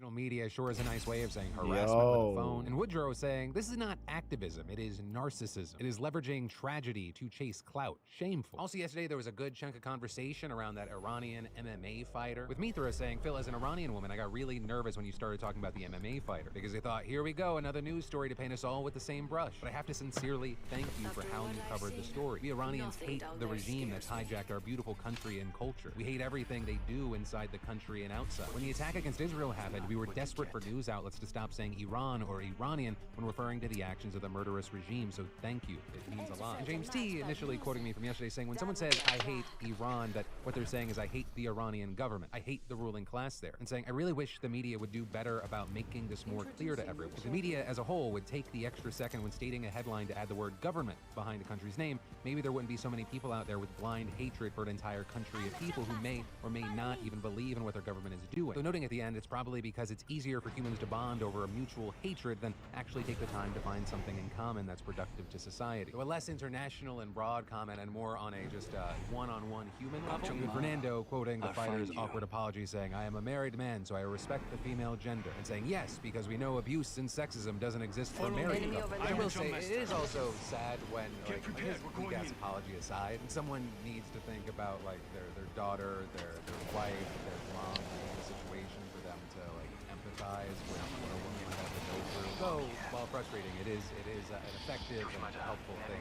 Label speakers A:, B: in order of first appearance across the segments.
A: Traditional media sure is a nice way of saying harassment with a phone. And Woodrow saying, this is not activism, it is narcissism. It is leveraging tragedy to chase clout. Shameful. Also yesterday, there was a good chunk of conversation around that Iranian MMA fighter, with Mithra saying, Phil, as an Iranian woman, I got really nervous when you started talking about the MMA fighter, because I thought, here we go, another news story to paint us all with the same brush. But I have to sincerely thank you for how you covered the story. We Iranians hate the regime that's hijacked our beautiful country and culture. We hate everything they do inside the country and outside. When the attack against Israel happened, we were desperate for news outlets to stop saying Iran or Iranian when referring to the actions of the murderous regime, so thank you. It means a lot. And James T. initially quoting me from yesterday saying, when someone says, I hate Iran, that what they're saying is, I hate the Iranian government. I hate the ruling class there. And saying, I really wish the media would do better about making this more clear to everyone. If the media as a whole would take the extra second when stating a headline to add the word government behind the country's name, maybe there wouldn't be so many people out there with blind hatred for an entire country of people who may or may not even believe in what their government is doing. So noting at the end, it's probably because it's easier for humans to bond over a mutual hatred than actually take the time to find something in common that's productive to society. So a less international and broad comment and more on a just one-on-one human level. With Fernando quoting the fighter's awkward apology saying, I am a married man, so I respect the female gender. And saying, yes, because we know abuse and sexism doesn't exist for married couples. I will say, it is also sad when, like, his weak-ass apology aside, and someone needs to think about, like, their daughter, their wife, their mom, the situation for them to, like, empathize with what a woman might have to go through. Though, while frustrating, it is an effective and helpful thing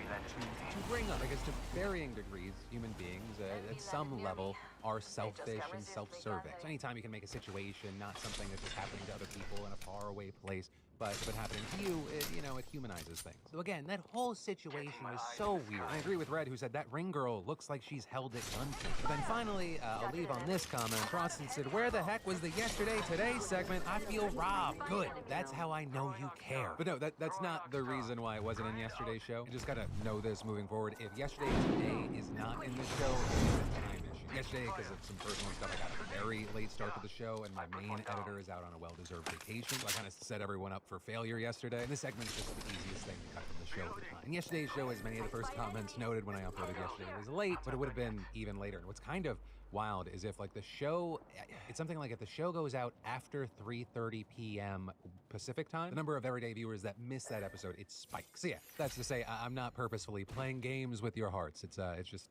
A: to bring up, because to varying degrees, human beings, at some level, are selfish and self-serving. So anytime you can make a situation not something that's just happening to other people in a faraway place, but if it happening to you, it humanizes things. So again, that whole situation was so weird. I agree with Red, who said that ring girl looks like she's held at gunpoint. But then finally, I'll leave on this comment. Froston said, where the heck was the yesterday today segment? I feel robbed. Good. That's how I know you care. But no, that's not the reason why it wasn't in yesterday's show. You just gotta know this moving forward. If yesterday today is not in the show, it's a time issue. Yesterday, because of some personal stuff, I got a very late start to the show, and my main editor is out on a well-deserved vacation, so I kind of set everyone up for failure yesterday. And this segment's just the easiest thing to cut from the show at the time. And yesterday's show, as many of the first comments noted when I uploaded yesterday, was late, but it would have been even later. And what's kind of wild is if, like, the show, it's something like if the show goes out after 3:30 p.m. Pacific time, the number of everyday viewers that miss that episode, it spikes. So yeah, that's to say, I'm not purposefully playing games with your hearts. It's just,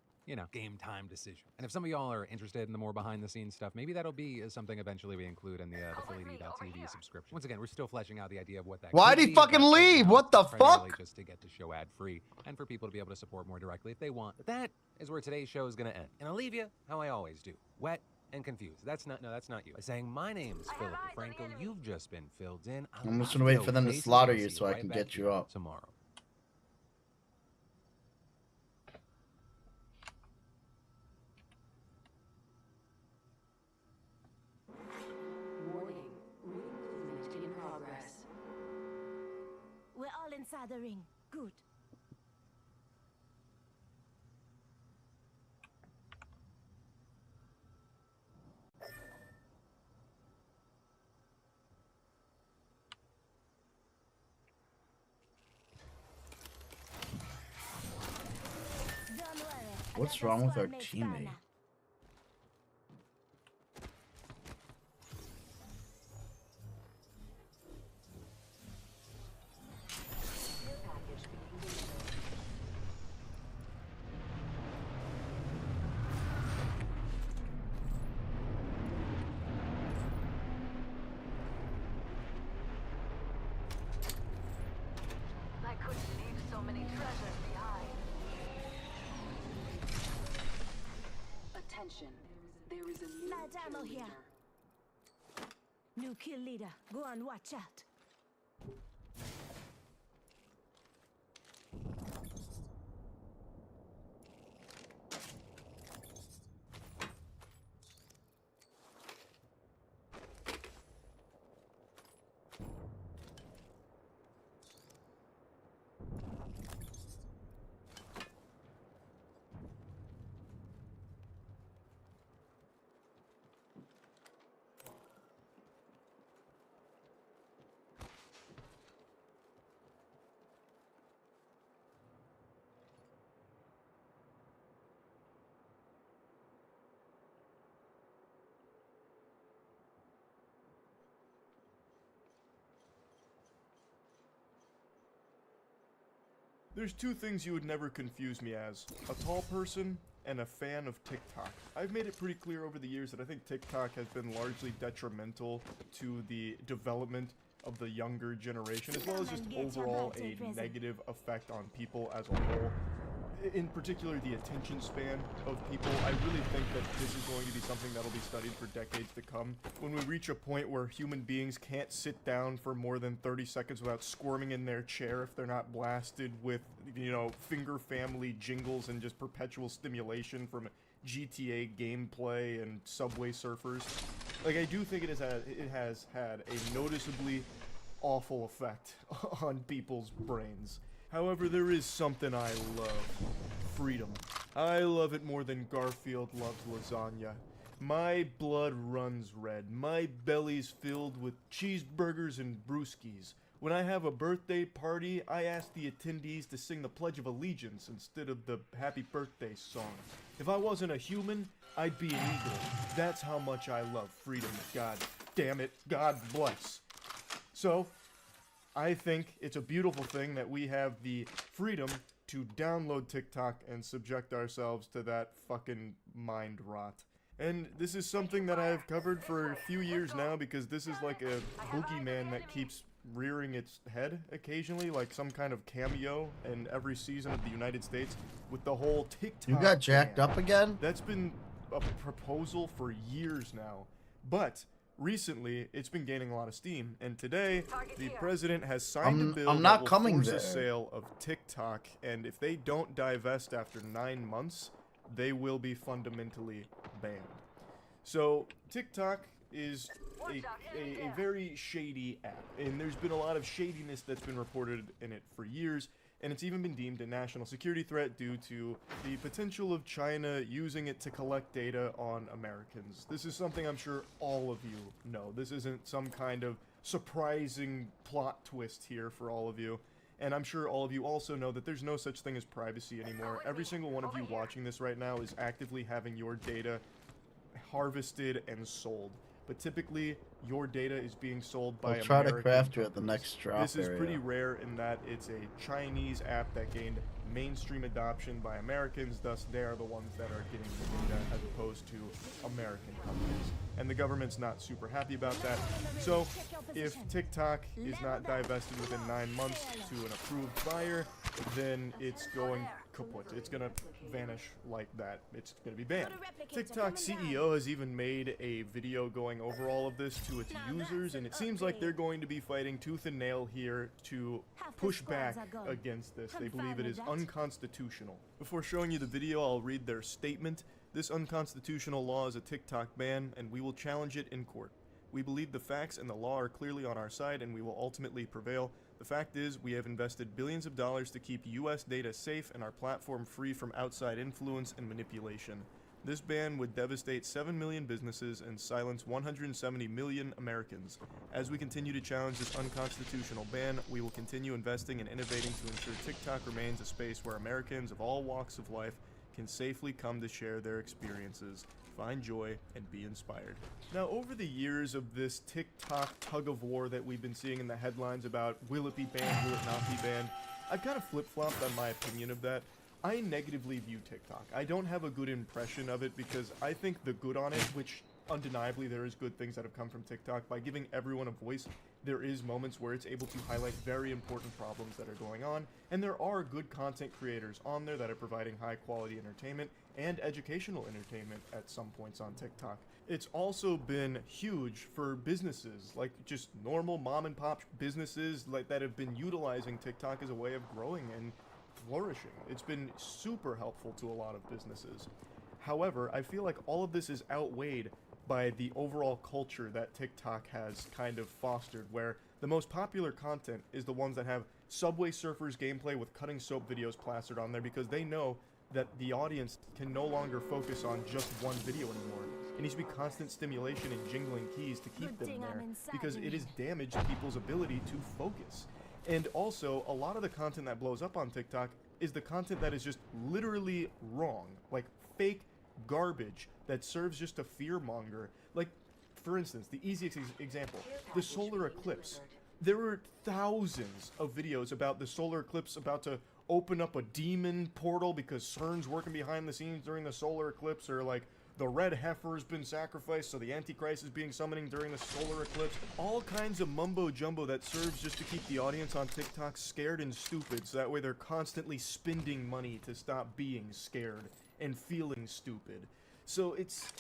A: game time decision. And if some of y'all are interested in the more behind-the-scenes stuff, maybe that'll be something eventually we include in the PhillyD.tv subscription. Once again, we're still fleshing out the idea of what that
B: Why'd
A: could
B: he
A: be,
B: fucking
A: but right
B: leave?
A: now,
B: What the
A: it's primarily
B: fuck?
A: just to get the show ad-free and for people to be able to support more directly if they want. But that is where today's show is going to end. And I'll leave you how I always do. Wet and confused. That's not you. By saying, my name's Philip DeFranco, you've just been filled in.
B: I'm just gonna wait for them to slaughter you so I can get you up.
A: Tomorrow.
C: Warning. Movement in progress.
D: We're all inside the ring. Good. Don't worry.
B: What's wrong with our teammate?
C: I couldn't leave so many treasures behind. Attention. There is a new
D: Light ammo
C: kill
D: here.
C: leader.
D: New kill leader. Go on, watch out.
E: There's two things you would never confuse me as: a tall person and a fan of TikTok. I've made it pretty clear over the years that I think TikTok has been largely detrimental to the development of the younger generation, as well as just overall a negative effect on people as a whole. In particular, the attention span of people. I really think that this is going to be something that'll be studied for decades to come. When we reach a point where human beings can't sit down for more than 30 seconds without squirming in their chair if they're not blasted with, you know, finger family jingles and just perpetual stimulation from GTA gameplay and Subway Surfers. Like, I do think it has had a noticeably awful effect on people's brains. However, there is something I love. Freedom. I love it more than Garfield loves lasagna. My blood runs red. My belly's filled with cheeseburgers and brewskis. When I have a birthday party, I ask the attendees to sing the Pledge of Allegiance instead of the Happy Birthday song. If I wasn't a human, I'd be an eagle. That's how much I love freedom. God damn it. God bless. So, I think it's a beautiful thing that we have the freedom to download TikTok and subject ourselves to that fucking mind rot. And this is something that I've covered for a few years now, because this is like a boogeyman that keeps rearing its head occasionally, like some kind of cameo in every season of the United States with the whole TikTok.
B: You got jacked
E: ban.
B: up again?
E: That's been a proposal for years now. But recently, it's been gaining a lot of steam, and today, the president has signed a bill
B: I'm not
E: that will
B: coming
E: force
B: there.
E: a sale of TikTok, and if they don't divest after 9 months, they will be fundamentally banned. So, TikTok is a very shady app, and there's been a lot of shadiness that's been reported in it for years, and it's even been deemed a national security threat due to the potential of China using it to collect data on Americans. This is something I'm sure all of you know. This isn't some kind of surprising plot twist here for all of you. And I'm sure all of you also know that there's no such thing as privacy anymore. Every single one of you watching this right now is actively having your data harvested and sold. But typically, your data is being sold by
B: I'll try to
E: American
B: craft you at the
E: companies.
B: next drop
E: This is
B: area.
E: pretty rare in that it's a Chinese app that gained mainstream adoption by Americans, thus they are the ones that are getting the data as opposed to American companies. And the government's not super happy about that. So, if TikTok is not divested within 9 months to an approved buyer, then it's going kaput. It's gonna vanish like that. It's gonna be banned. TikTok CEO has even made a video going over all of this to its users, and it seems like they're going to be fighting tooth and nail here to push back against this. They believe it is unconstitutional. Before showing you the video, I'll read their statement. This unconstitutional law is a TikTok ban, and we will challenge it in court. We believe the facts and the law are clearly on our side, and we will ultimately prevail. The fact is, we have invested billions of dollars to keep US data safe and our platform free from outside influence and manipulation. This ban would devastate 7 million businesses and silence 170 million Americans. As we continue to challenge this unconstitutional ban, we will continue investing and innovating to ensure TikTok remains a space where Americans of all walks of life can safely come to share their experiences, find joy, and be inspired. Now, over the years of this TikTok tug-of-war that we've been seeing in the headlines about will it be banned, will it not be banned, I've kind of flip-flopped on my opinion of that. I negatively view TikTok. I don't have a good impression of it because I think the good on it, which undeniably there is good things that have come from TikTok, by giving everyone a voice, there is moments where it's able to highlight very important problems that are going on, and there are good content creators on there that are providing high quality entertainment and educational entertainment at some points on TikTok. It's also been huge for businesses, like just normal mom and pop businesses that have been utilizing TikTok as a way of growing and flourishing. It's been super helpful to a lot of businesses. However, I feel like all of this is outweighed by the overall culture that TikTok has kind of fostered, where the most popular content is the ones that have Subway Surfers gameplay with cutting soap videos plastered on there, because they know that the audience can no longer focus on just one video anymore. It needs to be constant stimulation and jingling keys to keep them there, because it has damaged people's ability to focus. And also, a lot of the content that blows up on TikTok is the content that is just literally wrong, like fake garbage that serves just to fearmonger. Like, for instance, the easiest example, the solar eclipse. There were thousands of videos about the solar eclipse about to open up a demon portal because CERN's working behind the scenes during the solar eclipse, or like the red heifer's been sacrificed, so the Antichrist is being summoned during the solar eclipse. All kinds of mumbo jumbo that serves just to keep the audience on TikTok scared and stupid, so that way they're constantly spending money to stop being scared and feeling stupid. So it's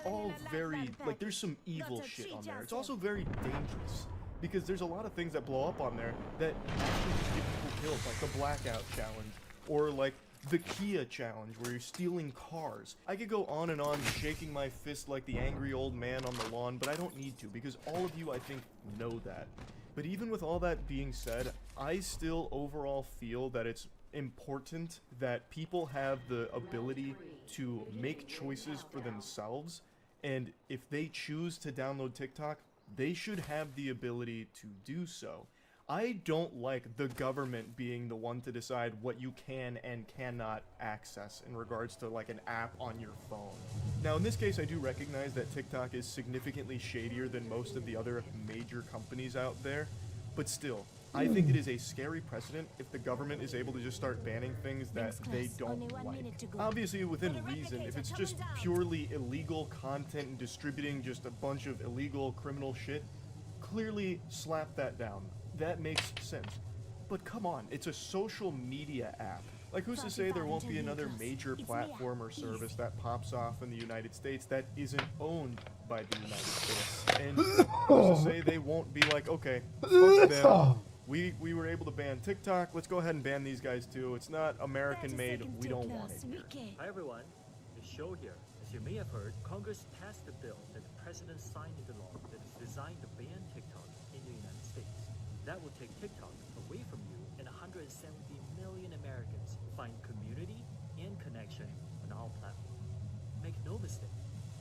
E: all very, like, there's some evil shit on there. It's also very dangerous, because there's a lot of things that blow up on there that actually just get people killed, like the Blackout Challenge, or like the Kia Challenge, where you're stealing cars. I could go on and on shaking my fist like the angry old man on the lawn, but I don't need to, because all of you, I think, know that. But even with all that being said, I still overall feel that it's important that people have the ability to make choices for themselves, and if they choose to download TikTok, they should have the ability to do so. I don't like the government being the one to decide what you can and cannot access in regards to like an app on your phone. Now in this case, I do recognize that TikTok is significantly shadier than most of the other major companies out there, but still, I think it is a scary precedent if the government is able to just start banning things that they don't like. Obviously within reason. If it's just purely illegal content and distributing just a bunch of illegal criminal shit, clearly slap that down. That makes sense. But come on, it's a social media app. Like, who's to say there won't be another major platform or service that pops off in the United States that isn't owned by the United States? And who's to say they won't be like, okay, fuck them. We were able to ban TikTok, let's go ahead and ban these guys too. It's not American made, we don't want it here.
F: Hi everyone, the show here. As you may have heard, Congress passed a bill that the president signed into law that is designed to ban TikTok in the United States. That will take TikTok away from you, and 170 million Americans find community and connection on our platform. Make no mistake,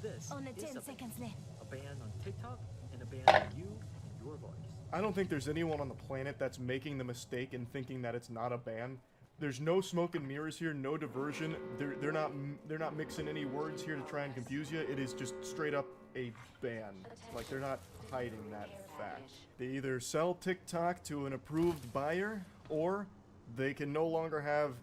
F: this
D: Only
F: is
D: 10
F: a
D: seconds
F: ban.
D: left.
F: A ban on TikTok and a ban on you and your voice.
E: I don't think there's anyone on the planet that's making the mistake and thinking that it's not a ban. There's no smoke and mirrors here, no diversion. They're not mixing any words here to try and confuse you. It is just straight up a ban. Like, they're not hiding that fact. They either sell TikTok to an approved buyer, or they can no longer have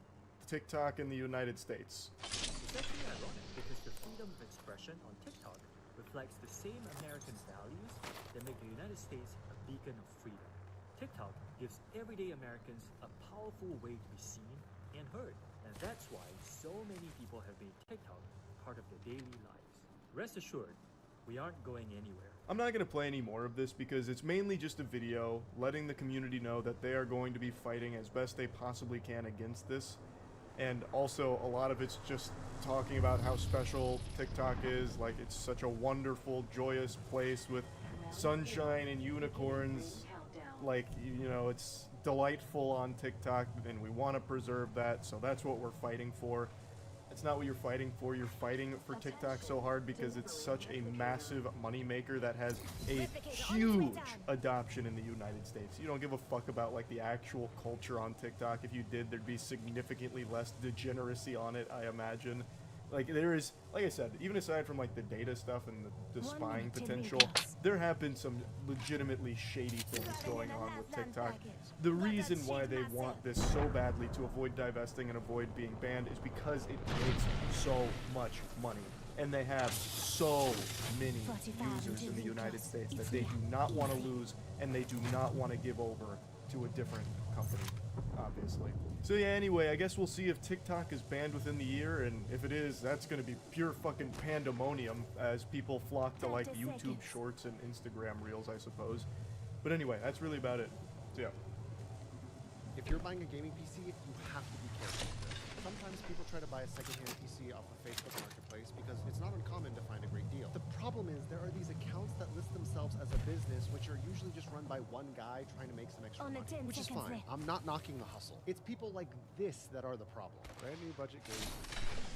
E: TikTok in the United States.
F: It's actually ironic because the freedom of expression on TikTok reflects the same American values that make the United States a beacon of freedom. TikTok gives everyday Americans a powerful way to be seen and heard, and that's why so many people have made TikTok part of their daily lives. Rest assured, we aren't going anywhere.
E: I'm not going to play any more of this because it's mainly just a video letting the community know that they are going to be fighting as best they possibly can against this. And also, a lot of it's just talking about how special TikTok is. Like, it's such a wonderful, joyous place with sunshine and unicorns. Like, you know, it's delightful on TikTok, and we want to preserve that, so that's what we're fighting for. It's not what you're fighting for. You're fighting for TikTok so hard because it's such a massive moneymaker that has a huge adoption in the United States. You don't give a fuck about like the actual culture on TikTok. If you did, there'd be significantly less degeneracy on it, I imagine. Like, there is, like I said, even aside from like the data stuff and the spying potential, there have been some legitimately shady things going on with TikTok. The reason why they want this so badly to avoid divesting and avoid being banned is because it makes so much money. And they have so many users in the United States that they do not want to lose, and they do not want to give over to a different company, obviously. So yeah, anyway, I guess we'll see if TikTok is banned within the year, and if it is, that's gonna be pure fucking pandemonium as people flock to like YouTube Shorts and Instagram Reels, I suppose. But anyway, that's really about it. So yeah.
G: If you're buying a gaming PC, you have to be careful. Sometimes people try to buy a secondhand PC off of Facebook Marketplace because it's not uncommon to find a great deal. The problem is there are these accounts that list themselves as a business, which are usually just run by one guy trying to make some extra money, which is fine. I'm not knocking the hustle. It's people like this that are the problem. Brand new budget game.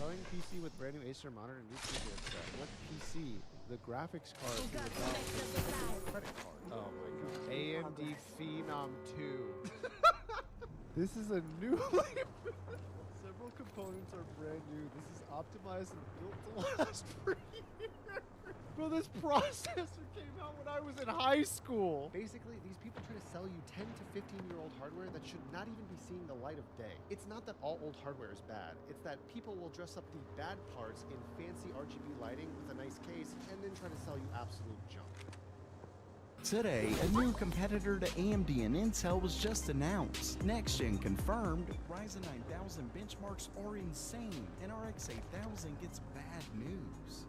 G: Selling PC with brand new Acer monitor and new keyboard set. What PC? The graphics card to the credit card. Oh my god. AMD Phenom 2. This is a new Several components are brand new. This is optimized and built to last for years. Bro, this processor came out when I was in high school. Basically, these people try to sell you 10 to 15-year-old hardware that should not even be seeing the light of day. It's not that all old hardware is bad. It's that people will dress up the bad parts in fancy RGB lighting with a nice case and then try to sell you absolute junk.
H: Today, a new competitor to AMD and Intel was just announced. Next Gen confirmed, Ryzen 9000 benchmarks are insane, and RX 8000 gets bad news.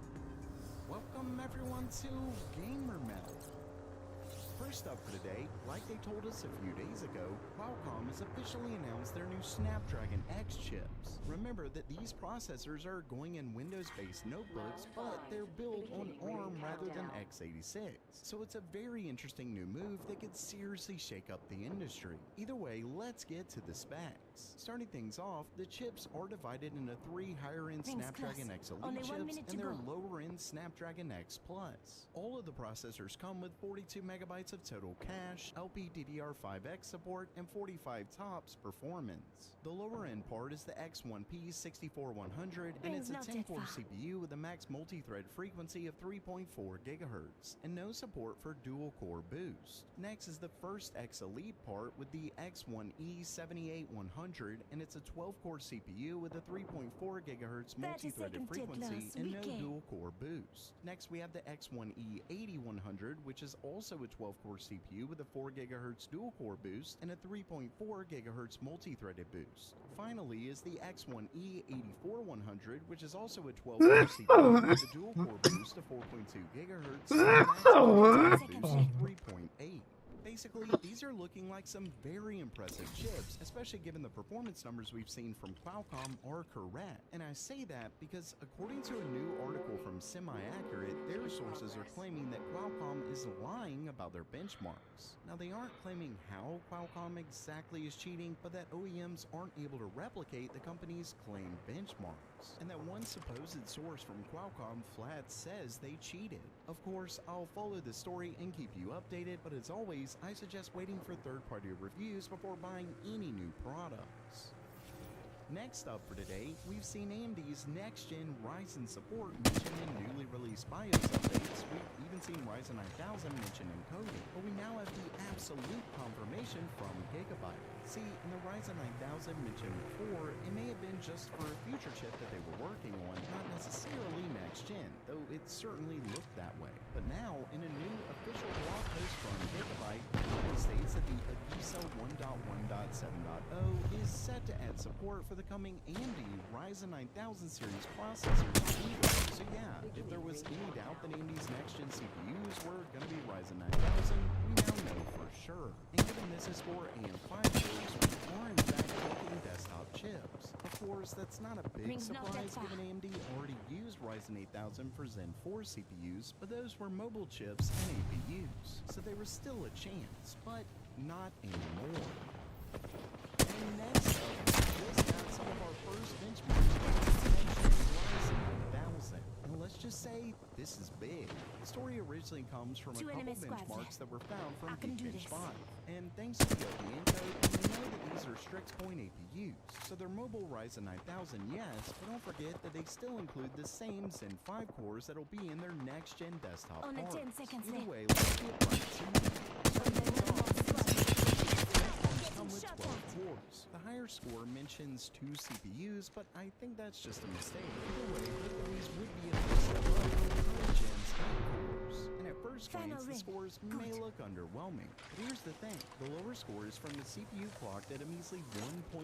H: Welcome everyone to Gamer Meld. First up for today, like they told us a few days ago, Qualcomm has officially announced their new Snapdragon X chips. Remember that these processors are going in Windows-based notebooks, but they're built on ARM rather than x86. So it's a very interesting new move that could seriously shake up the industry. Either way, let's get to the specs. Starting things off, the chips are divided into 3 higher-end Snapdragon X Elite chips and their lower-end Snapdragon X Plus. All of the processors come with 42 megabytes of total cache, LPDDR5X support, and 45 TOPS performance. The lower end part is the X1P 64100, and it's a 10-core CPU with a max multi-thread frequency of 3.4 GHz, and no support for dual-core boost. Next is the first X Elite part with the X1E 78100, and it's a 12-core CPU with a 3.4 GHz multi-threaded frequency and no dual-core boost. Next we have the X1E 8100, which is also a 12-core CPU with a 4 GHz dual-core boost and a 3.4 GHz multi-threaded boost. Finally is the X1E 84100, which is also a 12-core CPU with a dual-core boost of 4.2 GHz and a max multi-threaded boost of 3.8. Basically, these are looking like some very impressive chips, especially given the performance numbers we've seen from Qualcomm are correct. And I say that because according to a new article from Semi-Accurate, their sources are claiming that Qualcomm is lying about their benchmarks. Now, they aren't claiming how Qualcomm exactly is cheating, but that OEMs aren't able to replicate the company's claimed benchmarks, and that one supposed source from Qualcomm flat says they cheated. Of course, I'll follow the story and keep you updated, but as always, I suggest waiting for third-party reviews before buying any new products. Next up for today, we've seen AMD's next-gen Ryzen support mentioned in newly released BIOS updates. We've even seen Ryzen 9000 mentioned in coding, but we now have the absolute confirmation from Gigabyte. See, in the Ryzen 9000 mentioned before, it may have been just for a future chip that they were working on, not necessarily next-gen, though it certainly looked that way. But now, in a new official blog post from Gigabyte, it states that the Agiso 1.1.7.0 is set to add support for the coming AMD Ryzen 9000 series processors. So yeah, if there was any doubt that AMD's next-gen CPUs were going to be Ryzen 9000, we now know for sure. And given this is for AM5 cores, we are in fact talking desktop chips. Of course, that's not a big surprise given AMD already used Ryzen 8000 for Zen 4 CPUs, but those were mobile chips and APUs, so there was still a chance, but not anymore. And next up, we just got some of our first benchmarks for Ryzen 9000. And let's just say, this is big. The story originally comes from a couple benchmarks that were found from Geekbench 5. And thanks to the LDN code, we know that these are strict point APUs. So they're mobile Ryzen 9000, yes, but don't forget that they still include the same Zen 5 cores that'll be in their next-gen desktop parts. Either way, let's get right to come with 12 cores. The higher score mentions 2 CPUs, but I think that's just a mistake. Either way, these would be a step up from current gen's 8 cores. And at first glance, the scores may look underwhelming. But here's the thing, the lower score is from the CPU clocked at a measly 1.4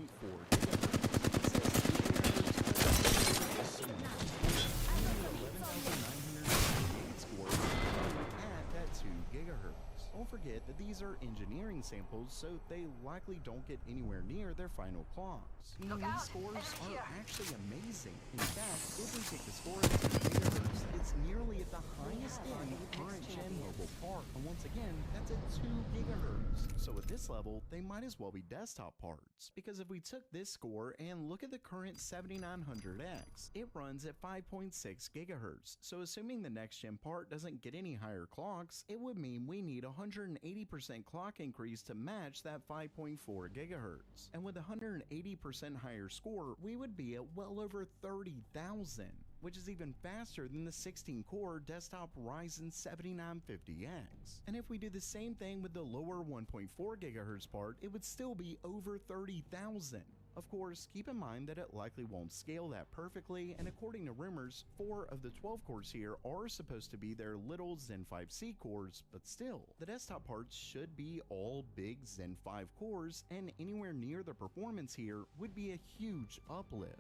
H: GHz. Don't forget that these are engineering samples, so they likely don't get anywhere near their final clocks. Meaning these scores are actually amazing. In fact, if we take the score at 2 GHz, it's nearly at the highest end current gen mobile part. And once again, that's at 2 GHz. So at this level, they might as well be desktop parts. Because if we took this score and look at the current 7900X, it runs at 5.6 GHz. So assuming the next gen part doesn't get any higher clocks, it would mean we need 180% clock increase to match that 5.4 GHz. And with 180% higher score, we would be at well over 30,000. which is even faster than the 16-core desktop Ryzen 7950X. And if we do the same thing with the lower 1.4 GHz part, it would still be over 30,000. Of course, keep in mind that it likely won't scale that perfectly, and according to rumors, 4 of the 12 cores here are supposed to be their little Zen 5C cores, but still, the desktop parts should be all big Zen 5 cores, and anywhere near the performance here would be a huge uplift.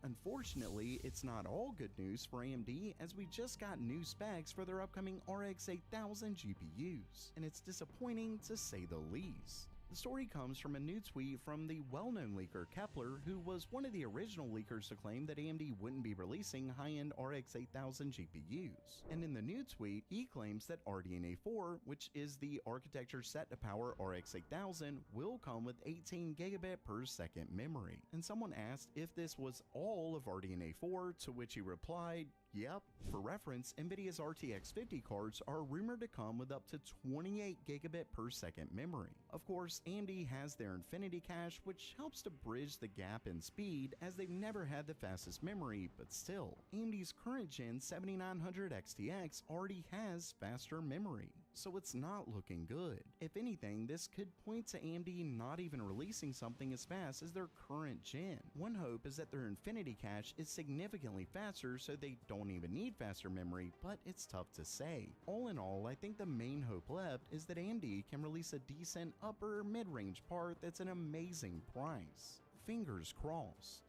H: Unfortunately, it's not all good news for AMD, as we just got new specs for their upcoming RX 8000 GPUs, and it's disappointing to say the least. The story comes from a new tweet from the well-known leaker Kepler, who was one of the original leakers to claim that AMD wouldn't be releasing high-end RX 8000 GPUs. And in the new tweet, he claims that RDNA 4, which is the architecture set to power RX 8000, will come with 18 GB per second memory. And someone asked if this was all of RDNA 4, to which he replied, yep. For reference, NVIDIA's RTX 50 cards are rumored to come with up to 28 GB per second memory. Of course, AMD has their Infinity Cache, which helps to bridge the gap in speed, as they've never had the fastest memory, but still, AMD's current gen 7900 XTX already has faster memory, so it's not looking good. If anything, this could point to AMD not even releasing something as fast as their current gen. One hope is that their Infinity Cache is significantly faster, so they don't even need faster memory, but it's tough to say. All in all, I think the main hope left is that AMD can release a decent upper mid-range part that's an amazing price. Fingers crossed.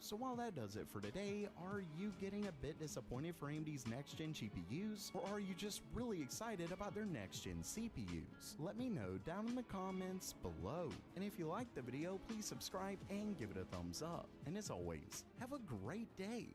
H: So while that does it for today, are you getting a bit disappointed for AMD's next-gen GPUs, or are you just really excited about their next-gen CPUs? Let me know down in the comments below. And if you liked the video, please subscribe and give it a thumbs up. And as always, have a great day.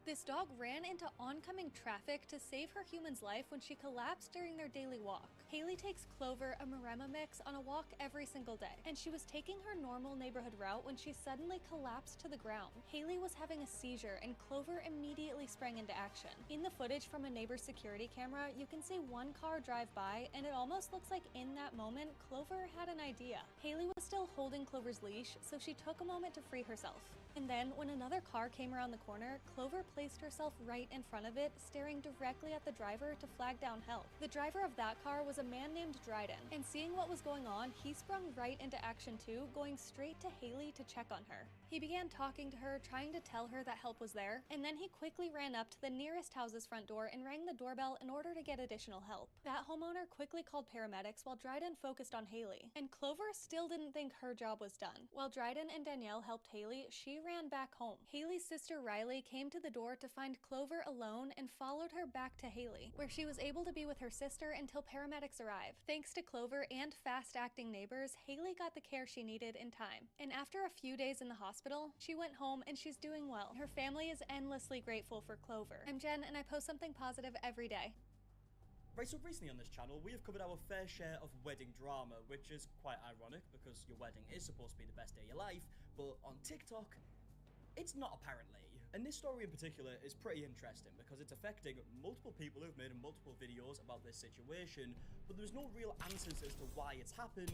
I: This dog ran into oncoming traffic to save her human's life when she collapsed during their daily walk. Haley takes Clover, a Maremma mix, on a walk every single day, and she was taking her normal neighborhood route when she suddenly collapsed to the ground. Haley was having a seizure, and Clover immediately sprang into action. In the footage from a neighbor's security camera, you can see one car drive by, and it almost looks like in that moment, Clover had an idea. Haley was still holding Clover's leash, so she took a moment to free herself. And then, when another car came around the corner, Clover placed herself right in front of it, staring directly at the driver to flag down help. The driver of that car was a man named Dryden, and seeing what was going on, he sprung right into action too, going straight to Haley to check on her. He began talking to her, trying to tell her that help was there, and then he quickly ran up to the nearest house's front door and rang the doorbell in order to get additional help. That homeowner quickly called paramedics while Dryden focused on Haley, and Clover still didn't think her job was done. While Dryden and Danielle helped Haley, she ran back home. Haley's sister Riley came to the door to find Clover alone and followed her back to Haley, where she was able to be with her sister until paramedics arrived. Thanks to Clover and fast-acting neighbors, Haley got the care she needed in time. And after a few days in the hospital, she went home and she's doing well. Her family is endlessly grateful for Clover. I'm Jen, and I post something positive every day.
J: Right, so recently on this channel, we have covered our fair share of wedding drama, which is quite ironic because your wedding is supposed to be the best day of your life, but on TikTok, it's not apparently. And this story in particular is pretty interesting because it's affecting multiple people who've made multiple videos about this situation, but there's no real answers as to why it's happened,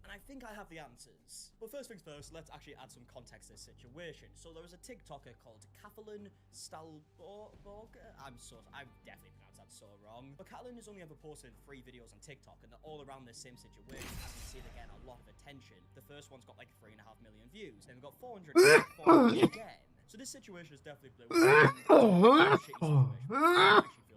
J: and I think I have the answers. But first things first, let's actually add some context to this situation. So there was a TikToker called Kathleen Stalborg. I've definitely pronounced that so wrong. But Kathleen has only ever posted 3 videos on TikTok, and they're all around the same situation. As you can see, they're getting a lot of attention. The first one's got like 3.5 million views, then we've got 400 again. So this situation is definitely blue. I actually feel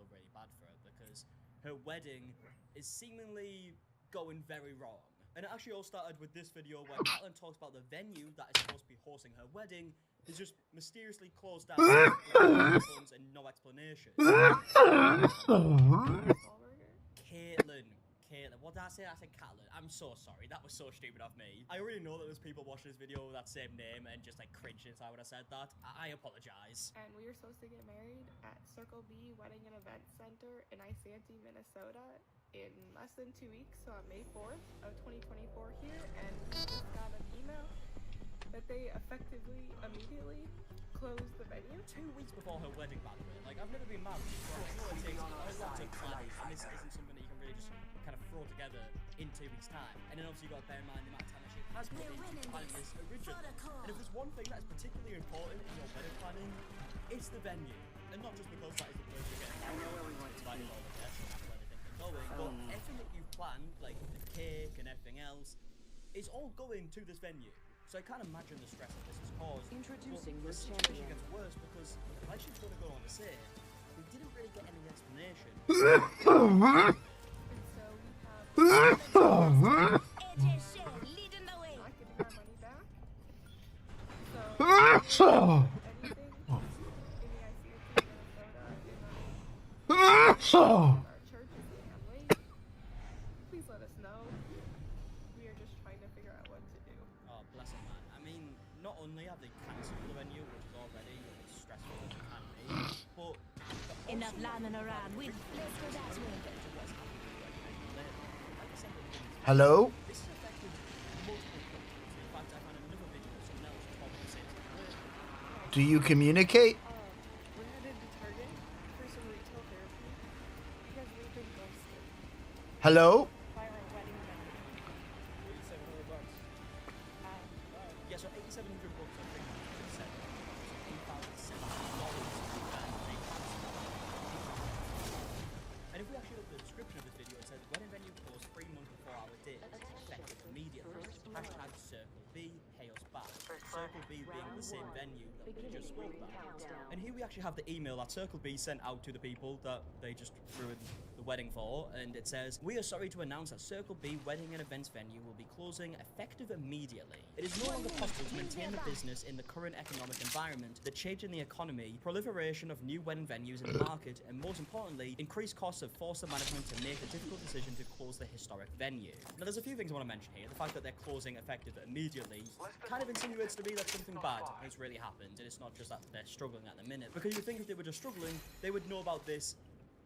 J: really bad for her because her wedding is seemingly going very wrong. And it actually all started with this video where Kathleen talks about the venue that is supposed to be hosting her wedding is just mysteriously closed down and no explanation. Caitlin, what did I say? I said Kathleen. I'm so sorry. That was so stupid of me. I already know that there's people watching this video with that same name and just like cringed inside when I said that. I apologize.
K: And we were supposed to get married at Circle B Wedding and Event Center in Isanti, Minnesota in less than 2 weeks, so on May 4th of 2024 here, and we just got an email that they effectively immediately closed the venue.
J: 2 weeks before her wedding, by the way. Like, I've never been married, so I know it takes a lot of planning, and this isn't something that you can really just kind of throw together in 2 weeks' time. And then obviously you've got to bear in mind the amount of time that she has put into planning this originally. And if there's one thing that's particularly important in your wedding planning, it's the venue. And not just because that is the place you're getting invited all the guests and after anything can going, but everything that you've planned, like the cake and everything else, is all going to this venue. So I can't imagine the stress that this has caused.
C: Introducing
J: the
C: your
J: situation
C: champion.
J: gets worse because, like she's going to go on to say, we didn't really get any explanation.
K: And so we have
D: AJ Shea leading the way.
K: not getting our money back. So anything in the ICFC Minnesota, in our church is being late. Please let us know. We are just trying to figure out what to do.
J: Oh, bless him, man. I mean, not only have they cancelled the venue, which is already as stressful as it can be, but
D: Enough lambing around. Let's go that way.
B: Hello?
J: this has affected multiple companies. In fact, I found another video of someone else talking the same situation.
B: Do you communicate?
K: We're headed to Target for some retail therapy because we've been ghosted
B: Hello?
K: by our wedding venue.
J: Yeah, so 8,700 bucks I think they said. So $8,700 and if we actually look at the description of this video, it says wedding venue closed 3 months before our date, effective immediately. Hashtag Circle B, pay us back. Circle B being the same venue that we just spoke about. And here we actually have the email that Circle B sent out to the people that they just ruined the wedding for, and it says, "We are sorry to announce that Circle B wedding and events venue will be closing effective immediately. It is no longer possible to maintain the business in the current economic environment, the change in the economy, proliferation of new wedding venues in the market, and most importantly, increased costs have forced the management to make the difficult decision to close the historic venue." Now there's a few things I want to mention here. The fact that they're closing effective immediately kind of insinuates to me that something bad has really happened, and it's not just that they're struggling at the minute. Because you would think if they were just struggling, they would know about this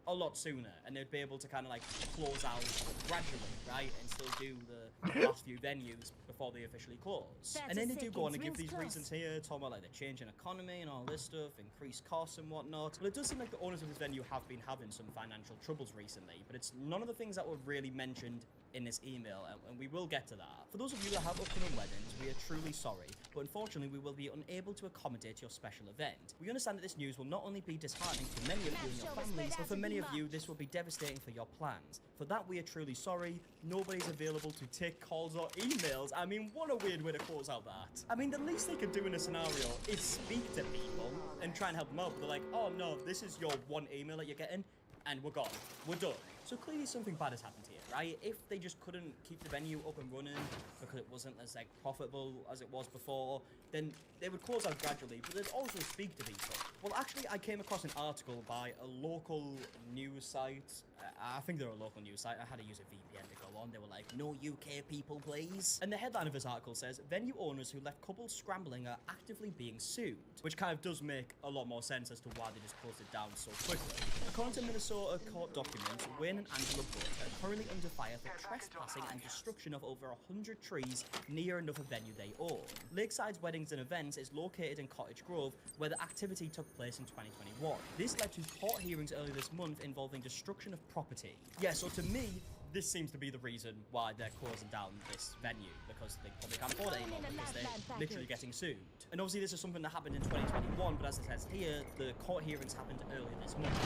J: a lot sooner, and they'd be able to kind of like close out gradually, right, and still do the last few venues before they officially close. And then they do go on to give these reasons here, talking about like the change in economy and all this stuff, increased costs and whatnot. But it does seem like the owners of this venue have been having some financial troubles recently, but it's none of the things that were really mentioned in this email, and we will get to that. For those of you that have upcoming weddings, we are truly sorry, but unfortunately we will be unable to accommodate your special event. We understand that this news will not only be disheartening to many of you and your families, but for many of you this will be devastating for your plans. For that we are truly sorry. Nobody's available to take calls or emails. I mean, what a weird way to close out that. I mean, the least they could do in a scenario is speak to people and try and help them out. They're like, oh no, this is your one email that you're getting, and we're gone. We're done. So clearly something bad has happened here, right? If they just couldn't keep the venue up and running because it wasn't as like profitable as it was before, then they would close out gradually, but they'd also speak to people. Well, actually, I came across an article by a local news site. I think they're a local news site. I had to use a VPN to go on. They were like, "No UK people, please." And the headline of this article says, "Venue owners who left couples scrambling are actively being sued," which kind of does make a lot more sense as to why they just closed it down so quickly. According to Minnesota court documents, Wayne and Angela Butt are currently under fire for trespassing and destruction of over 100 trees near another venue they own. Lakeside's Weddings and Events is located in Cottage Grove, where the activity took place in 2021. This led to court hearings earlier this month involving destruction of property. Yeah, so to me, this seems to be the reason why they're closing down this venue, because they probably can't afford it anymore because they're literally getting sued. And obviously this is something that happened in 2021, but as it says here, the court hearings happened earlier this month,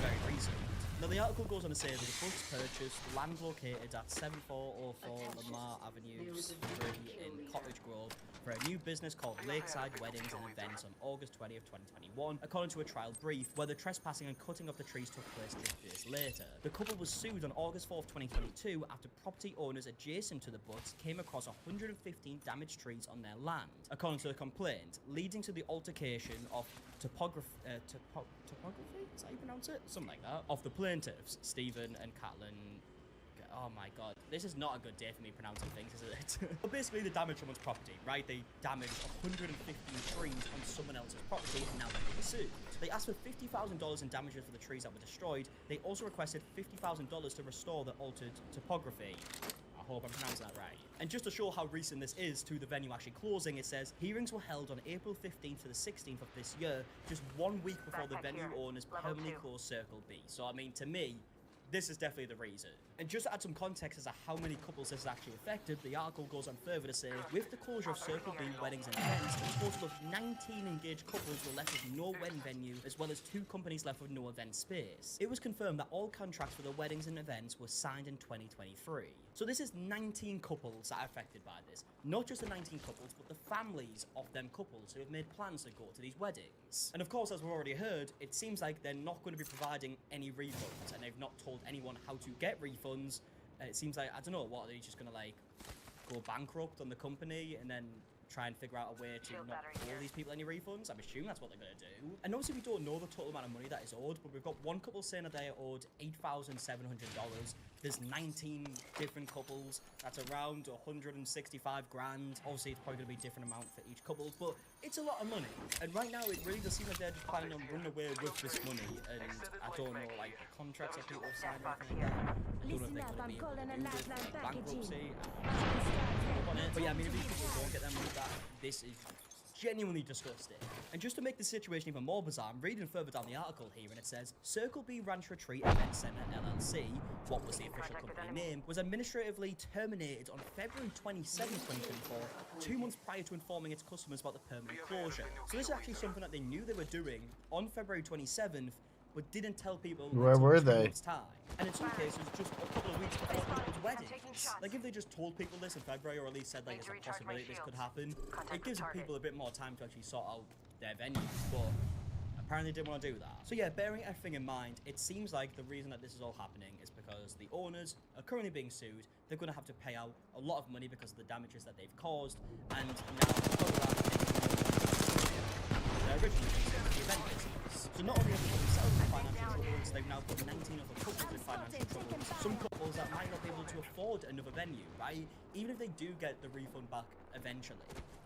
J: very recent. Now the article goes on to say that the Bucks purchased land located at 7404 Lamar Avenue 3 in Cottage Grove for a new business called Lakeside Weddings and Events on August 20th, 2021, according to a trial brief where the trespassing and cutting of the trees took place just days later. The couple was sued on August 4th, 2022 after property owners adjacent to the Butts came across 115 damaged trees on their land, according to the complaint, leading to the altercation of topography? Is that how you pronounce it? Something like that. Of the plaintiffs, Stephen and Caitlin. Oh my god, this is not a good day for me pronouncing things, is it? But basically, they damaged someone's property, right? They damaged 115 trees on someone else's property, and now they're being sued. They asked for $50,000 in damages for the trees that were destroyed. They also requested $50,000 to restore the altered topography. I hope I'm pronouncing that right. And just to show how recent this is to the venue actually closing, it says, hearings were held on April 15th to the 16th of this year, just 1 week before the venue owners permanently closed Circle B. So, I mean, to me, this is definitely the reason. And just to add some context as to how many couples this has actually affected, the article goes on further to say, with the closure of Circle B weddings and events, a total of 19 engaged couples were left with no wedding venue, as well as 2 companies left with no event space. It was confirmed that all contracts for the weddings and events were signed in 2023. So this is 19 couples that are affected by this. Not just the 19 couples, but the families of them couples who have made plans to go to these weddings. And of course, as we've already heard, it seems like they're not going to be providing any refunds, and they've not told anyone how to get refunds. It seems like, I don't know, what, are they just going to like go bankrupt on the company and then try and figure out a way to not owe these people any refunds? I'm assuming that's what they're going to do. And obviously we don't know the total amount of money that is owed, but we've got one couple saying that they are owed $8,700. There's 19 different couples. That's around 165 grand. Obviously, it's probably going to be a different amount for each couple, but it's a lot of money. And right now, it really does seem like they're just planning on running away with this money. And I don't know, like, the contracts that people have signed or anything like that. I don't know if they're going to be able to do this bankruptcy. But yeah, I mean, if these people don't get their money back, this is genuinely disgusting. And just to make the situation even more bizarre, I'm reading further down the article here, and it says, Circle B Ranch Retreat Event Center LLC, what was the official company name, was administratively terminated on February 27, 2024, 2 months prior to informing its customers about the permanent closure. So this is actually something that they knew they were doing on February 27th, but didn't tell people
B: Where were they?
J: Time. And in some cases, just a couple of weeks before people's weddings. Like, if they just told people this in February, or at least said, like, it's a possibility this could happen, it gives people a bit more time to actually sort out their venues, but apparently they didn't want to do that. So yeah, bearing everything in mind, it seems like the reason that this is all happening is because the owners are currently being sued. They're going to have to pay out a lot of money because of the damages that they've caused, and now their original the event business. So not only have they put themselves in financial troubles, they've now put 19 other couples in financial troubles. Some couples that might not be able to afford another venue, right? Even if they do get the refund back eventually,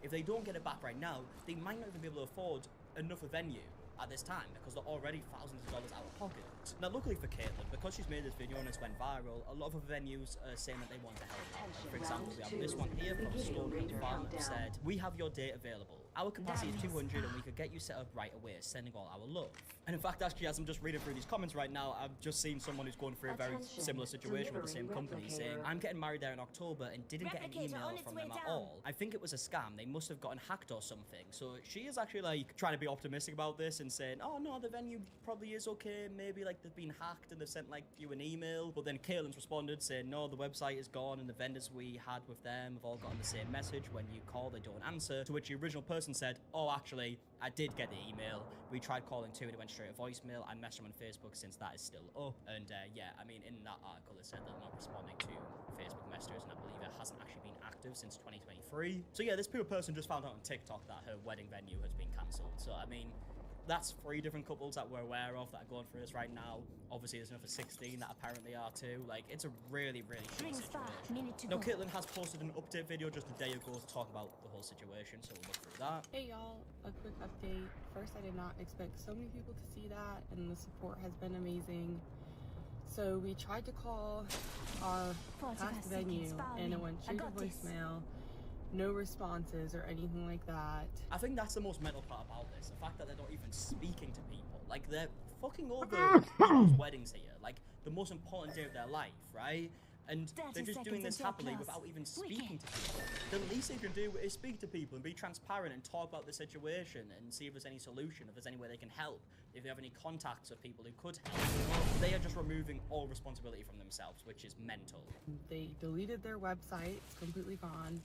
J: if they don't get it back right now, they might not even be able to afford another venue at this time because they're already thousands of dollars out of pocket. Now, luckily for Caitlin, because she's made this video and it's went viral, a lot of other venues are saying that they want to help. Like, for example, we have this one here from Stone Farm that said, "We have your date available. Our capacity is 200 and we could get you set up right away, sending all our love." And in fact, actually, as I'm just reading through these comments right now, I've just seen someone who's going through a very similar situation with the same company saying, "I'm getting married there in October and didn't get an email from them at all. I think it was a scam. They must have gotten hacked or something." So she is actually like trying to be optimistic about this and saying, "Oh no, the venue probably is okay. Maybe like they've been hacked and they've sent like you an email." But then Caitlin's responded saying, "No, the website is gone and the vendors we had with them have all gotten the same message. When you call, they don't answer." To which the original person said, "Oh, actually, I did get the email. We tried calling too and it went straight to voicemail. I messaged them on Facebook since that is still up." And yeah, I mean, in that article it said they're not responding to Facebook messages, and I believe it hasn't actually been active since 2023. So yeah, this poor person just found out on TikTok that her wedding venue has been cancelled. So I mean, that's 3 different couples that we're aware of that are going through this right now. Obviously, there's another 16 that apparently are too. Like, it's a really, really shitty situation. Now, Caitlin has posted an update video just a day ago to talk about the whole situation, so we'll look through that.
K: Hey y'all, a quick update. First, I did not expect so many people to see that, and the support has been amazing. So we tried to call our past venue, and it went straight to voicemail. No responses or anything like that.
J: I think that's the most mental part about this. The fact that they're not even speaking to people. Like, they're fucking over people's weddings here. Like, the most important day of their life, right? And they're just doing this happily without even speaking to people. The least they can do is speak to people and be transparent and talk about the situation and see if there's any solution, if there's any way they can help, if they have any contacts of people who could help. They are just removing all responsibility from themselves, which is mental.
K: They deleted their website. It's completely gone.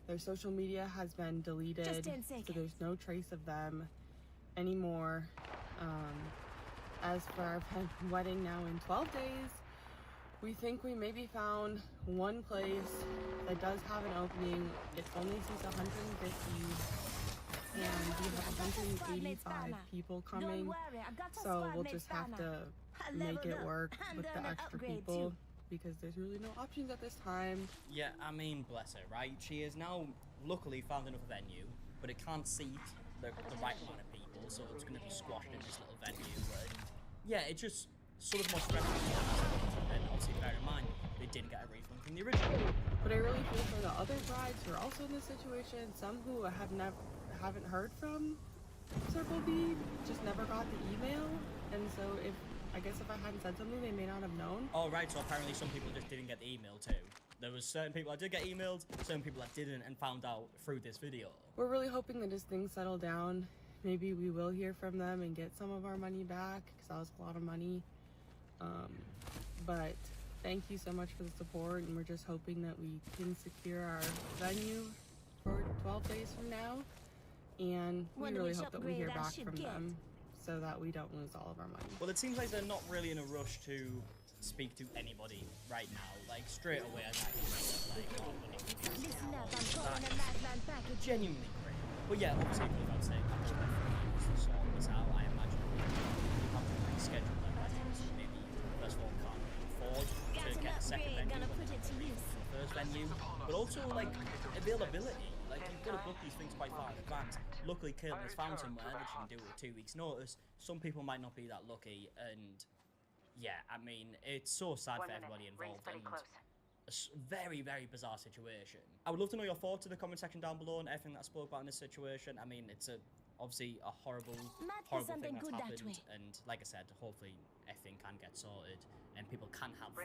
K: Their social media has been deleted, so there's no trace of them anymore. As for our wedding now in 12 days, we think we maybe found one place that does have an opening. It only seats 150, and we have 185 people coming, so we'll just have to make it work with the extra people, because there's really no options at this time.
J: Yeah, I mean, bless her, right? She has now luckily found another venue, but it can't seat the right amount of people, so it's going to be squashed in this little venue. And yeah, it's just sort of more stressful. And obviously, bear in mind, they didn't get a refund from the original.
K: But I really feel for the other brides who are also in this situation, some who haven't heard from Circle B, just never got the email. And so if I guess if I hadn't said something, they may not have known.
J: Oh, right, so apparently some people just didn't get the email too. There was certain people that did get emailed, certain people that didn't, and found out through this video.
K: We're really hoping that as things settle down, maybe we will hear from them and get some of our money back, because that was a lot of money. But thank you so much for the support, and we're just hoping that we can secure our venue for 12 days from now. And we really hope that we hear back from them so that we don't lose all of our money.
J: Well, it seems like they're not really in a rush to speak to anybody right now. Like, straight away, I got like, oh,
D: Listen up, I'm calling a madman package.
J: genuinely great. But yeah, obviously, if I'd say a couple of things to sort this out, I imagine we have to reschedule them. Maybe, first of all, can't afford to get a second venue.
D: Gonna put it to use.
J: First venue, but also like availability. Like, you've got to book these things quite far in advance. Luckily, Caitlin has found somewhere that she can do with 2 weeks' notice. Some people might not be that lucky, and yeah, I mean, it's so sad for everybody involved, and a very, very bizarre situation. I would love to know your thoughts in the comment section down below on everything that I spoke about in this situation. I mean, it's obviously a horrible thing that's happened, and like I said, hopefully everything can get sorted and people can have the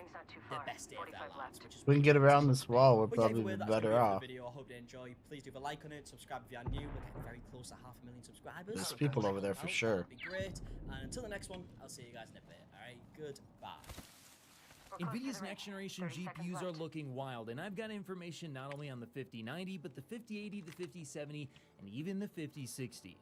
J: best day of their lives, which is
B: We can get around this wall. We're
J: but yeah,
B: probably
J: either way, that's
B: better
J: gonna be it for
B: off.
J: the video. I hope you enjoy. Please leave a like on it, subscribe if you're new. We're getting very close to 500,000 subscribers.
B: There's
J: so
B: people
J: check
B: over there
J: us
B: for
J: out.
B: sure.
J: That'd be great. And until the next one, I'll see you guys in a bit. Alright, goodbye.
L: NVIDIA's next generation GPUs are looking wild, and I've got information not only on the 5090, but the 5080, the 5070, and even the 5060.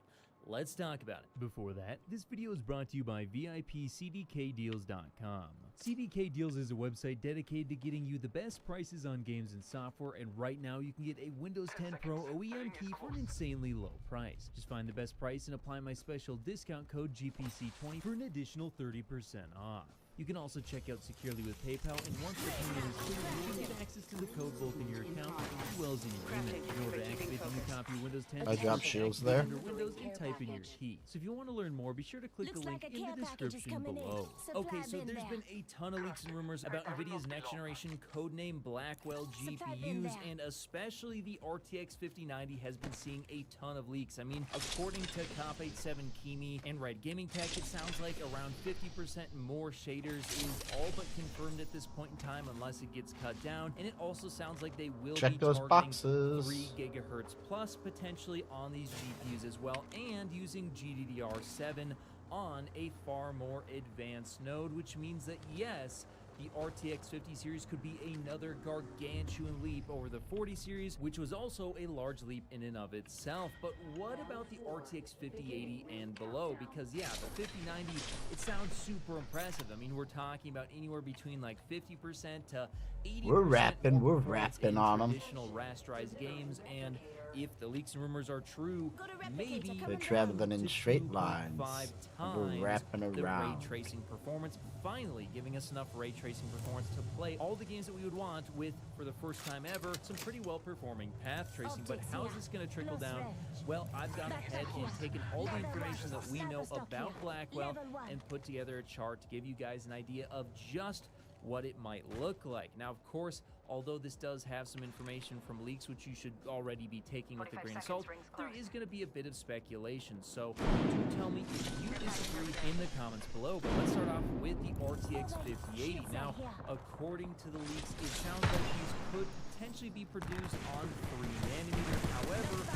L: Let's talk about it. Before that, this video is brought to you by VIPCDKdeals.com. CDK Deals is a website dedicated to getting you the best prices on games and software, and right now you can get a Windows 10 Pro OEM key for an insanely low price. Just find the best price and apply my special discount code GPC20 for an additional 30% off. You can also check out securely with PayPal, and once the payment is cleared, you will get access to the code both in your account as well as in your email. In order to activate the new copy of Windows 10,
B: I dropped shields there.
L: under Windows and type in your key. So if you want to learn more, be sure to click the link in the description below. Okay, so there's been a ton of leaks and rumors about NVIDIA's next generation codename Blackwell GPUs, and especially the RTX 5090 has been seeing a ton of leaks. I mean, according to Cop87 Kimi and Red Gaming Tech, it sounds like around 50% more shaders is all but confirmed at this point in time unless it gets cut down, and it also sounds like they will
B: Check
L: be
B: those
L: targeting
B: boxes.
L: 3 gigahertz plus potentially on these GPUs as well, and using GDDR7 on a far more advanced node, which means that yes, the RTX 50 series could be another gargantuan leap over the 40 series, which was also a large leap in and of itself. But what about the RTX 5080 and below? Because yeah, the 5090, it sounds super impressive. I mean, we're talking about anywhere between like 50% to 80%.
B: We're rapping
L: more performance in
B: on 'em.
L: traditional rasterized games, and if the leaks and rumors are true, maybe
B: They're traveling in straight lines.
L: 2.5
B: We're
L: times
B: wrapping
L: the ray
B: around.
L: tracing performance, finally giving us enough ray tracing performance to play all the games that we would want with, for the first time ever, some pretty well performing path tracing. But how is this going to trickle down? Well, I've gone ahead and taken all the information that we know about Blackwell and put together a chart to give you guys an idea of just what it might look like. Now, of course, although this does have some information from leaks, which you should already be taking with a grain of salt, there is going to be a bit of speculation. So do tell me if you disagree in the comments below. But let's start off with the RTX 5080. Now, according to the leaks, it sounds like these could potentially be produced on 3nm. However,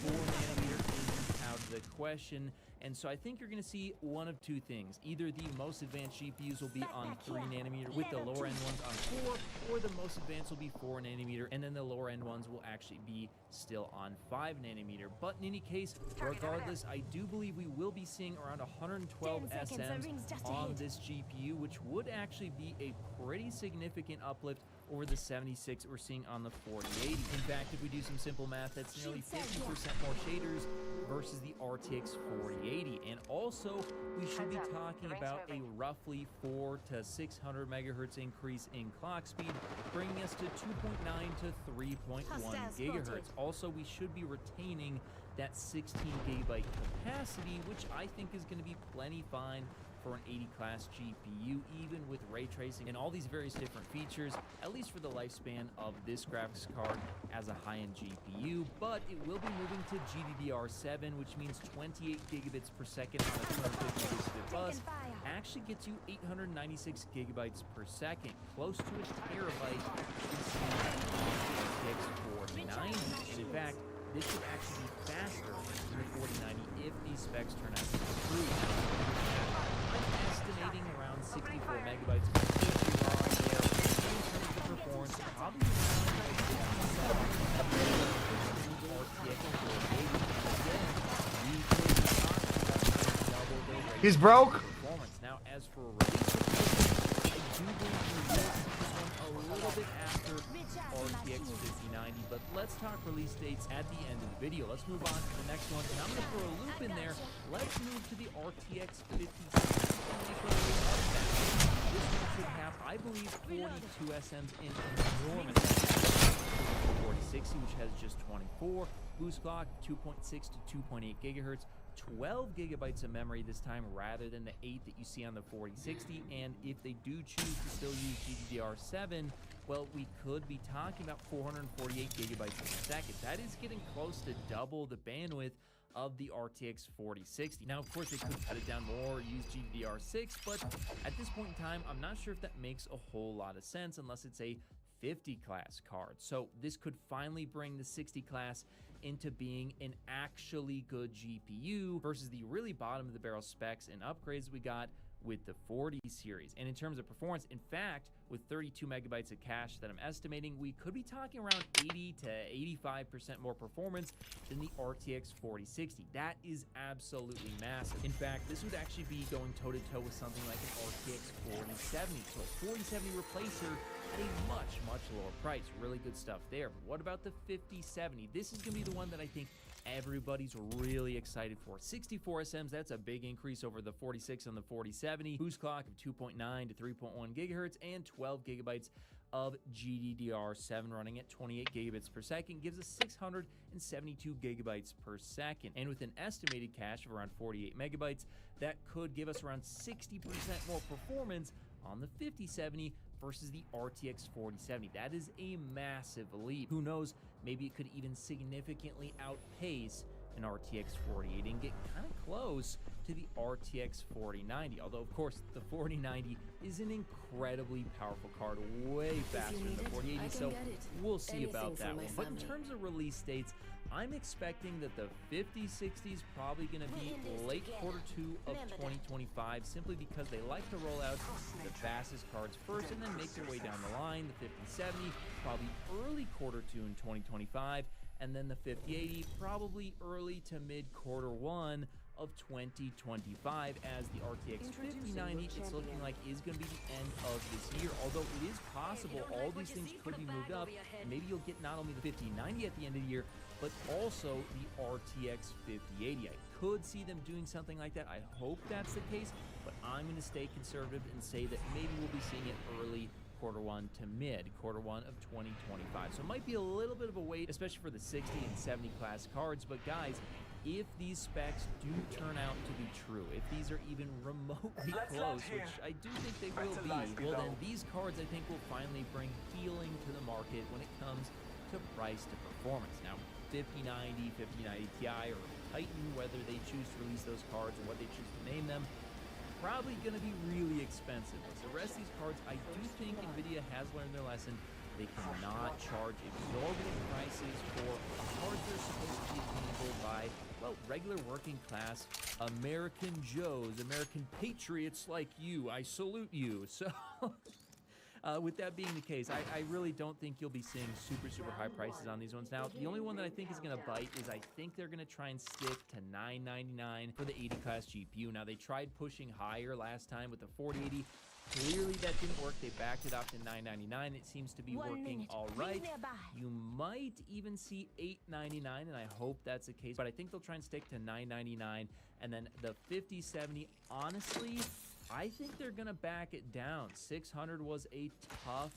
L: 4nm is out of the question. And so I think you're going to see one of two things. Either the most advanced GPUs will be on 3nm with the lower end ones on 4, or the most advanced will be 4nm, and then the lower end ones will actually be still on 5nm. But in any case, regardless, I do believe we will be seeing around 112 SMs on this GPU, which would actually be a pretty significant uplift over the 76 we're seeing on the 4080. In fact, if we do some simple math, that's nearly 50% more shaders versus the RTX 4080. And also, we should be talking about a roughly 400 to 600 megahertz increase in clock speed, bringing us to 2.9 to 3.1 gigahertz. Also, we should be retaining that 16 gigabyte capacity, which I think is going to be plenty fine for an 80 class GPU, even with ray tracing and all these various different features, at least for the lifespan of this graphics card as a high-end GPU. But it will be moving to GDDR7, which means 28 gigabits per second on a 250 gigabit bus actually gets you 896 gigabytes per second, close to a terabyte RTX 4090. And in fact, this should actually be faster than the 4090 if these specs turn out to be true. I'm estimating around 64 megabytes per second raw there. In terms of performance, probably around RTX 4080. Again, we could be talking about double the rate.
B: He's broke.
L: Performance. Now, as for release, I do believe we will see this one a little bit after RTX 5090, but let's talk release dates at the end of the video. Let's move on to the next one, and I'm going to throw a loop in there. Let's move to the RTX 5060. This one should have, I believe, 42 SMs in enormous 4060, which has just 24. Boost clock 2.6 to 2.8 gigahertz. 12 gigabytes of memory this time rather than the 8 that you see on the 4060, and if they do choose to still use GDDR7, well, we could be talking about 448 gigabytes per second. That is getting close to double the bandwidth of the RTX 4060. Now, of course, they could cut it down more, use GDDR6, but at this point in time, I'm not sure if that makes a whole lot of sense unless it's a 50 class card. So this could finally bring the 60 class into being an actually good GPU versus the really bottom of the barrel specs and upgrades we got with the 40 series. And in terms of performance, in fact, with 32 megabytes of cache that I'm estimating, we could be talking around 80 to 85% more performance than the RTX 4060. That is absolutely massive. In fact, this would actually be going toe-to-toe with something like an RTX 4070. So a 4070 replacer at a much, much lower price. Really good stuff there. But what about the 5070? This is going to be the one that I think everybody's really excited for. 64 SMs, that's a big increase over the 46 and the 4070. Boost clock of 2.9 to 3.1 gigahertz and 12 gigabytes of GDDR7 running at 28 gigabits per second gives us 672 gigabytes per second. And with an estimated cache of around 48 megabytes, that could give us around 60% more performance on the 5070 versus the RTX 4070. That is a massive leap. Who knows, maybe it could even significantly outpace an RTX 4080 and get kind of close to the RTX 4090. Although, of course, the 4090 is an incredibly powerful card, way faster than the 4080, so we'll see about that one. But in terms of release dates, I'm expecting that the 5060 is probably going to be late Q2 of 2025, simply because they like to roll out the fastest cards first and then make their way down the line. The 5070 probably early Q2 in 2025, and then the 5080 probably early to mid Q1 of 2025, as the RTX 5090 it's looking like is going to be the end of this year. Although it is possible all these things could be moved up, and maybe you'll get not only the 5090 at the end of the year, but also the RTX 5080. I could see them doing something like that. I hope that's the case, but I'm going to stay conservative and say that maybe we'll be seeing it early Q1 to mid Q1 of 2025. So it might be a little bit of a wait, especially for the 60 and 70 class cards. But guys, if these specs do turn out to be true, if these are even remotely close, which I do think they will be, well then these cards I think will finally bring healing to the market when it comes to price to performance. Now, 5090, 5090 Ti, or Titan, whether they choose to release those cards or what they choose to name them, probably going to be really expensive. But the rest of these cards, I do think NVIDIA has learned their lesson. They cannot charge exorbitant prices for cards that are supposed to be attainable by, well, regular working class American Joes, American patriots like you. I salute you. So with that being the case, I really don't think you'll be seeing super high prices on these ones. Now, the only one that I think is going to bite is I think they're going to try and stick to $999 for the 80 class GPU. Now, they tried pushing higher last time with the 4080. Clearly that didn't work. They backed it up to $999. It seems to be working all right. You might even see $899, and I hope that's the case, but I think they'll try and stick to $999. And then the 5070, honestly, I think they're gonna back it down. 600 was a tough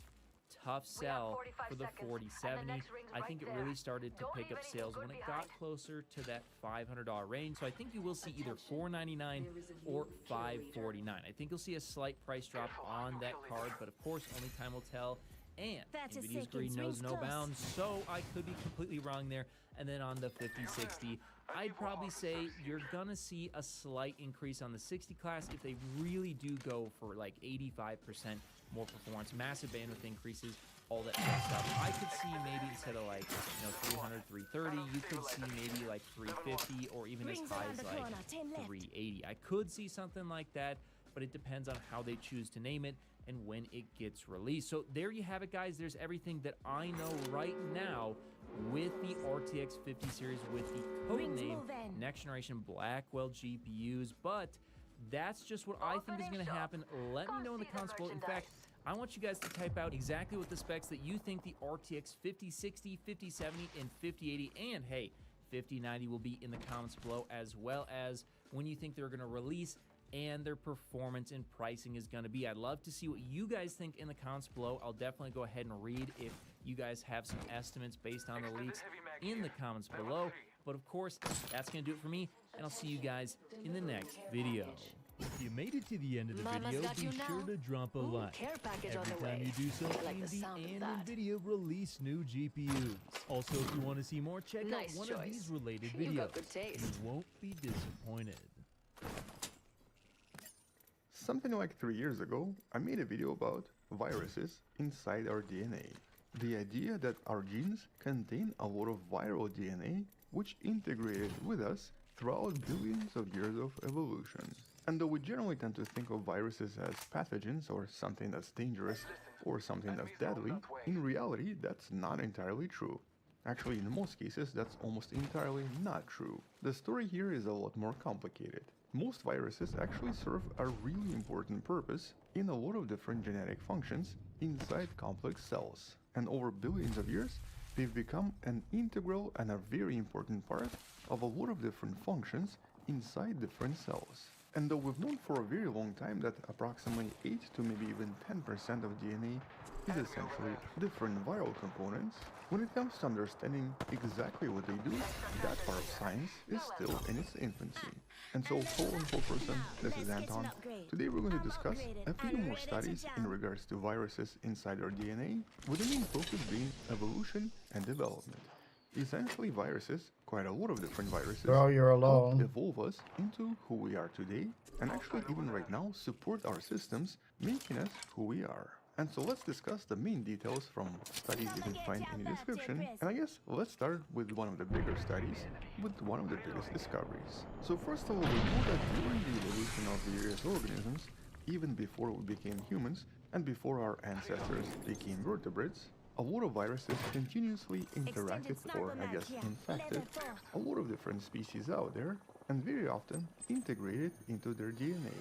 L: tough sell for the 4070. I think it really started to pick up sales when it got closer to that $500 range. So I think you will see either $499 or $549. I think you'll see a slight price drop on that card, but of course, only time will tell. And NVIDIA's greed knows no bounds, so I could be completely wrong there. And then on the 5060, I'd probably say you're gonna see a slight increase on the 60 class if they really do go for like 85% more performance, massive bandwidth increases, all that kind of stuff. I could see maybe instead of like 300, 330, you could see maybe like 350 or even as high as like 380. I could see something like that, but it depends on how they choose to name it and when it gets released. So there you have it, guys. There's everything that I know right now with the RTX 50 series with the codename Next Generation Blackwell GPUs. But that's just what I think is going to happen. Let me know in the comments below. In fact, I want you guys to type out exactly what the specs that you think the RTX 5060, 5070, and 5080, and hey, 5090 will be in the comments below, as well as when you think they're going to release and their performance and pricing is going to be. I'd love to see what you guys think in the comments below. I'll definitely go ahead and read if you guys have some estimates based on the leaks in the comments below. But of course, that's going to do it for me, and I'll see you guys in the next video.
M: If you made it to the end of the video, be sure to drop a like. Every time you do so, AMD and NVIDIA release new GPUs. Also, if you want to see more, check out one of these related videos. You won't be disappointed.
N: Something like 3 years ago, I made a video about viruses inside our DNA. The idea that our genes contain a lot of viral DNA which integrated with us throughout billions of years of evolution. And though we generally tend to think of viruses as pathogens or something that's dangerous or something that's deadly, in reality that's not entirely true. Actually, in most cases, that's almost entirely not true. The story here is a lot more complicated. Most viruses actually serve a really important purpose in a lot of different genetic functions inside complex cells. And over billions of years, they've become an integral and a very important part of a lot of different functions inside different cells. And though we've known for a very long time that approximately 8 to maybe even 10% of DNA is essentially different viral components, when it comes to understanding exactly what they do, that part of science is still in its infancy. And so, hello wonderful person, this is Anton. Today we're going to discuss a few more studies in regards to viruses inside our DNA, with the main focus being evolution and development. Essentially, viruses, quite a lot of different viruses,
B: Bro, you're alone.
N: help evolve us into who we are today, and actually even right now support our systems, making us who we are. And so let's discuss the main details from studies you can find in the description. And I guess let's start with one of the bigger studies, with one of the biggest discoveries. So first of all, we know that during the evolution of various organisms, even before we became humans, and before our ancestors became vertebrates, a lot of viruses continuously interacted, or I guess infected, a lot of different species out there, and very often integrated into their DNA.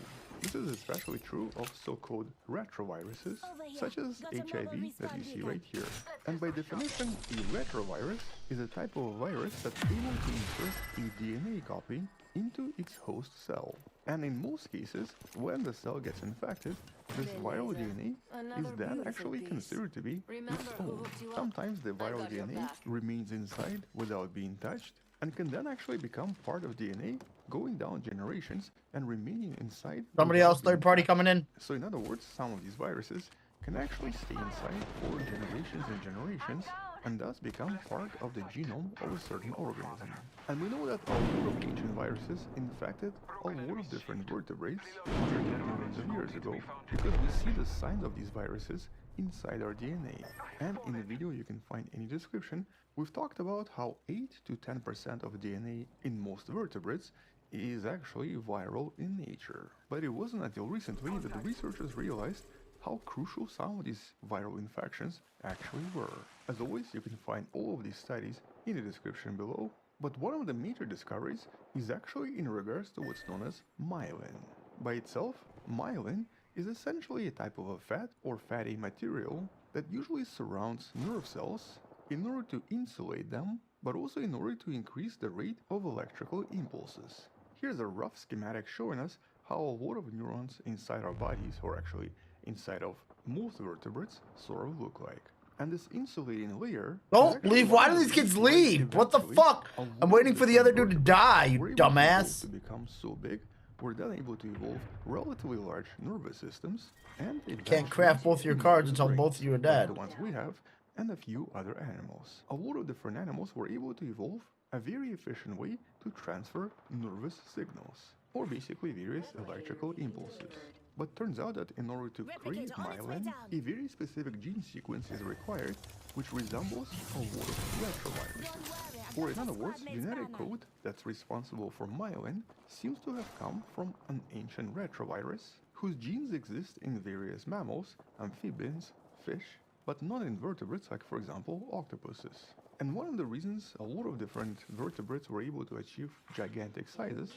N: This is especially true of so-called retroviruses, such as HIV that you see right here. And by definition, a retrovirus is a type of virus that's able to insert a DNA copy into its host cell. And in most cases, when the cell gets infected, this viral DNA is then actually considered to be its own. Sometimes the viral DNA remains inside without being touched, and can then actually become part of DNA, going down generations and remaining inside.
B: Somebody else, third party coming in.
N: So in other words, some of these viruses can actually stay inside for generations and generations, and thus become part of the genome of a certain organism. And we know that a lot of ancient viruses infected a lot of different vertebrates hundreds of millions of years ago, because we see the signs of these viruses inside our DNA. And in the video you can find in the description, we've talked about how 8 to 10% of DNA in most vertebrates is actually viral in nature. But it wasn't until recently that the researchers realized how crucial some of these viral infections actually were. As always, you can find all of these studies in the description below, but one of the major discoveries is actually in regards to what's known as myelin. By itself, myelin is essentially a type of a fat or fatty material that usually surrounds nerve cells in order to insulate them, but also in order to increase the rate of electrical impulses. Here's a rough schematic showing us how a lot of neurons inside our bodies, or actually inside of most vertebrates sort of look like. And this insulating layer...
B: Don't leave. Why do these kids leave? What the fuck? I'm waiting for the other dude to die, you dumbass.
N: ...to become so big, we're then able to evolve relatively large nervous systems, and...
B: Can't craft both your cards until both of you are dead.
N: The ones we have, and a few other animals. A lot of different animals were able to evolve a very efficient way to transfer nervous signals, or basically various electrical impulses. But turns out that in order to create myelin, a very specific gene sequence is required, which resembles a lot of retroviruses. Or in other words, genetic code that's responsible for myelin seems to have come from an ancient retrovirus, whose genes exist in various mammals, amphibians, fish, but not in vertebrates like, for example, octopuses. And one of the reasons a lot of different vertebrates were able to achieve gigantic sizes,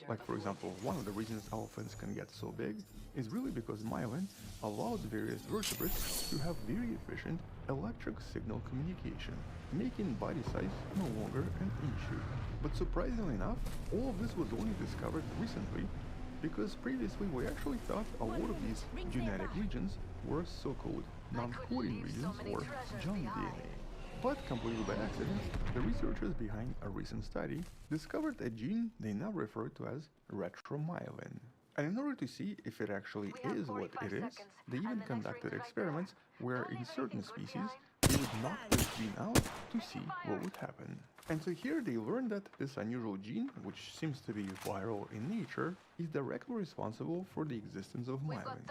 N: like for example, one of the reasons elephants can get so big, is really because myelin allows various vertebrates to have very efficient electric signal communication, making body size no longer an issue. But surprisingly enough, all of this was only discovered recently, because previously we actually thought a lot of these genetic regions were so-called non-coding regions or junk DNA. But completely by accident, the researchers behind a recent study discovered a gene they now refer to as retromyelin. And in order to see if it actually is what it is, they even conducted experiments where in certain species they would knock this gene out to see what would happen. And so here they learned that this unusual gene, which seems to be viral in nature, is directly responsible for the existence of myelin.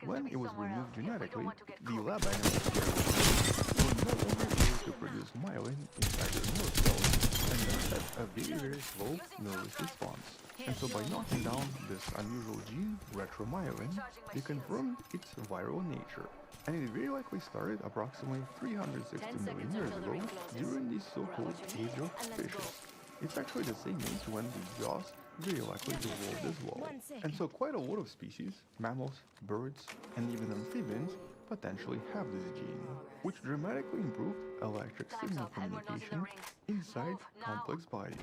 N: When it was removed genetically, the lab animals were no longer able to produce myelin inside their nerve cells, and thus had a very slow nervous response. And so by knocking down this unusual gene, retromyelin, they confirmed its viral nature. And it very likely started approximately 360 million years ago during the so-called Age of Fishes. It's actually the same age when the jaws very likely evolved as well. And so quite a lot of species, mammals, birds, and even amphibians potentially have this gene, which dramatically improved electric signal communication inside complex bodies,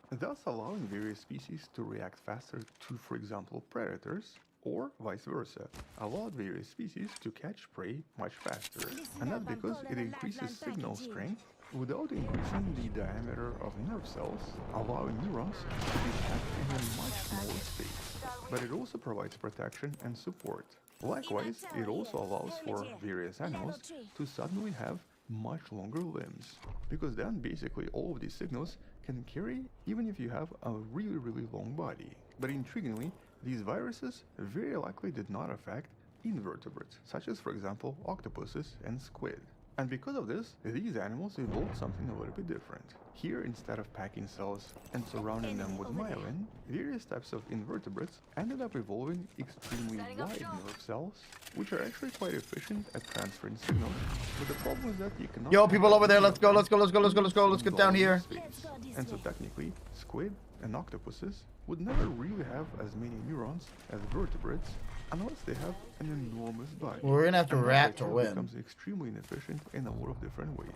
N: thus allowing various species to react faster to, for example, predators, or vice versa, allowed various species to catch prey much faster. And that's because it increases signal strength without increasing the diameter of nerve cells, allowing neurons to be tapped in a much smaller space. But it also provides protection and support. Likewise, it also allows for various animals to suddenly have much longer limbs, because then basically all of these signals can carry even if you have a really long body. But intriguingly, these viruses very likely did not affect invertebrates, such as, for example, octopuses and squid. And because of this, these animals evolved something a little bit different. Here, instead of packing cells and surrounding them with myelin, various types of invertebrates ended up evolving extremely wide nerve cells, which are actually quite efficient at transferring signals. But the problem is that you cannot...
B: Yo, people over there, let's go, let's get down here.
N: And so technically, squid and octopuses would never really have as many neurons as vertebrates unless they have an enormous body.
B: We're gonna have to rat to win.
N: It becomes extremely inefficient in a lot of different ways.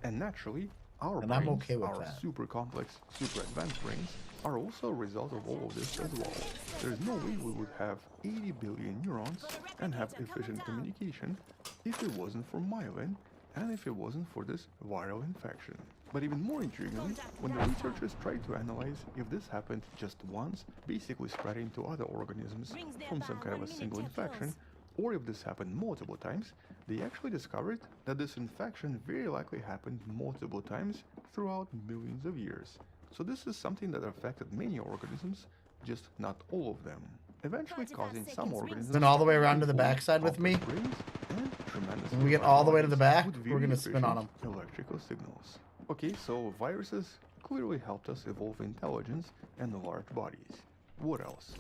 N: And naturally, our brains,
B: I'm okay with
N: our
B: that.
N: super complex, super advanced brains, are also a result of all of this as well. There's no way we would have 80 billion neurons and have efficient communication if it wasn't for myelin and if it wasn't for this viral infection. But even more intriguingly, when the researchers tried to analyze if this happened just once, basically spreading to other organisms from some kind of a single infection, or if this happened multiple times, they actually discovered that this infection very likely happened multiple times throughout millions of years. So this is something that affected many organisms, just not all of them, eventually causing some organisms...
B: Spin all the way around to the backside with me. When we get all the way to the back, we're gonna spin on them.
N: Electrical signals. Okay, so viruses clearly helped us evolve intelligence and large bodies. What else?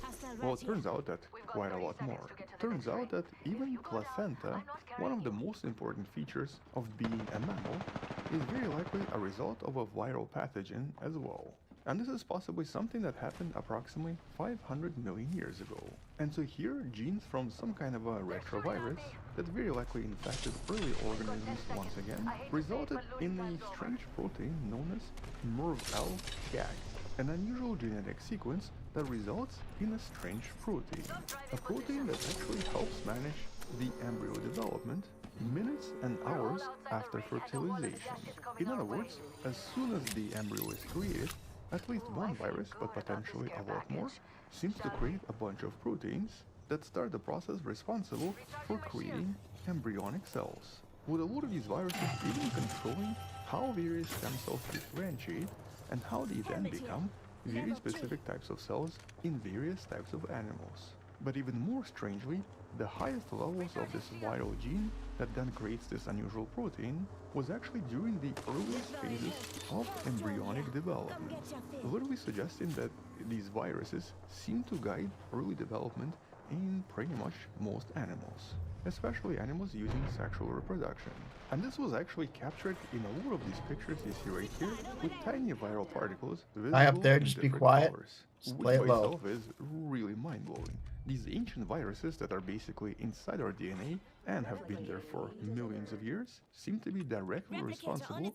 N: Well, it turns out that quite a lot more. Turns out that even placenta, one of the most important features of being a mammal, is very likely a result of a viral pathogen as well. And this is possibly something that happened approximately 500 million years ago. And so here, genes from some kind of a retrovirus that very likely infected early organisms once again, resulted in a strange protein known as MERV-L-GAG, an unusual genetic sequence that results in a strange protein. A protein that actually helps manage the embryo development minutes and hours after fertilization. In other words, as soon as the embryo is created, at least one virus, but potentially a lot more, seems to create a bunch of proteins that start the process responsible for creating embryonic cells, with a lot of these viruses even controlling how various stem cells differentiate and how they then become very specific types of cells in various types of animals. But even more strangely, the highest levels of this viral gene that then creates this unusual protein was actually during the earliest phases of embryonic development, literally suggesting that these viruses seem to guide early development in pretty much most animals, especially animals using sexual reproduction. And this was actually captured in a lot of these pictures you see right here, with tiny viral particles visible
B: Hi up there,
N: in
B: just be
N: different
B: quiet.
N: colors,
B: Just
N: which
B: play it
N: by
B: low.
N: itself is really mind-blowing. These ancient viruses that are basically inside our DNA and have been there for millions of years seem to be directly responsible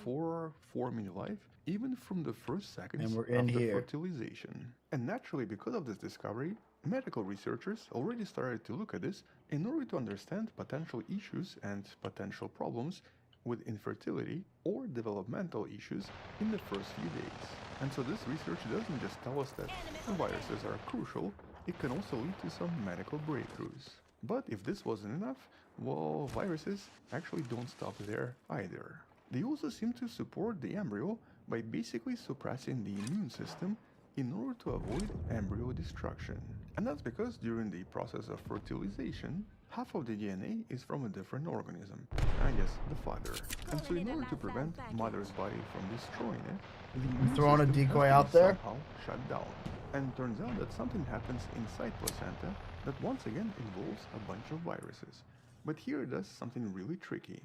N: for forming life even from the first seconds
B: And we're in
N: after
B: here.
N: fertilization. And naturally, because of this discovery, medical researchers already started to look at this in order to understand potential issues and potential problems with infertility or developmental issues in the first few days. And so this research doesn't just tell us that viruses are crucial, it can also lead to some medical breakthroughs. But if this wasn't enough, well, viruses actually don't stop there either. They also seem to support the embryo by basically suppressing the immune system in order to avoid embryo destruction. And that's because during the process of fertilization, half of the DNA is from a different organism, I guess the father. And so in order to prevent mother's body from destroying it, the immune
B: Throwing a
N: system
B: decoy
N: has to
B: out
N: be
B: there?
N: somehow shut down. And it turns out that something happens inside placenta that once again involves a bunch of viruses. But here it does something really tricky.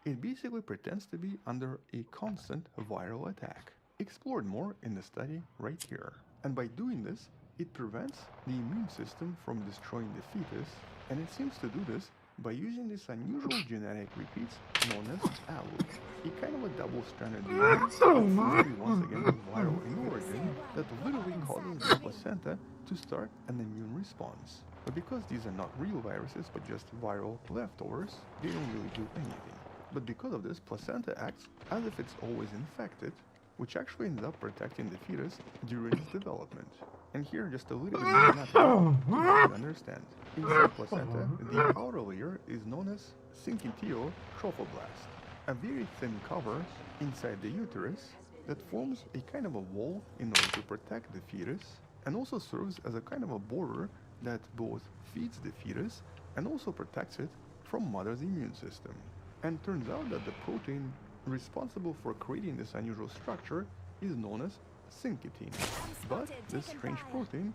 N: It basically pretends to be under a constant viral attack, explored more in the study right here. And by doing this, it prevents the immune system from destroying the fetus, and it seems to do this by using this unusual genetic repeats known as ALU, a kind of a double-stranded DNA, once again viral in origin, that literally causes the placenta to start an immune response. But because these are not real viruses but just viral leftovers, they don't really do anything. But because of this, placenta acts as if it's always infected, which actually ends up protecting the fetus during its development. And here, just a little bit more anatomy to help you understand. Inside placenta, the outer layer is known as syncytial trophoblast, a very thin cover inside the uterus that forms a kind of a wall in order to protect the fetus, and also serves as a kind of a border that both feeds the fetus and also protects it from mother's immune system. And turns out that the protein responsible for creating this unusual structure is known as syncytin. But this strange protein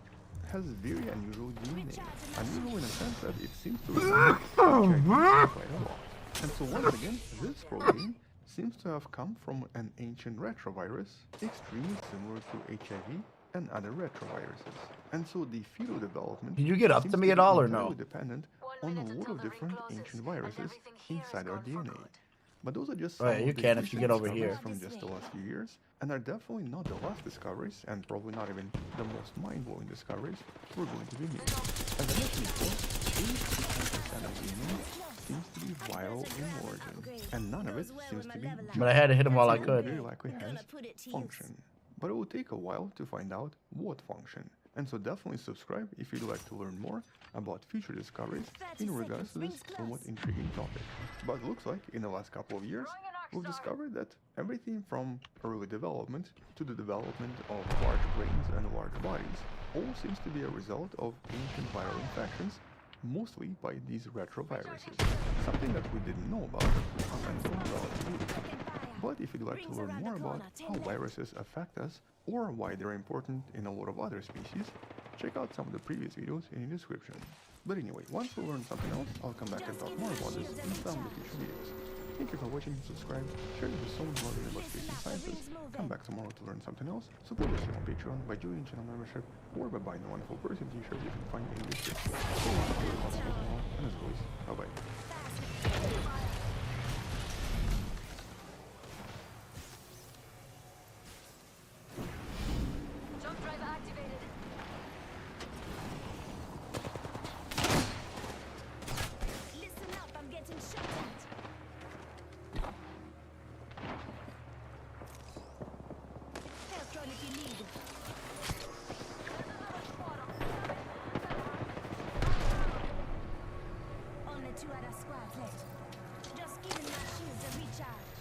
N: has very unusual DNA. Unusual in a sense that it seems to resemble HIV quite a lot. And so once again, this protein seems to have come from an ancient retrovirus extremely similar to HIV and other retroviruses. And so the fetal development
B: Did you get up
N: seems
B: to me at all or no?
N: entirely dependent on a lot of different ancient viruses inside our DNA. But those are just some
B: Right,
N: of
B: you
N: the
B: can if you
N: recent
B: get over
N: discoveries
B: here.
N: from just the last few years, and are definitely not the last discoveries, and probably not even the most mind-blowing discoveries we're going to be making. As I mentioned before, 80% of DNA seems to be viral in origin, and none of it seems to be
B: But I had to hit him while I
N: so it
B: could.
N: very likely has function. But it will take a while to find out what function. And so definitely subscribe if you'd like to learn more about future discoveries in regards to this somewhat intriguing topic. But it looks like in the last couple of years, we've discovered that everything from early development to the development of large brains and large bodies all seems to be a result of ancient viral infections, mostly by these retroviruses, something that we didn't know about up until relatively recently. But if you'd like to learn more about how viruses affect us or why they're important in a lot of other species, check out some of the previous videos in the description. But anyway, once we learn something else, I'll come back and talk more about this in some of the future videos. Thank you for watching, subscribe, share this with someone who loves about space and sciences, come back tomorrow to learn something else, support us on Patreon by joining channel membership, or by buying the Wonderful Person t-shirt you can find in the description. And as always, bye-bye.
D: one if you need. Only 2 other squads left. Just giving my shields a recharge.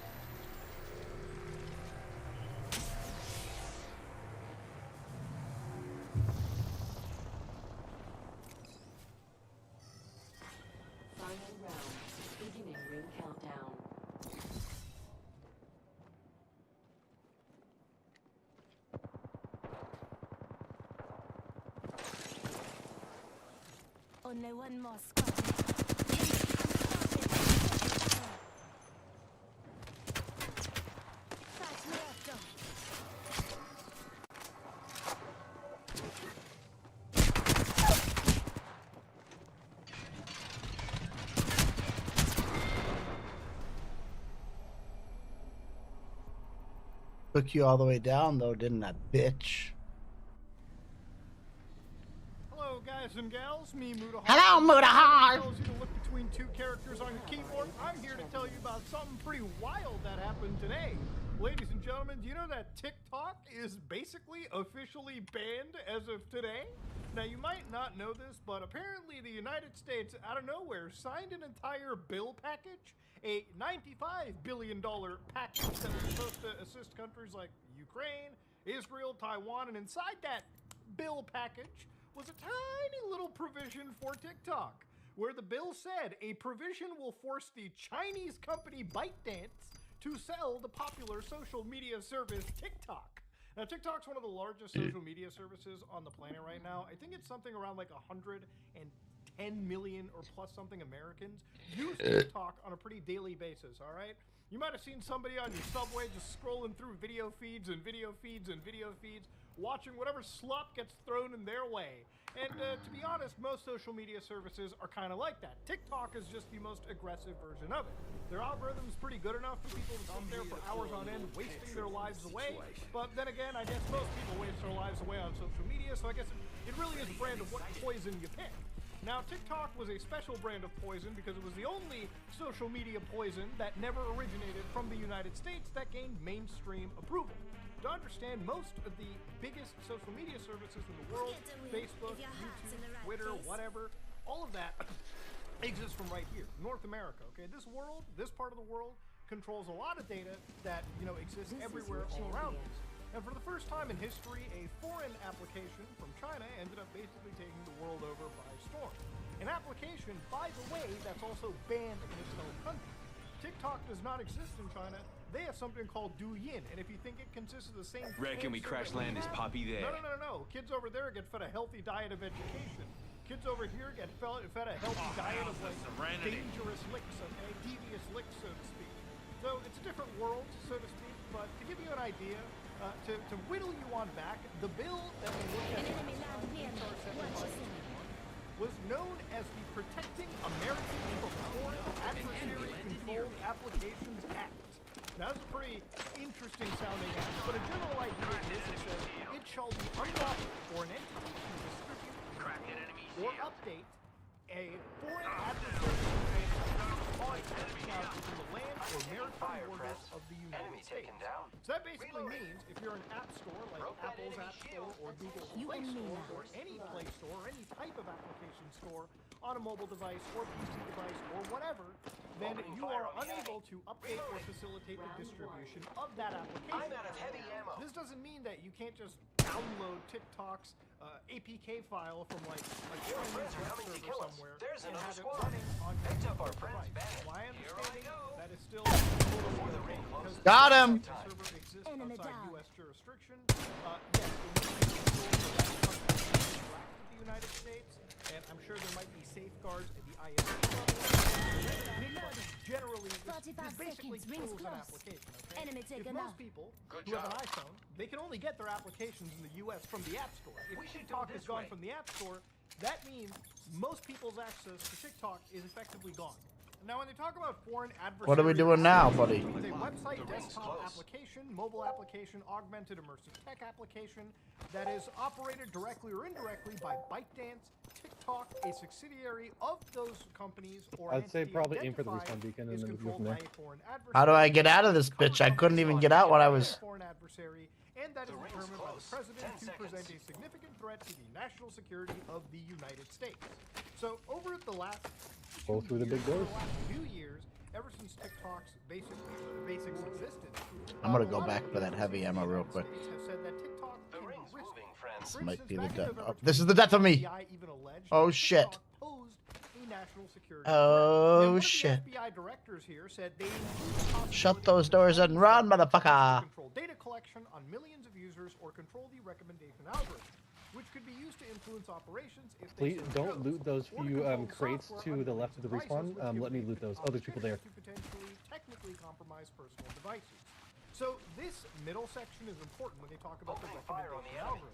C: Final round. Beginning ring countdown.
D: Only one more squad. Fast me up, though.
B: Took you all the way down, though, didn't that bitch?
O: Hello, guys and gals. Me, Mudahar.
B: Hello, Mudahar.
O: Tells you to look between 2 characters on your keyboard. I'm here to tell you about something pretty wild that happened today. Ladies and gentlemen, do you know that TikTok is basically officially banned as of today? Now, you might not know this, but apparently the United States, out of nowhere, signed an entire bill package, a $95 billion package that is supposed to assist countries like Ukraine, Israel, Taiwan, and inside that bill package was a tiny little provision for TikTok, where the bill said a provision will force the Chinese company ByteDance to sell the popular social media service TikTok. Now, TikTok's one of the largest social media services on the planet right now. I think it's something around like 110 million or plus something Americans use TikTok on a pretty daily basis, all right? You might have seen somebody on your subway just scrolling through video feeds and video feeds and video feeds, watching whatever slop gets thrown in their way. And to be honest, most social media services are kind of like that. TikTok is just the most aggressive version of it. Their algorithm's pretty good enough for people to sit there for hours on end, wasting their lives away. But then again, I guess most people waste their lives away on social media, so I guess it really is a brand of what poison you pick. Now, TikTok was a special brand of poison because it was the only social media poison that never originated from the United States that gained mainstream approval. To understand most of the biggest social media services in the world, Facebook, YouTube, Twitter, whatever, all of that exists from right here, North America, okay? This part of the world controls a lot of data that, exists everywhere all around us. And for the first time in history, a foreign application from China ended up basically taking the world over by storm. An application, by the way, that's also banned in its own country. TikTok does not exist in China. They have something called Douyin, and if you think it consists of the same...
P: Reckon we crash land is Poppy there.
O: No. Kids over there get fed a healthy diet of education. Kids over here get fed a healthy diet of dangerous licks, okay? Devious licks, so to speak. So it's a different world, so to speak, but to give you an idea, to whittle you on back, the bill that we looked at was known as the Protecting Americans from Foreign Adversary-Controlled Applications Act. Now, that's a pretty interesting sounding act, but a general idea is it says it shall be unlawful for an entity to distribute or update a foreign adversary on the land or maritime borders of the United States. So that basically means if you're an app store like Apple's App Store or Google's Play Store or any Play Store or any type of application store on a mobile device or PC device or whatever, then you are unable to update or facilitate the distribution of that application. This doesn't mean that you can't just download TikTok's APK file from like a Chinese web server somewhere and have it running on your device. My understanding, that is still
B: Got him!
O: The server exists outside U.S. jurisdiction. Yes, the United States, and I'm sure there might be safeguards at the ISP level. Generally, this basically kills an application, okay? If most people who have an iPhone, they can only get their applications in the U.S. from the App Store. If TikTok is gone from the App Store, that means most people's access to TikTok is effectively gone. Now, when they talk about foreign adversaries...
B: What are we doing now, buddy?
O: It's a website, desktop application, mobile application, augmented immersive tech application that is operated directly or indirectly by ByteDance, TikTok, a subsidiary of those companies, or
Q: I'd say probably aim for the respawn beacon and then move from there.
B: How do I get out of this bitch? I couldn't even get out when I was...
O: Foreign adversary, and that is determined by the president to present a significant threat to the national security of the United States. So over the last
Q: Go through the big doors.
O: few years, ever since TikTok's basics existence,
B: I'm gonna go back for that heavy ammo real quick.
O: have said that TikTok can be risky.
B: This might be the death. Oh, this is the death of me. Oh shit. Oh shit.
O: FBI directors here said they
B: Shut those doors and run, motherfucker.
O: control data collection on millions of users or control the recommendation algorithm, which could be used to influence operations if they
Q: Please don't loot those few crates to the left of the respawn. Let me loot those. Oh, there's people there.
O: to potentially technically compromise personal devices. So this middle section is important when they talk about the recommendation algorithm.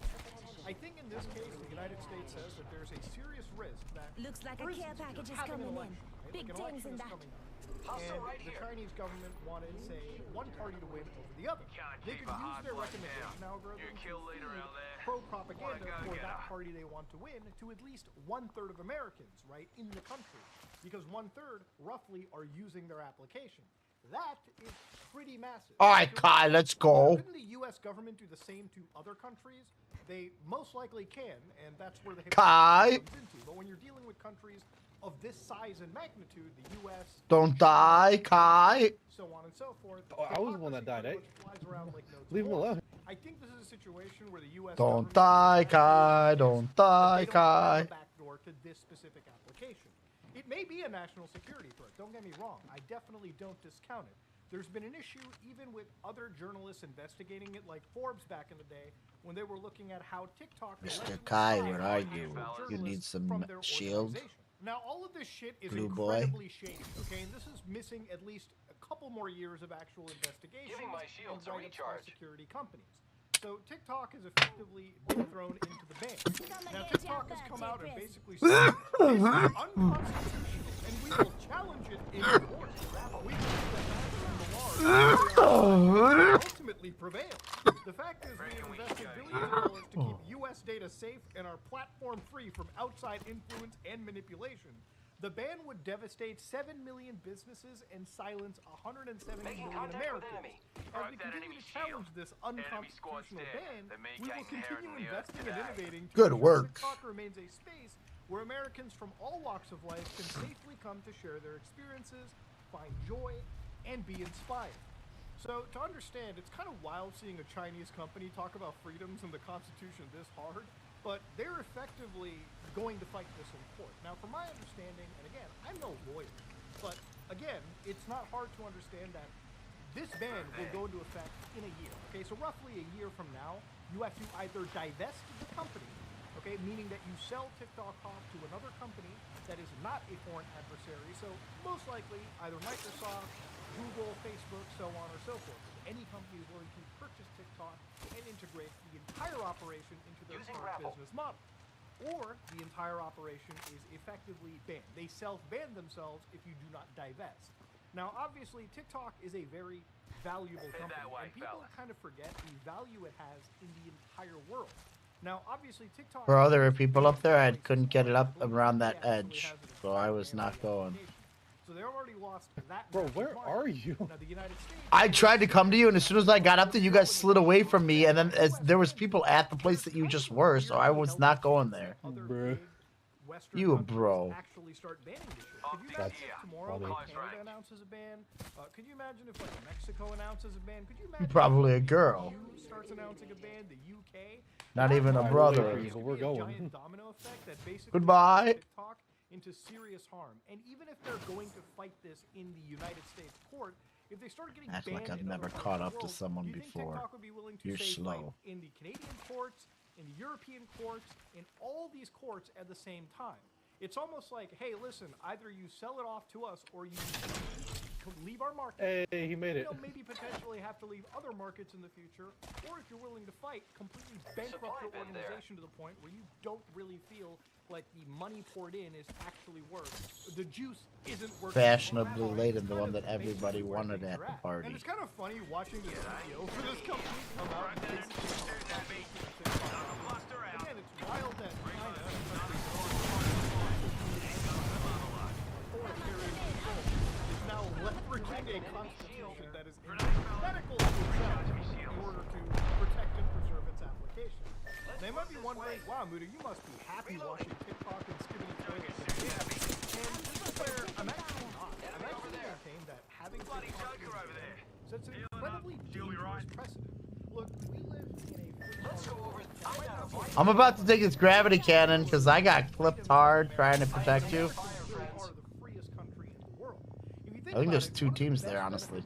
O: I think in this case, the United States says that there's a serious risk that
D: Looks like
O: for
D: a care
O: instance,
D: package is
O: having an
D: coming in.
O: election, right?
D: Big
O: Like an
D: things
O: election
D: in
O: is
D: that.
O: coming up. And the Chinese government wanted, say, one party to win over the other. They could use their recommendation algorithm to feed pro-propaganda for that party they want to win to at least 1/3 of Americans, right, in the country. Because 1/3, roughly, are using their application. That is pretty massive.
B: All right, Kai, let's go.
O: Couldn't the U.S. government do the same to other countries? They most likely can, and that's where the
B: Kai.
O: hypocrisy comes into. But when you're dealing with countries of this size and magnitude, the U.S.
B: Don't die, Kai.
O: so on and so forth.
Q: Oh, I was the one that died, eh?
O: Flies around like no
Q: Leave him
O: tomorrow.
Q: alone.
O: I think this is a situation where the U.S.
B: Don't
O: government
B: die, Kai. Don't die,
O: they don't have
B: Kai.
O: a backdoor to this specific application. It may be a national security threat, don't get me wrong. I definitely don't discount it. There's been an issue even with other journalists investigating it, like Forbes back in the day, when they were looking at how TikTok...
B: Mr. Kai, where are you? You need some shield?
O: Now, all of this shit is
B: Blue boy.
O: incredibly shady, okay? And this is missing at least a couple more years of actual investigation
P: Giving my shields a recharge.
O: security companies. So TikTok has effectively been thrown into the ban. Now TikTok has come out and basically said this is unconstitutional, and we will challenge it in court. We believe that the law ultimately prevail. The fact is, we have invested billions of dollars to keep U.S. data safe and our platform free from outside influence and manipulation. The ban would devastate 7 million businesses and silence 170 million Americans. As we continue to challenge this unconstitutional ban, we will continue investing and innovating to
B: Good
O: ensure
B: work.
O: TikTok remains a space where Americans from all walks of life can safely come to share their experiences, find joy, and be inspired. So to understand, it's kind of wild seeing a Chinese company talk about freedoms and the Constitution this hard, but they're effectively going to fight this in court. Now, from my understanding, and again, I'm no lawyer, but again, it's not hard to understand that this ban will go into effect in a year. Okay, so roughly a year from now, you have to either divest the company, okay, meaning that you sell TikTok off to another company that is not a foreign adversary, so most likely either Microsoft, Google, Facebook, so on or so forth. Any company is willing to purchase TikTok and integrate the entire operation into their current business model. Or the entire operation is effectively banned. They self-ban themselves if you do not divest. Now, obviously, TikTok is a very valuable company, and people kind of forget the value it has in the entire world. Now, obviously, TikTok...
B: Bro, there were people up there. I couldn't get it up around that edge, so I was not going.
O: So they already lost that.
Q: Bro, where are you?
O: Now, the United States...
B: I tried to come to you, and as soon as I got up there, you guys slid away from me, and then there was people at the place that you just were, so I was not going there.
Q: Bro.
B: You a bro.
O: Actually start banning this shit. Could you imagine if tomorrow like, Canada announces a ban? Could you imagine if like Mexico announces a ban? Could you imagine
B: Probably
O: if
B: a girl.
O: the EU starts announcing a ban? The UK?
B: Not even a brother.
Q: We're going.
O: Giant domino effect that basically
B: Goodbye.
O: TikTok into serious harm. And even if they're going to fight this in the United States court, if they start getting
B: Act like
O: banned
B: I've
O: in
B: never
O: other
B: caught
O: parts
B: up
O: of
B: to
O: the world,
B: someone
O: do you think
B: before.
O: TikTok would be willing to
B: You're
O: say,
B: slow.
O: fight in the Canadian courts, in the European courts, in all these courts at the same time? It's almost like, hey, listen, either you sell it off to us or you leave our market.
Q: Hey, he made it.
O: You'll maybe potentially have to leave other markets in the future, or if you're willing to fight, completely bankrupt your organization to the point where you don't really feel like the money poured in is actually worth. The juice isn't worth.
B: Fashionably late and the one that everybody wanted at the
O: And
B: party.
O: it's kind of funny watching the CEO for this company come out and basically again, it's wild that China, is now leveraging a constitution that is antithetical to itself in order to protect and wondering, wow, Muda, you must be happy watching TikTok and skipping toilets. And this is where I'm actually not. I'm actually maintain that having TikTok sets an incredibly dangerous precedent. Look, we live in a...
B: I'm about to take this gravity cannon because I got clipped hard trying to protect you. I think there's 2 teams there, honestly.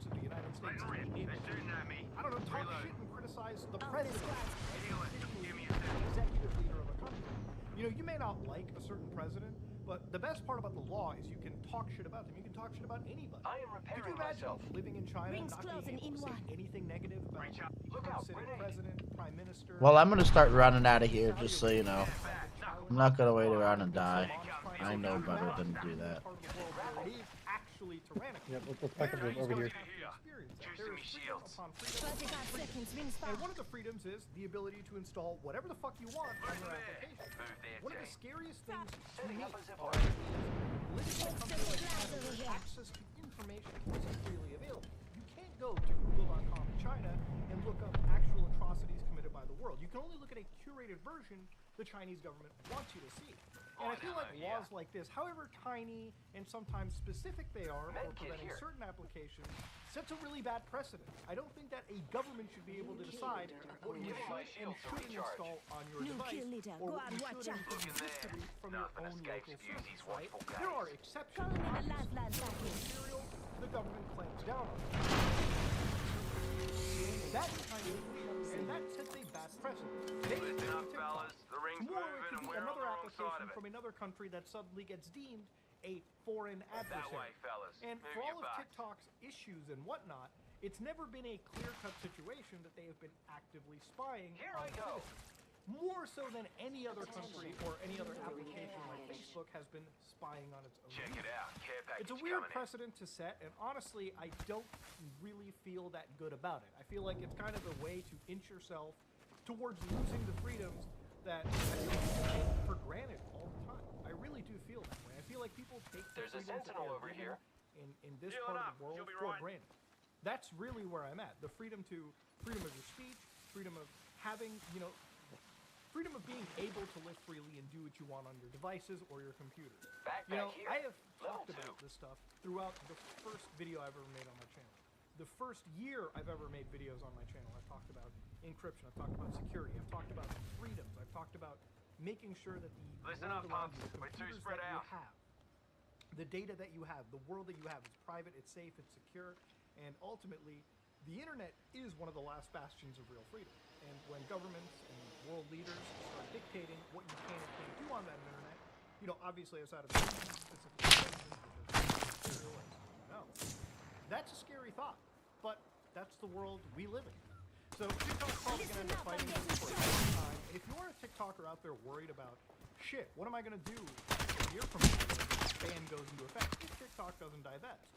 O: I don't know, talk shit and criticize the president, executive leader of a country. You know, you may not like a certain president, but the best part about the law is you can talk shit about them. You can talk shit about anybody. Could you imagine living in China and not being able to say anything negative about the sitting president, prime minister?
B: Well, I'm gonna start running out of here, just so you know. I'm not gonna wait around and die. I know better than to do that.
Q: Yeah, let's back up over here.
O: And one of the freedoms is the ability to install whatever the fuck you want on your application. One of the scariest things to me are living in a country where access to information isn't freely available. You can't go to Google.com in China and look up actual atrocities committed by the world. You can only look at a curated version the Chinese government wants you to see. And I feel like laws like this, however tiny and sometimes specific they are for preventing certain applications, sets a really bad precedent. I don't think that a government should be able to decide what you should and shouldn't install on your device, or what you should and shouldn't distribute from your own local service, right? There are exceptions. Material the government clamps down on. And that sets a bad precedent. Tomorrow it could be another application from another country that suddenly gets deemed a foreign adversary. And for all of TikTok's issues and whatnot, it's never been a clear-cut situation that they have been actively spying on citizens. More so than any other country or any other application like Facebook has been spying on its own.
P: Check it out. Care package
O: It's a weird precedent to set, and honestly, I don't really feel that good about it. I feel like it's kind of a way to inch yourself towards losing the freedoms that I feel like people take for granted all the time. I really do feel that way. I feel like people take the freedoms that they are given in this part of the world for granted. That's really where I'm at. The freedom of your speech, freedom of having, you know, freedom of being able to live freely and do what you want on your devices or your computer. You know, I have talked about this stuff throughout the first video I've ever made on my channel. The first year I've ever made videos on my channel, I've talked about encryption, I've talked about security, I've talked about freedoms, I've talked about making sure that the world around you, the computers that you have, the data that you have, the world that you have is private, it's safe, it's secure, and ultimately, the internet is one of the last bastions of real freedom. And when governments and world leaders start dictating what you can and can't do on that internet, you know, obviously outside of specific conventions, that's a scary thought. But that's the world we live in. So TikTok's probably going to end up fighting this for a long time. And if you are a TikToker out there worried about, shit, what am I going to do a year from now when this ban goes into effect if TikTok doesn't divest?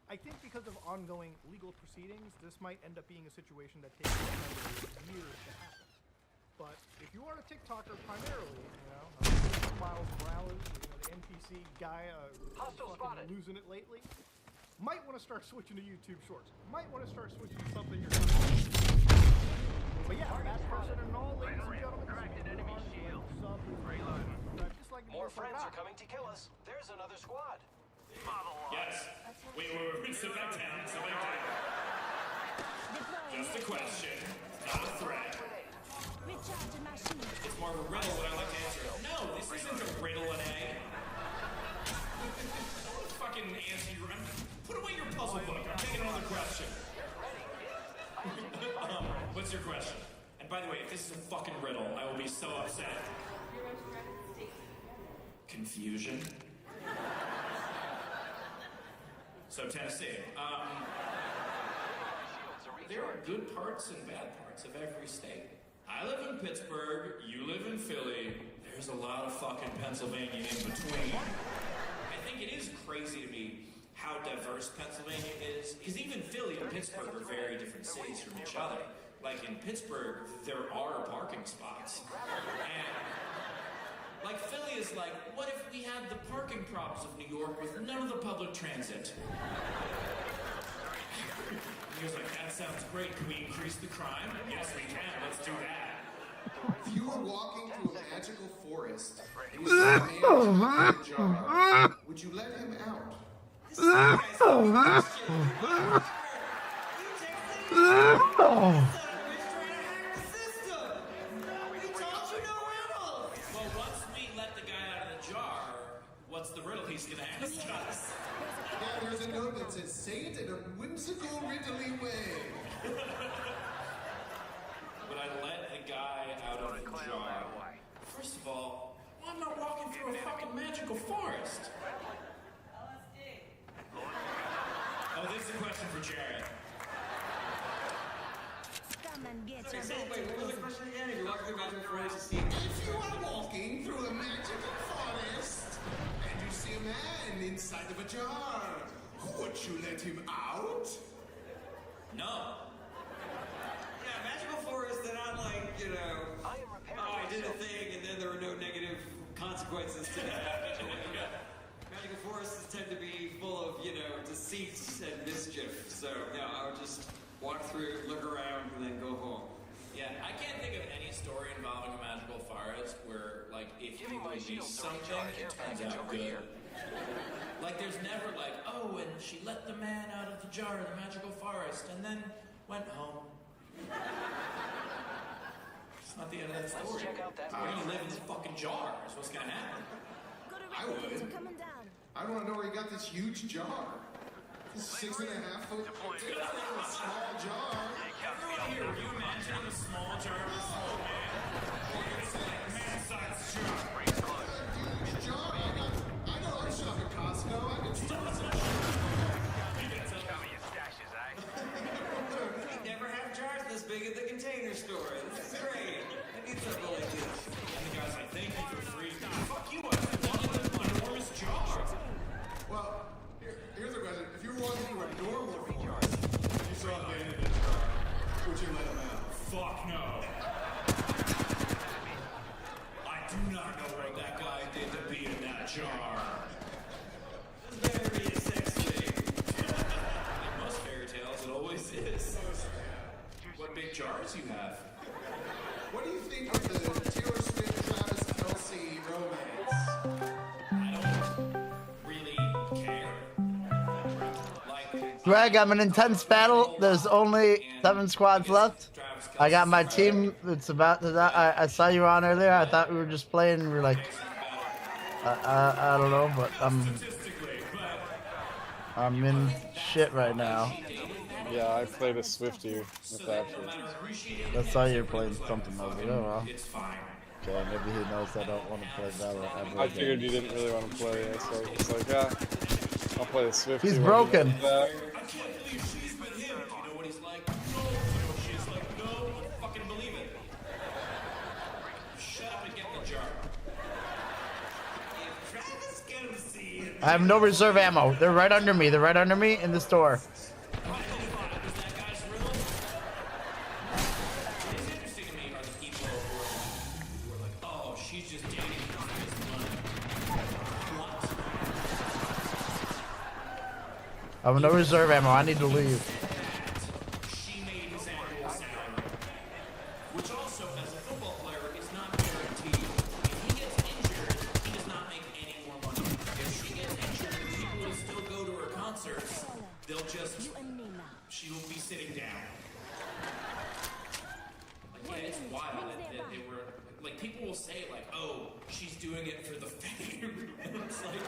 O: I think because of ongoing legal proceedings, this might end up being a situation that takes years to happen. But if you are a TikToker primarily, you know, Miles Morales, you know, the NPC guy fucking losing it lately, might want to start switching to YouTube Shorts. Might want to start switching to something you're not. But yeah, that person and all, ladies and gentlemen,
P: more friends are coming to kill us. There's another squad.
R: Yes, we were subject town. Just a question, not a threat. It's more of a riddle, but I like to answer it. No, this isn't a riddle and egg. Fucking answer your... Put away your puzzle book. I'm taking another question. What's your question? And by the way, if this is a fucking riddle, I will be so upset. Confusion. So Tennessee. There are good parts and bad parts of every state. I live in Pittsburgh, you live in Philly, there's a lot of fucking Pennsylvania in between. I think it is crazy to me how diverse Pennsylvania is, because even Philly and Pittsburgh are very different cities from each other. Like in Pittsburgh, there are parking spots. And like Philly is like, what if we had the parking problems of New York with none of the public transit? He was like, that sounds great. Can we increase the crime? Yes, we can. Let's do that.
S: If you were walking through a magical forest and you saw a man trapped in a jar, would you let him out?
R: Well, once we let the guy out of the jar, what's the riddle he's gonna ask us?
S: Yeah, there's a note that says, say it in a whimsical, riddly way.
R: Would I let the guy out of the jar? First of all, I'm not walking through a fucking magical forest. Oh, this is a question for Jared.
D: Come and get your
S: Wait, what was the question again? If you're walking through a magical forest, if you are walking through a magical forest and you see a man inside of a jar, would you let him out?
R: No.
T: Yeah, magical forests, they're not like, you know, oh, I did a thing and then there were no negative consequences to that. Magical forests tend to be full of, you know, deceit and mischief. So, yeah, I would just walk through, look around, and then go home.
R: Yeah, I can't think of any story involving a magical forest where, like, if you believe something, it turns out good. Like, there's never like, oh, and she let the man out of the jar in the magical forest and then went home. It's not the end of that story. We're gonna live in this fucking jar, is what's gonna happen.
S: I would. I want to know where he got this huge jar. This 6.5 foot small jar.
R: Everyone here, are you imagining a small jar with a small man? Or it's like man-sized jar?
S: Huge jar. I know I shop at Costco. I can still
T: You never have jars this big at the container store. This is great. I need something like this.
R: And the guy's like, thank you for free. Fuck you, I wanted an enormous jar.
S: Well, here's a question. If you were walking through a normal forest, you saw a man in a jar, would you let him out?
R: Fuck no. I do not know what that guy did to be in that jar.
T: This better be a sex thing.
R: In most fairy tales, it always is. What big jars you have?
S: What do you think of the Taylor Swift, Travis Kelce romance?
B: Greg, I'm in intense battle. There's only 7 squads left. I got my team. It's about to die. I saw you on earlier. I thought we were just playing. We were like, I don't know, but I'm in shit right now.
U: Yeah, I played a Swiftie with that.
B: I saw you were playing something. I was like, oh well. Okay, maybe he knows I don't want to play Valorant ever
U: I figured you didn't really want to play it, so it's like, yeah, I'll play the Swiftie.
B: He's broken.
R: I can't believe she's with him. You know what he's like? No. You know what she's like? No. Fucking believe it. Shut up and get the jar.
T: If Travis Kelce.
B: I have no reserve ammo. They're right under me. They're right under me in the store. I have no reserve ammo. I need to leave.
R: She made his annual salary, which also, as a football player, is not guaranteed. If he gets injured, he does not make any more money. If she gets injured, people will still go to her concerts. They'll just, she will be sitting down. Like, yeah, it's wild that they were, like, people will say, like, oh, she's doing it for the fame. It's like,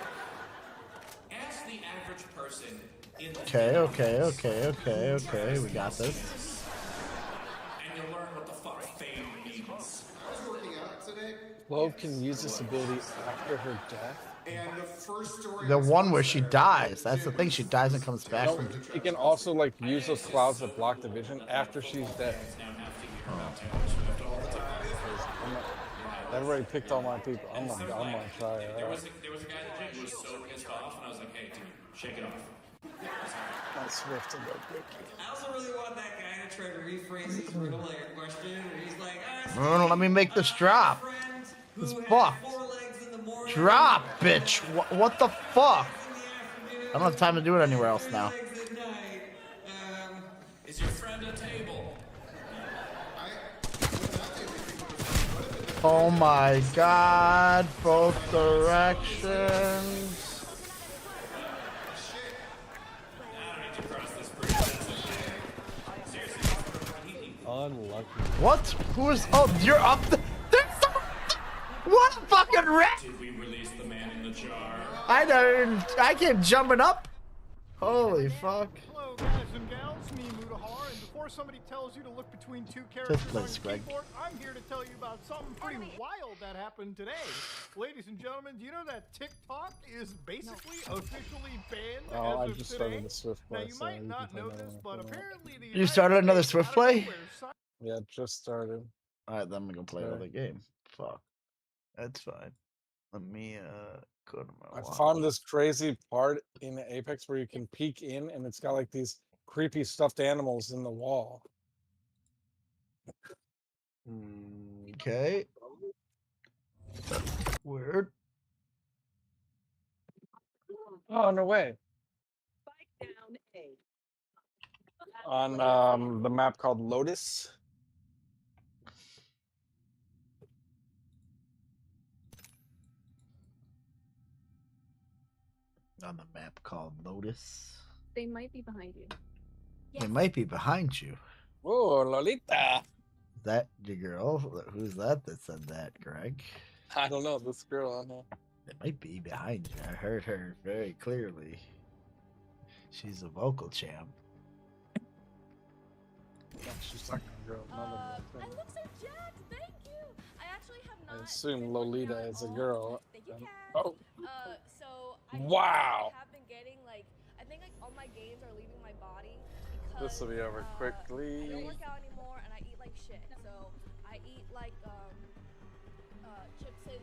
R: ask the average person.
B: Okay. We got this.
R: And you'll learn what the fuck fame means.
S: I was working out today.
U: Love can use this ability after her death.
S: And the first story.
B: The one where she dies. That's the thing. She dies and comes back.
U: No, she can also like use those clouds that block the vision after she's dead. Everybody picked all my people. I'm gonna try it.
R: There was a guy that was so pissed off, and I was like, hey, dude, shake it off.
U: That's Swift and go quick.
T: I also really want that guy to try to rephrase his riddle like a question. And he's like,
B: Let me make this drop. This fuck. Drop, bitch. What the fuck? I don't have time to do it anywhere else now.
R: Is your friend a table?
B: Oh my god, both directions.
Q: Unlucky.
B: What? Who is? Oh, you're up there. What a fucking rat!
R: Did we release the man in the jar?
B: I kept jumping up. Holy fuck.
O: Hello, guys and gals. Me, Mutahar, and before somebody tells you to look between two characters on
B: place,
O: your
B: Greg.
O: keyboard, I'm here to tell you about something pretty wild that happened today. Ladies and gentlemen, do you know that TikTok is basically officially banned
U: Oh,
O: as
U: I
O: of
U: just
O: today?
U: started a Swift
O: Now,
U: play.
O: you
U: so
O: might not
U: can
O: know
U: tell
O: this,
U: that
O: but
U: when I-
O: apparently the
B: You started another Swift play?
U: Yeah, just started.
B: Alright, then I'm gonna play
U: Sorry.
B: another game. Fuck. That's fine. Let me go to my
U: I
B: watch.
U: found this crazy part in Apex where you can peek in and it's got like these creepy stuffed animals in the wall.
B: Okay. Weird.
U: Oh, no way. On the map called Lotus.
B: On the map called Lotus.
K: They might be behind you.
B: They might be behind you.
U: Oh, Lolita.
B: Is that your girl? Who's that said that, Greg?
U: I don't know, this girl on there.
B: It might be behind you. I heard her very clearly. She's a vocal champ.
U: Yeah, she's talking to a girl.
I: I look so jacked. Thank you. I actually have
U: I
I: not.
U: assume Lolita is a girl.
I: Thank you, Kat.
U: Oh,
I: So
U: wow.
I: I have been getting like I think like all my gains are leaving my body because
U: This will be over
I: I don't
U: quickly.
I: work out anymore and I eat like shit. So I eat like chips and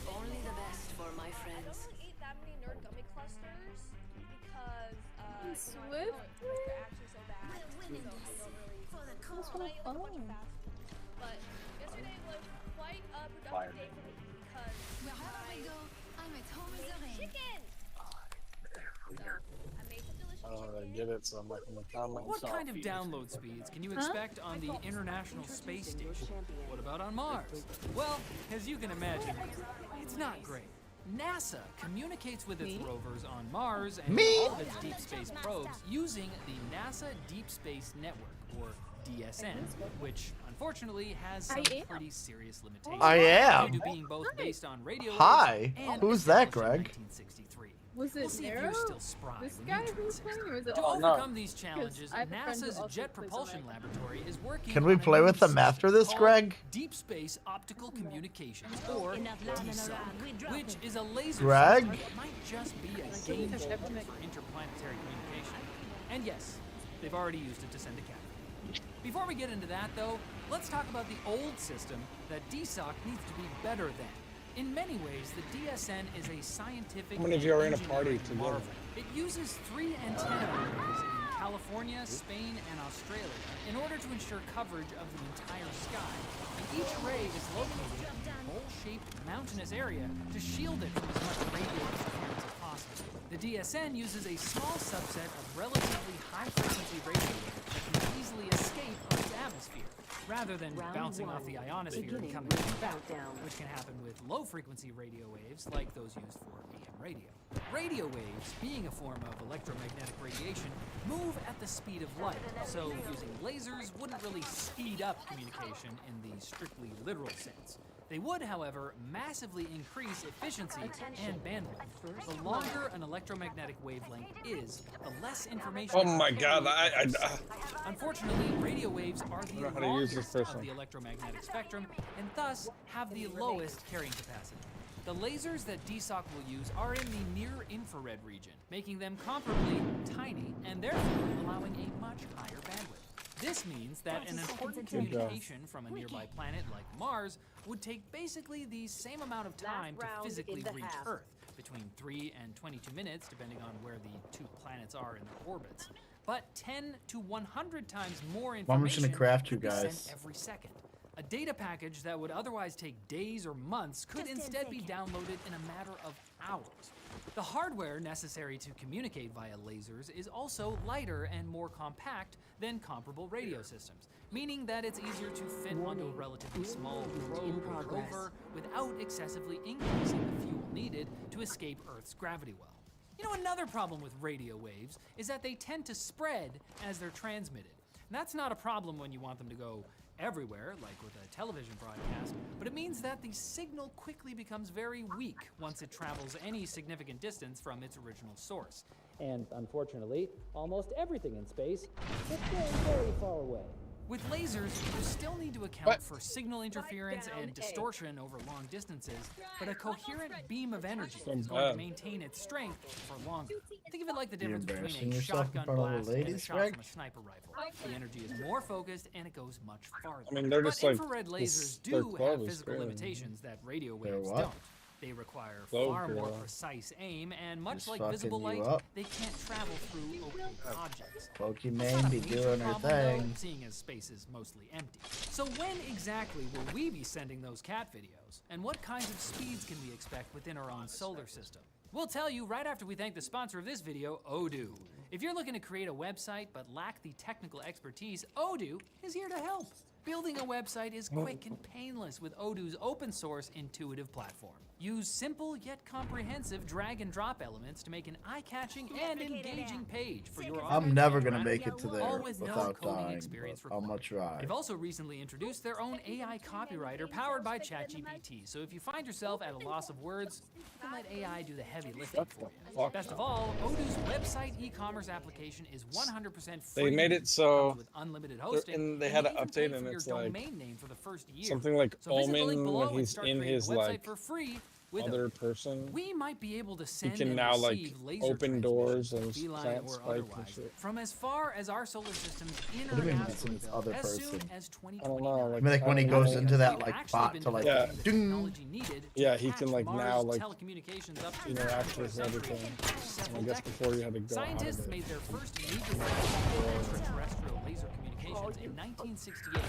C: Only the best for my friends.
I: I don't really eat that many nerd gummy clusters because
K: Swift?
I: they're actually so bad. So I don't really
K: That's
I: I
K: so
I: eat like a bunch of
K: fun.
I: fast food. But yesterday was quite a
U: Fire.
I: productive day for me because
D: Wherever I go, I'm at home with the rain.
I: chicken. So I made some delicious
U: I get it, so I'm like in the comments.
A: What kind of download speeds can you expect on the International Space Station? What about on Mars? Well, as you can imagine, it's not great. NASA communicates with its rovers on Mars and all of its deep space probes using the NASA Deep Space Network, or DSN, which unfortunately has some pretty serious limitations.
B: I am.
A: Due to being both based on radio waves
B: Hi.
A: and
B: Who's that,
A: established in
B: Greg?
A: 1963.
K: Was it
A: We'll see if
K: Nero?
A: you're still spry
K: This
A: when
K: guy
A: you turn
K: who's
A: 60.
K: playing, or is it
A: To
K: all?
A: overcome these challenges,
K: I have a friend who
A: NASA's
K: also
A: Jet
K: plays
A: Propulsion
K: Omega.
A: Laboratory is working
B: Can we
A: on a
B: play
A: new
B: with them
A: system
B: after this,
A: called
B: Greg?
A: Deep Space Optical Communications, or DSOC, which is a laser
B: Greg?
A: system that might just be a game changer for interplanetary communication. And yes, they've already used it to send a captain. Before we get into that, though, let's talk about the old system that DSOC needs to be better than. In many ways, the DSN is a scientific
U: How many of you are in a
A: and
U: party
A: engineering
U: together?
A: marvel. It uses 3 antenna arrays in California, Spain, and Australia in order to ensure coverage of the entire sky. And each array is located in a bowl-shaped mountainous area to shield it from as much radio interference as possible. The DSN uses a small subset of relatively high-frequency radio waves that can easily escape Earth's atmosphere, rather than bouncing off the ionosphere and coming back, which can happen with low-frequency radio waves like those used for AM radio. Radio waves, being a form of electromagnetic radiation, move at the speed of light, so using lasers wouldn't really speed up communication in the strictly literal sense. They would, however, massively increase efficiency and bandwidth. The longer an electromagnetic wavelength is, the less information.
U: Oh my God,
A: Unfortunately, radio waves are the
U: know how to use this
A: longest of
U: person.
A: the electromagnetic spectrum, and thus have the lowest carrying capacity. The lasers that DSOC will use are in the near-infrared region, making them comparably tiny and therefore allowing a much higher bandwidth. This means that an important
U: Good job.
A: communication from a nearby planet like Mars would take basically the same amount of time to physically reach Earth, between 3 and 22 minutes depending on where the 2 planets are in their orbits. But 10 to 100 times more
B: I'm just
A: information
B: gonna craft you
A: could be sent
B: guys.
A: every second. A data package that would otherwise take days or months could instead be downloaded in a matter of hours. The hardware necessary to communicate via lasers is also lighter and more compact than comparable radio systems, meaning that it's easier to fit onto a relatively small probe or rover without excessively increasing the fuel needed to escape Earth's gravity well. You know, another problem with radio waves is that they tend to spread as they're transmitted. And that's not a problem when you want them to go everywhere, like with a television broadcast, but it means that the signal quickly becomes very weak once it travels any significant distance from its original source.
F: And unfortunately, almost everything in space is very, very far away.
A: With lasers, you still need to account for signal interference and distortion over long distances, but a coherent beam of energy is going to maintain its strength for longer. Think of it like the difference between a shotgun blast and a shot from a sniper rifle. The energy is more focused and it goes much farther.
U: I mean, they're just
A: but
U: like
A: infrared lasers do have physical limitations that radio waves don't. They require far more precise aim, and much like visible light, they can't travel through opaque objects.
B: Pokemon be doing her thing.
A: Seeing as space is mostly empty. So when exactly will we be sending those cat videos? And what kinds of speeds can we expect within our own solar system? We'll tell you right after we thank the sponsor of this video, Odoo. If you're looking to create a website but lack the technical expertise, Odoo is here to help. Building a website is quick and painless with Odoo's open source intuitive platform. Use simple yet comprehensive drag and drop elements to make an eye-catching and engaging page for your
B: I'm never gonna make it to there
A: all with
B: without
A: no coding
B: dying.
A: experience
B: I'm gonna try.
A: They've also recently introduced their own AI copywriter powered by ChatGPT. So if you find yourself at a loss of words, you can let AI do the heavy lifting for you. Best of all, Odoo's website e-commerce application is 100% free.
U: They made it so
A: with unlimited hosting,
U: and they had an update, and it's like
A: name for the first year.
U: something like
A: So visit the link
U: Omen
A: below
U: when
A: and
U: he's
A: start
U: in
A: creating
U: his
A: a website
U: like
A: for free with
U: other person.
A: We might be able to
U: He
A: send
U: can
A: and
U: now like
A: receive laser
U: open doors and
A: beeline
U: plant
A: or
U: spike and
A: otherwise,
U: shit.
A: from as far as our solar system's
B: What
A: inner
B: do you mean
A: asteroid
B: it's
A: belt
B: other
A: as
B: person?
A: soon as
U: I don't know.
B: I mean, like when he goes into that like
A: actually
B: bot
A: been
B: to like,
U: Yeah.
B: ding.
U: Yeah, he can like
A: Mars
U: now like
A: telecommunications up to
U: interact with everything. And I guess before you had to go out of
A: Scientists
U: it.
A: made their first major breakthrough in extraterrestrial laser communications in 1968. They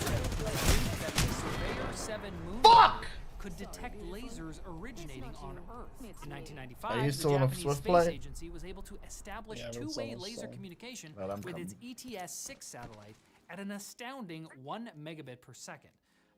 A: believed that the Surveyor 7 moon rover could detect lasers originating on Earth. In 1995,
B: Are you
A: the
B: still in a
A: Japanese
B: Swift
A: Space
B: play?
A: Agency was able to establish
U: Yeah, but it's
A: two-way
U: almost
A: laser
U: done.
A: communication
B: Well, I'm
A: with its
B: coming.
A: ETS-6 satellite at an astounding 1 megabit per second.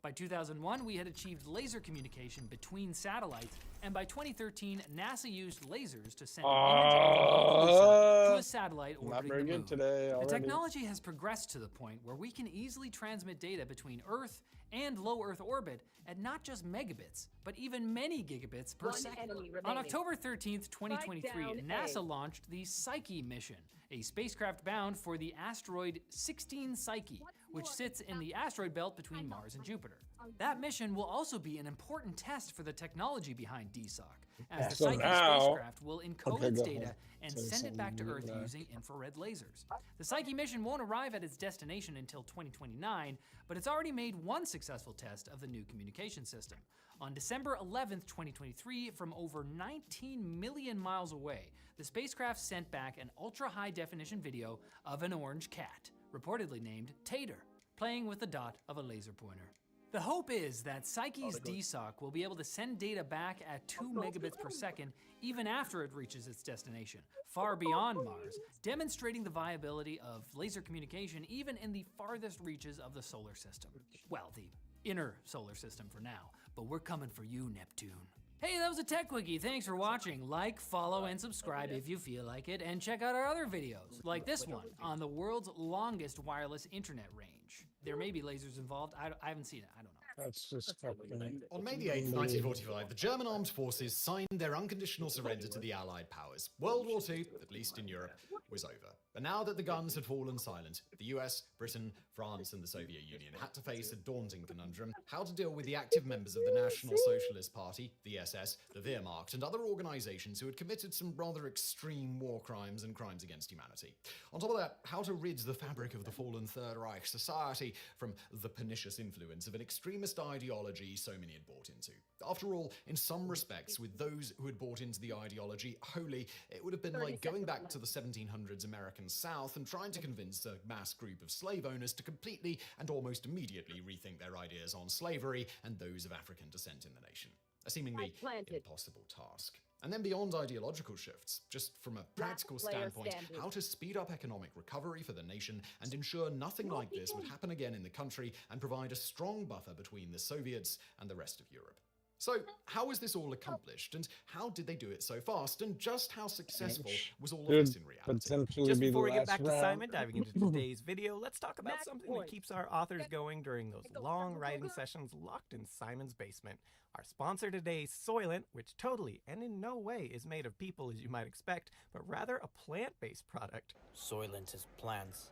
A: By 2001, we had achieved laser communication between satellites, and by 2013, NASA used lasers to send an image of the sun to a satellite
U: Not
A: orbiting
U: very
A: the moon.
U: good today
A: The
U: already.
A: technology has progressed to the point where we can easily transmit data between Earth and low Earth orbit at not just megabits, but even many gigabits per second. On October 13th, 2023, NASA launched the Psyche mission, a spacecraft bound for the asteroid 16 Psyche, which sits in the asteroid belt between Mars and Jupiter. That mission will also be an important test for the technology behind DSOC, as the
U: So
A: Psyche
U: now-
A: spacecraft will encode
U: Okay,
A: its
U: go
A: data
U: ahead.
A: and
U: Say
A: send it back to
U: something
A: Earth
U: back.
A: using infrared lasers. The Psyche mission won't arrive at its destination until 2029, but it's already made one successful test of the new communication system. On December 11th, 2023, from over 19 million miles away, the spacecraft sent back an ultra-high definition video of an orange cat, reportedly named Tater, playing with the dot of a laser pointer. The hope is that Psyche's DSOC will be able to send data back at 2 megabits per second even after it reaches its destination, far beyond Mars, demonstrating the viability of laser communication even in the farthest reaches of the solar system. Well, the inner solar system for now, but we're coming for you, Neptune. Hey, that was a Tech Quickie. Thanks for watching. Like, follow, and subscribe if you feel like it, and check out our other videos, like this one on the world's longest wireless internet range. There may be lasers involved. I haven't seen it. I don't know.
U: That's just fucking.
V: On May the 8th, 1945, the German armed forces signed their unconditional surrender to the Allied powers. World War II, at least in Europe, was over. But now that the guns had fallen silent, the US, Britain, France, and the Soviet Union had to face a daunting conundrum: how to deal with the active members of the National Socialist Party, the SS, the Wehrmacht, and other organizations who had committed some rather extreme war crimes and crimes against humanity. On top of that, how to rid the fabric of the fallen Third Reich society from the pernicious influence of an extremist ideology so many had bought into. After all, in some respects, with those who had bought into the ideology wholly, it would have been like going back to the 1700s American south and tried to convince a mass group of slave owners to completely and almost immediately rethink their ideas on slavery and those of African descent in the nation. A seemingly impossible task. And then beyond ideological shifts, just from a practical standpoint, how to speed up economic recovery for the nation and ensure nothing like this would happen again in the country and provide a strong buffer between the Soviets and the rest of Europe. So, how was this all accomplished, and how did they do it so fast, and just how successful was all of this in reality?
E: Just before we get back to Simon, diving into today's video, let's talk about something that keeps our authors going during those long writing sessions locked in Simon's basement. Our sponsor today is Soylent, which totally and in no way is made of people as you might expect, but rather a plant-based product.
G: Soylent is plants.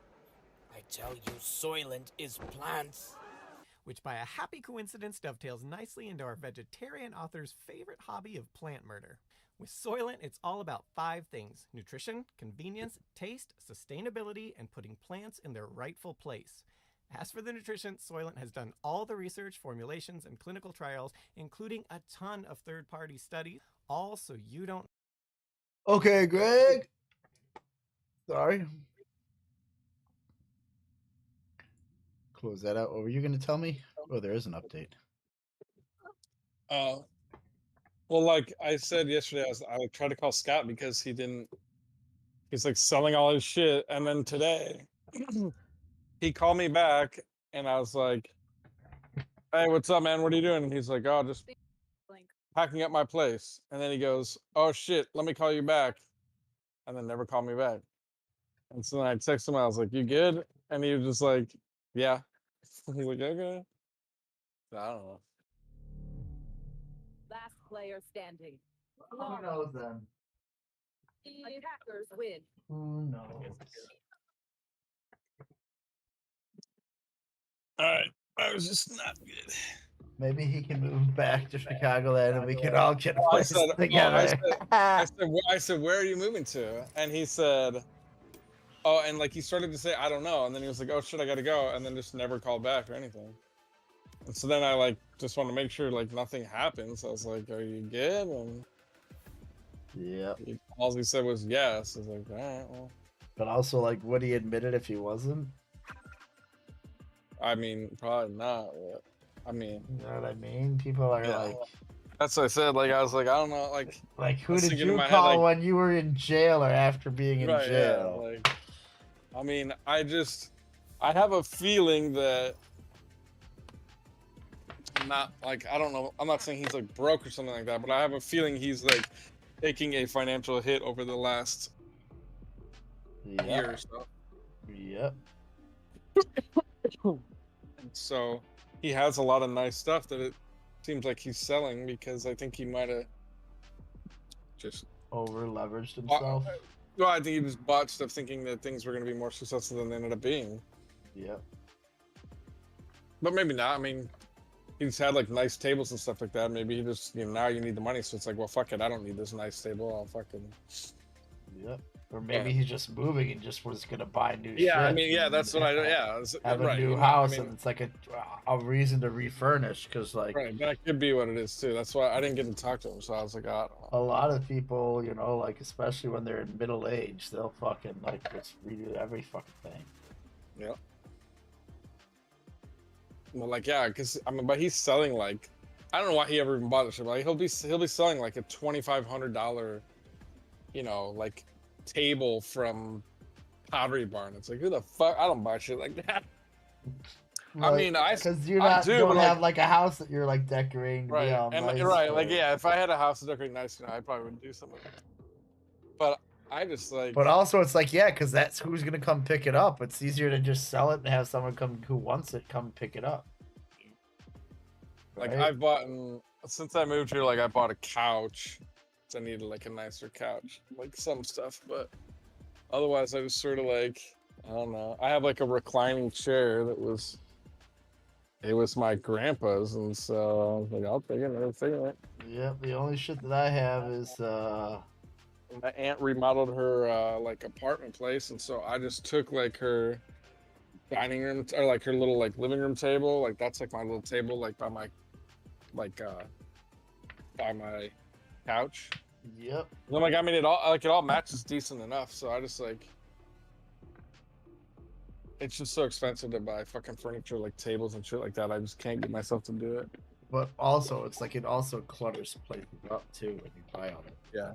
G: I tell you, Soylent is plants.
E: Which by a happy coincidence dovetails nicely into our vegetarian author's favorite hobby of plant murder. With Soylent, it's all about 5 things: nutrition, convenience, taste, sustainability, and putting plants in their rightful place. As for the nutrition, Soylent has done all the research, formulations, and clinical trials, including a ton of third-party studies, all so you don't...
B: Okay, Greg. Sorry. Close that out. What were you going to tell me? Oh, there is an update.
U: Well, like I said yesterday, I tried to call Scott because he's like selling all his shit. And then today he called me back and I was like, hey, what's up, man? What are you doing? And he's like, oh, just packing up my place. And then he goes, oh shit, let me call you back. And then never called me back. And so then I texted him, I was like, you good? And he was just like, yeah. He's like, okay. I don't know.
W: Last player standing.
B: Who knows then?
W: Attackers win.
B: Who knows?
U: Alright. I was just not good.
B: Maybe he can move back to Chicagoland and we can all get places together.
U: I said, where are you moving to? And he said, oh, and like he started to say, I don't know. And then he was like, oh shit, I gotta go. And then just never called back or anything. And so then I like just want to make sure like nothing happens. I was like, are you good? And
B: yeah.
U: All he said was yes. I was like, all right, well.
B: But also, like, would he admit it if he wasn't?
U: I mean, probably not. But, I mean,
B: you know what I mean? People are like,
U: that's what I said. Like, I was like, I don't know. Like
B: who did you call when you were in jail or after being in jail?
U: Yeah, like, I mean, I have a feeling that not like, I don't know. I'm not saying he's like broke or something like that, but I have a feeling he's like taking a financial hit over the last year or so.
B: Yep.
U: And so he has a lot of nice stuff that it seems like he's selling because I think he might have just
B: over leveraged himself.
U: Well, I think he just bought stuff thinking that things were going to be more successful than they ended up being.
B: Yep.
U: But maybe not. I mean, he's had like nice tables and stuff like that. Maybe he just, now you need the money. So it's like, well, fuck it. I don't need this nice table. I'll fucking.
B: Yep. Or maybe he's just moving and just was going to buy new shit.
U: Yeah, I mean, yeah, that's what
B: have a new house and it's like a reason to refurnish because like.
U: Right, that could be what it is too. That's why I didn't get to talk to him. So I was like, I don't know.
B: A lot of people, like especially when they're in middle age, they'll fucking like just redo every fucking thing.
U: Yeah. Well, like, yeah, because I mean, but he's selling like, I don't know why he ever even bought this shit. Like he'll be selling like a $2,500, like table from Pottery Barn. It's like, who the fuck? I don't buy shit like that.
B: Like,
U: I mean,
B: because you don't have like a house that you're like decorating.
U: Right, and
B: nice
U: right, like yeah, if I had a house to decorate nice, I probably would do something. But I just like.
B: But also, it's like because that's who's gonna come pick it up. It's easier to just sell it and have someone who wants it come pick it up.
U: Like I've bought since I moved here, like I bought a couch. I needed like a nicer couch, like some stuff, but otherwise I was sort of like, I don't know. I have like a reclining chair that was my grandpa's, and so I was like, I'll take it.
B: Yeah, the only shit that I have is
U: my aunt remodeled her like apartment place, and so I just took like her dining room or like her little like living room table, like that's like my little table, like by my couch.
B: Yep.
U: And I'm like, I mean, it all matches decent enough, so I just like it's just so expensive to buy fucking furniture, like tables and shit like that. I just can't get myself to do it.
B: But also, it's like it also clutters places up too when you buy on it.
U: Yeah.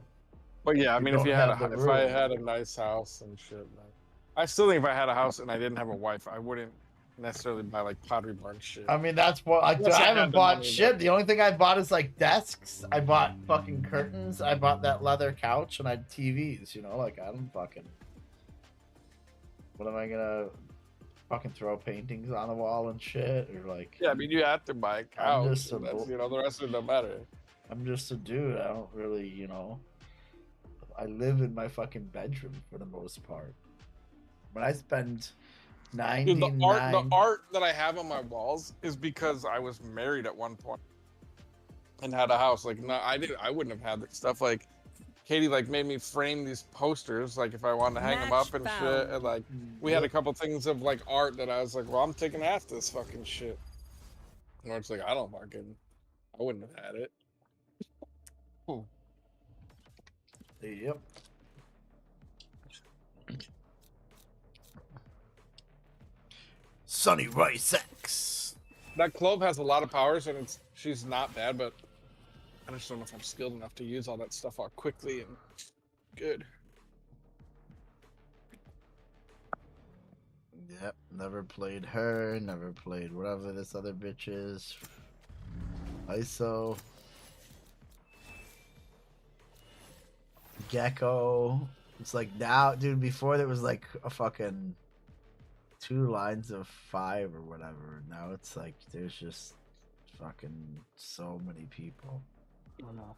U: But yeah, I mean, if
B: don't
U: you had
B: have the
U: if I
B: room.
U: had a nice house and shit, like, I still think if I had a house and I didn't have a wife, I wouldn't necessarily buy like Pottery Barn shit.
B: I mean, that's what I
U: Unless I had
B: haven't
U: the
B: bought
U: money,
B: shit.
U: but-
B: The only thing I bought is like desks. I bought fucking curtains. I bought that leather couch, and I had TVs. You know, like I don't fucking. What am I gonna fucking throw paintings on the wall and shit, or like?
U: Yeah, I mean, you have to buy a
B: I'm
U: couch.
B: just a
U: and that's,
B: bull-
U: you know, the rest of it don't matter.
B: I'm just a dude. I don't really, you know. I live in my fucking bedroom for the most part. When I spend
U: Dude,
B: 99.
U: the art that I have on my walls is because I was married at one point and had a house. Like, no, I wouldn't have had that stuff. Like, Katie like made me frame these posters, like if I wanted to hang them up and shit. And like, we had a couple things of like art that I was like, well, I'm taking half this fucking shit. And it's like, I wouldn't have had it.
B: Yep. Sunny Rice X.
U: That Clove has a lot of powers, and she's not bad, but I just don't know if I'm skilled enough to use all that stuff out quickly and good.
B: Yep, never played her, never played whatever this other bitch is. ISO. Gecko. It's like now, dude, before there was like a fucking 2 lines of 5 or whatever. Now it's like there's just fucking so many people.
U: I don't know.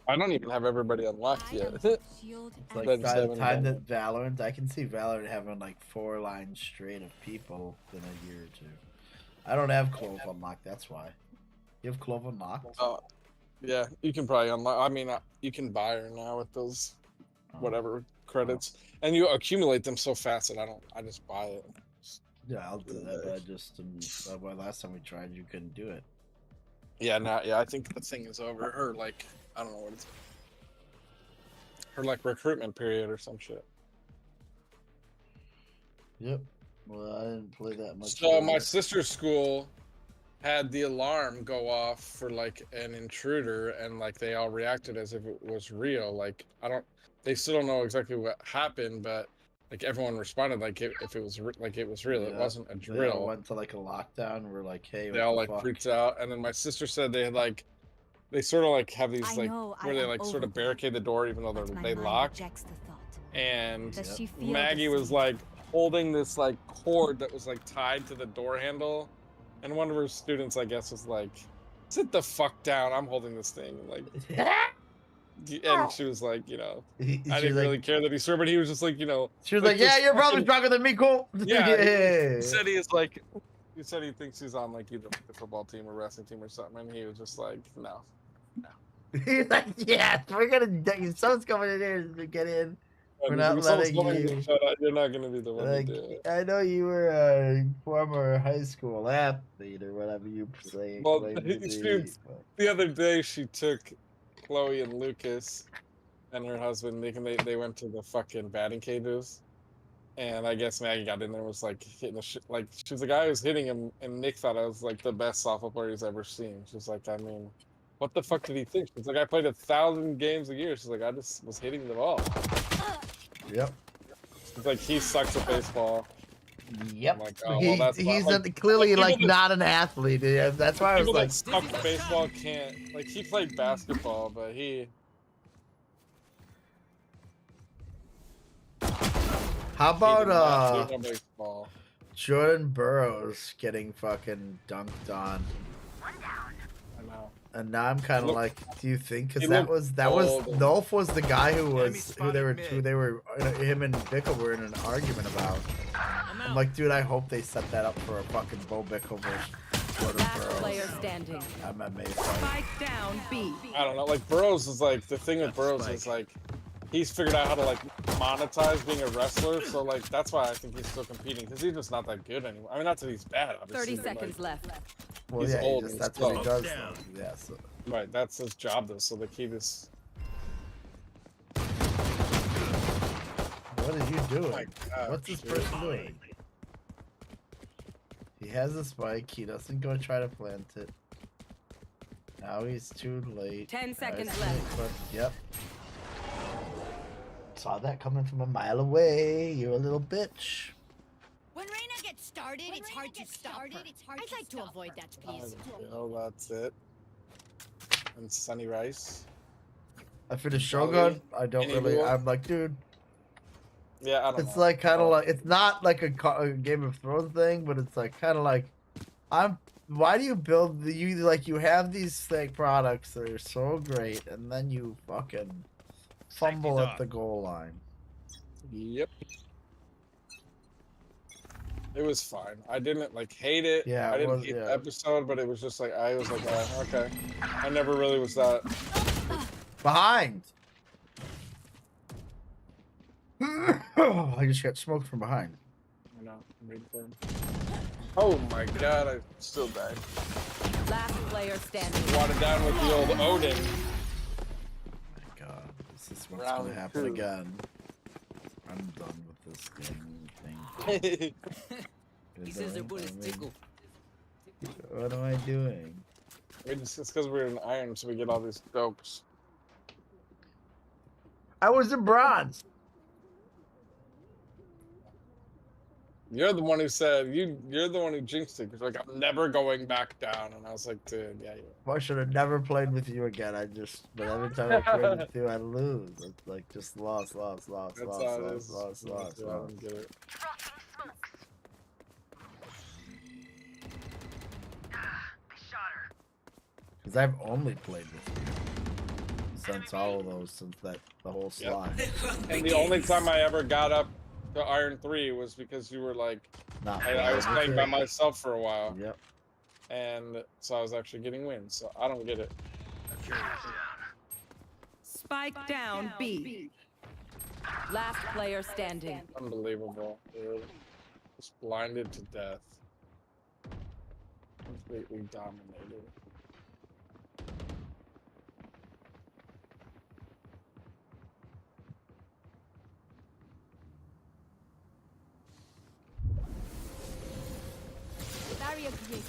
U: I don't even have everybody unlocked yet.
B: It's like by the time that Valorant, I can see Valorant having like 4 lines straight of people in a year or 2. I don't have Clove unlocked, that's why. You have Clove unlocked?
U: Yeah, you can probably unlock. I mean, you can buy her now with those whatever credits, and you accumulate them so fast that I just buy it.
B: Yeah, I'll do that. I just well, last time we tried, you couldn't do it.
U: Yeah, I think the thing is over. Her like, I don't know what it's. Her like recruitment period or some shit.
B: Yep. Well, I didn't play that much.
U: So my sister's school had the alarm go off for like an intruder, and like they all reacted as if it was real. Like they still don't know exactly what happened, but like everyone responded like if it was like it was real. It wasn't a drill.
B: They all went to like a lockdown. We're like, hey,
U: they all like freaked out, and then my sister said they had like they sort of like have these like where they like sort of barricade the door even though they lock. And Maggie was like holding this like cord that was like tied to the door handle, and one of her students, I guess, was like, "Sit the fuck down! I'm holding this thing." Like, and she was like, you know, I didn't really care that he swore, but he was just like, you know,
B: she was like, "Yeah, your brother's stronger than me, cool."
U: Yeah, he said he is like, he said he thinks he's on like either the football team or wrestling team or something, and he was just like, no.
B: He's like, "Yeah, we're gonna. Someone's coming in here to get in. We're not letting you.
U: You're not gonna be the one
B: Like,
U: to do it."
B: I know you were a former high school athlete or whatever you say.
U: Well, the other day she took Chloe and Lucas and her husband. They went to the fucking batting cages, and I guess Maggie got in there and was like hitting the shit. Like she was the guy who was hitting him, and Nick thought I was like the best softball player he's ever seen. She's like, I mean, what the fuck did he think? She's like, I played 1,000 games a year. She's like, I just was hitting the ball.
B: Yep.
U: It's like he sucks at baseball.
B: Yep.
U: Like, oh, well, that's
B: he's
U: like,
B: clearly
U: like,
B: like not an athlete. Yeah, that's why I was
U: people
B: like,
U: that suck at baseball can't. Like he played basketball, but he.
B: how about
U: he did not do baseball.
B: Jordan Burroughs getting fucking dunked on?
U: I know.
B: And now I'm kind of
U: Look-
B: like, do you think? Because
U: he
B: that
U: looked
B: was
U: old.
B: Nolf was the guy who they were him and Bickle were in an argument about. I'm like, dude, I hope they set that up for a fucking Bo Bickle versus Jordan Burroughs.
C: Player standing.
B: MMA fight.
C: Spike down B.
U: I don't know. Like Burroughs is like the thing with Burroughs is like he's figured out how to like monetize being a wrestler. So like that's why I think he's still competing because he's just not that good anymore. I mean, not that he's bad. Obviously,
C: 30 seconds left.
B: Well,
U: he's
B: yeah,
U: old and
B: that's
U: slow.
B: what he does. Though. Yeah. So.
U: Right, that's his job though. So the key is.
B: What are you doing?
U: my gosh,
B: What's this
U: dude.
B: person doing? He has a spike. He doesn't go try to plant it. Now he's too late.
C: 10
B: Now
C: seconds
B: he's
C: left.
B: too late, but- Yep. Saw that coming from a mile away. You're a little bitch.
D: When Reina gets started, it's hard to stop her. I'd like to avoid that, please.
U: Oh, that's it. And Sunny Rice.
B: I finished Shogun. I don't
U: Any
B: really.
U: rule?
B: I'm like, dude.
U: Yeah, I don't
B: It's
U: know.
B: like kind of like it's not like a Game of Thrones thing, but it's like kind of like Why do you build you have these fake products that are so great, and then you fucking fumble at the goal line?
U: Yep. It was fine. I didn't like hate it.
B: Yeah,
U: I
B: it
U: didn't
B: was-
U: hate
B: yeah.
U: the episode, but it was just like I was like, okay. I never really was that.
B: Behind. I just got smoked from behind.
U: I know. I'm waiting for him. Oh my god! I still died.
C: Last player standing.
U: Watered down with the old Odin.
B: God, this is what's
U: Round
B: gonna happen
U: 2.
B: again. I'm done with this thing.
G: He says their bullets tickle.
B: What am I doing?
U: It's because we're in iron, so we get all these dopes.
B: I was in bronze.
U: You're the one who said you're the one who jinxed it. Cause like I'm never going back down, and I was like, dude, yeah.
B: I should have never played with you again. But every time I played with you, I lose. It's like just lost.
U: That's how it is. I don't get it.
B: Because I've only played with you since all of those, since the whole slide.
U: And the only time I ever got up to Iron 3 was because you were like, I was playing by myself for a while.
B: Yep.
U: And so I was actually getting wins. So I don't get it.
C: Spike down B. Last player standing.
U: Unbelievable. Dude. Just blinded to death. Completely dominated.
D: Barrier created.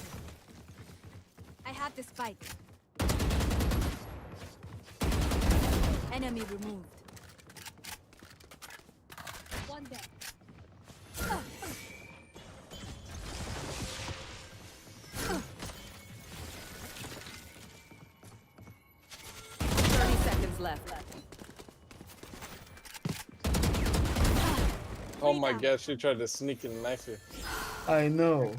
D: I have the spike. Enemy removed. One dead.
C: 30 seconds left.
U: Oh my gosh, she tried to sneak and knife you.
B: I know.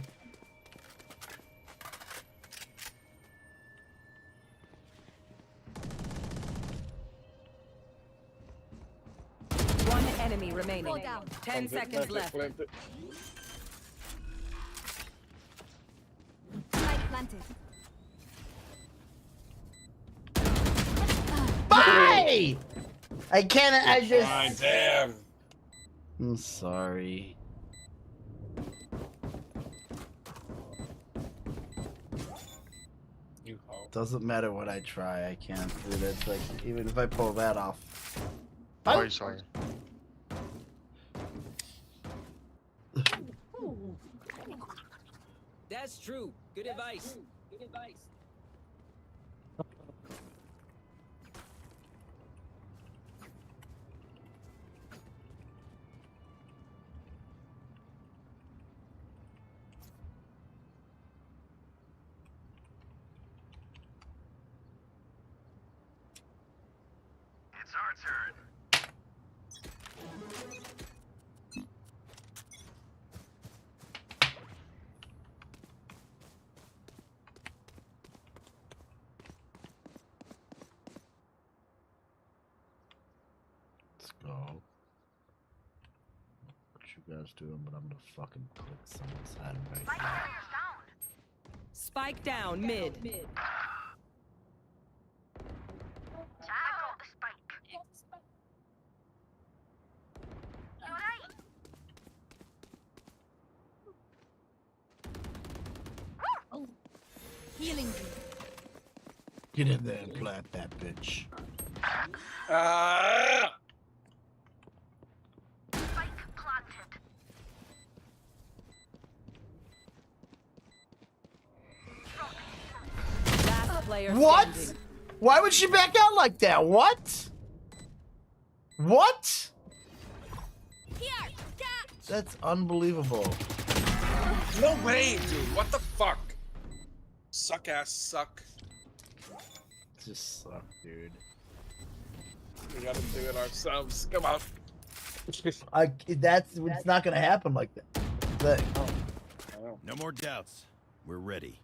C: One enemy remaining.
D: Go down.
C: 10 seconds left.
D: Spike planted.
B: Bye! I can't. I just.
U: Ah, damn.
B: I'm sorry.
U: You hope.
B: Doesn't matter what I try. I can't do that. It's like even if I pull that off.
H: Oh, sorry.
G: That's true. Good advice. Good advice.
S: It's our turn.
B: Let's go. What you guys doing? But I'm gonna fucking click someone's head right now.
C: Spike down mid.
D: Healing.
B: Get in there and plant that bitch.
U: Ah!
C: player
B: What?
C: standing.
B: Why would she back out like that? What? What? That's unbelievable.
U: No way, dude. What the fuck? Suck ass suck.
B: Just suck, dude.
U: We gotta do it ourselves. Come on.
B: It's not gonna happen like that.
J: No more doubts. We're ready.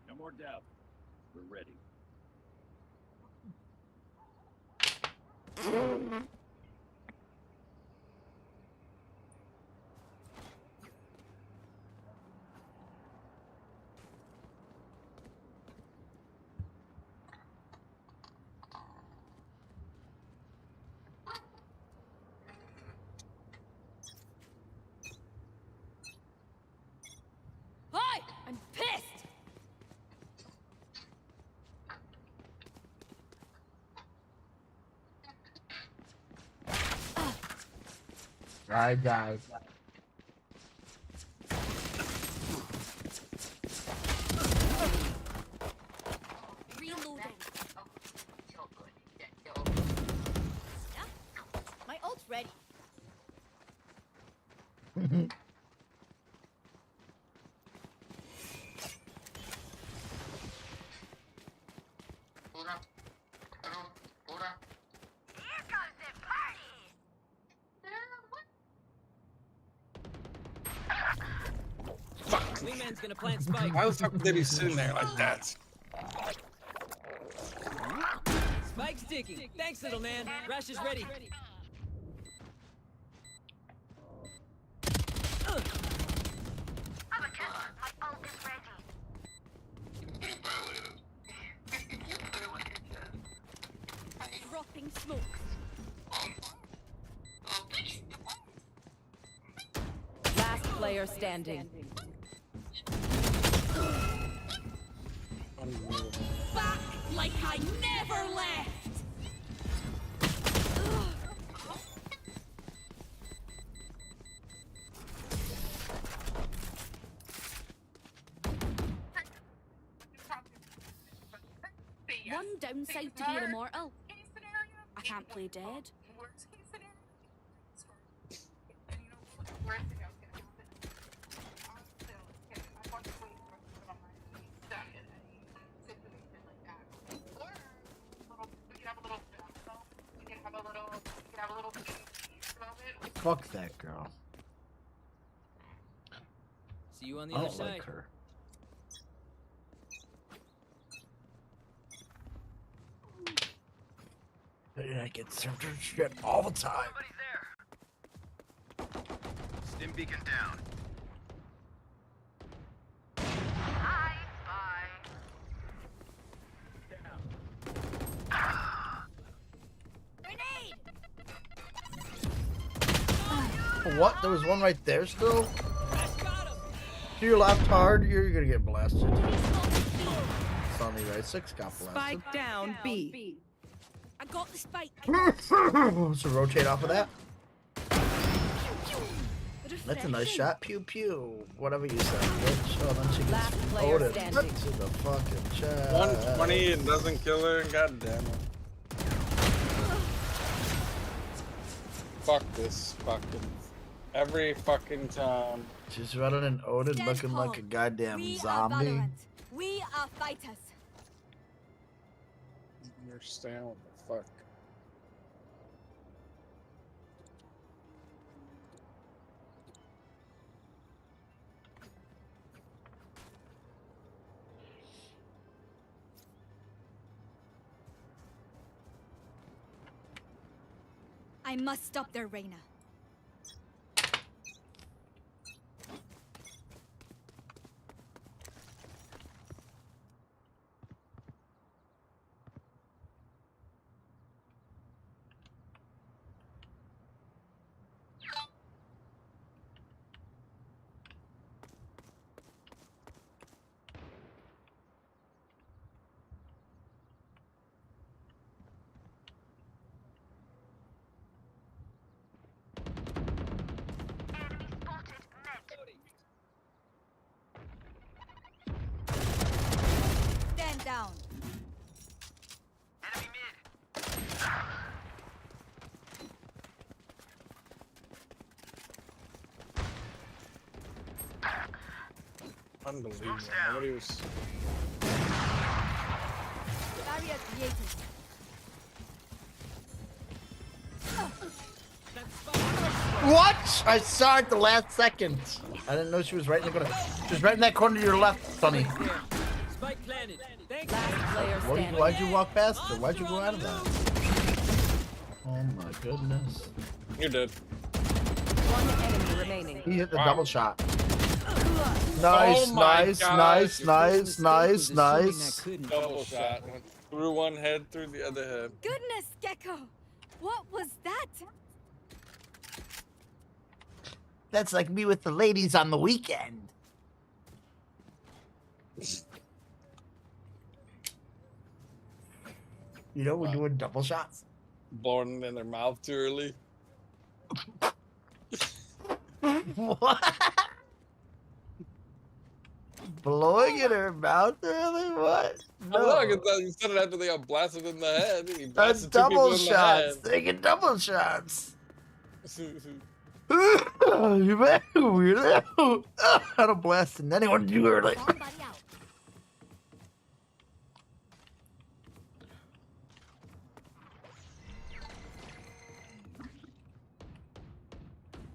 J: No more doubt. We're ready.
D: Hi! I'm pissed!
B: I died.
D: Reloading. My ult's ready.
U: Fuck.
C: Wingman's gonna plant spike.
U: Why the fuck would they be sitting there like that?
C: Spike's ticking. Thanks, little man. Rush is ready.
D: Dropping smoke.
C: Last player standing.
D: Back like I never left! One downside to being immortal. I can't play dead.
B: Fuck that girl.
C: See you on the
B: I
C: other
B: don't
C: side.
B: like her. I get served her shit all the time.
J: Stim beacon down.
B: What? There was one right there still? To your left hard, you're gonna get blasted. Sonny right 6 got blasted.
C: Spike down B.
D: I got the spike.
B: So rotate off of that. That's a nice shot. Pew pew. Whatever you said, bitch. Oh, then she
C: Last
B: gets
C: player
B: loaded
C: standing.
B: to the fucking chest.
U: 120 and doesn't kill her. God damn it. Fuck this fucking. Every fucking time.
B: She's running an Odin looking like a goddamn
D: We are
B: zombie.
D: Valorant. We are fighters.
U: Understand what the fuck?
D: I must stop their Reyna.
U: Unbelievable. Nobody was.
D: Barrier created.
B: What? I saw it the last second. I didn't know she was right in the corner. She was right in that corner to your left, Sonny.
C: Spike planted. Thanks.
B: Why'd you walk past her? Why'd you go out of that? Oh my goodness.
U: You're dead.
L: One enemy remaining.
B: He hit the double shot. Nice,
U: Oh my
B: nice,
U: gosh.
B: nice, nice, nice, nice.
U: Double shot. Went through one head, through the other head.
D: Goodness, Gecko! What was that?
B: That's like me with the ladies on the weekend. You know, we're doing double shots.
U: Blowing in their mouth too early.
B: What? Blowing in her mouth early? What?
U: No. Look, you said it after they got blasted in the head. He
B: That's
U: blasted two people
B: double
U: in the
B: shots.
U: head.
B: Taking double shots. You bet, weirdo. I don't blast anyone too early.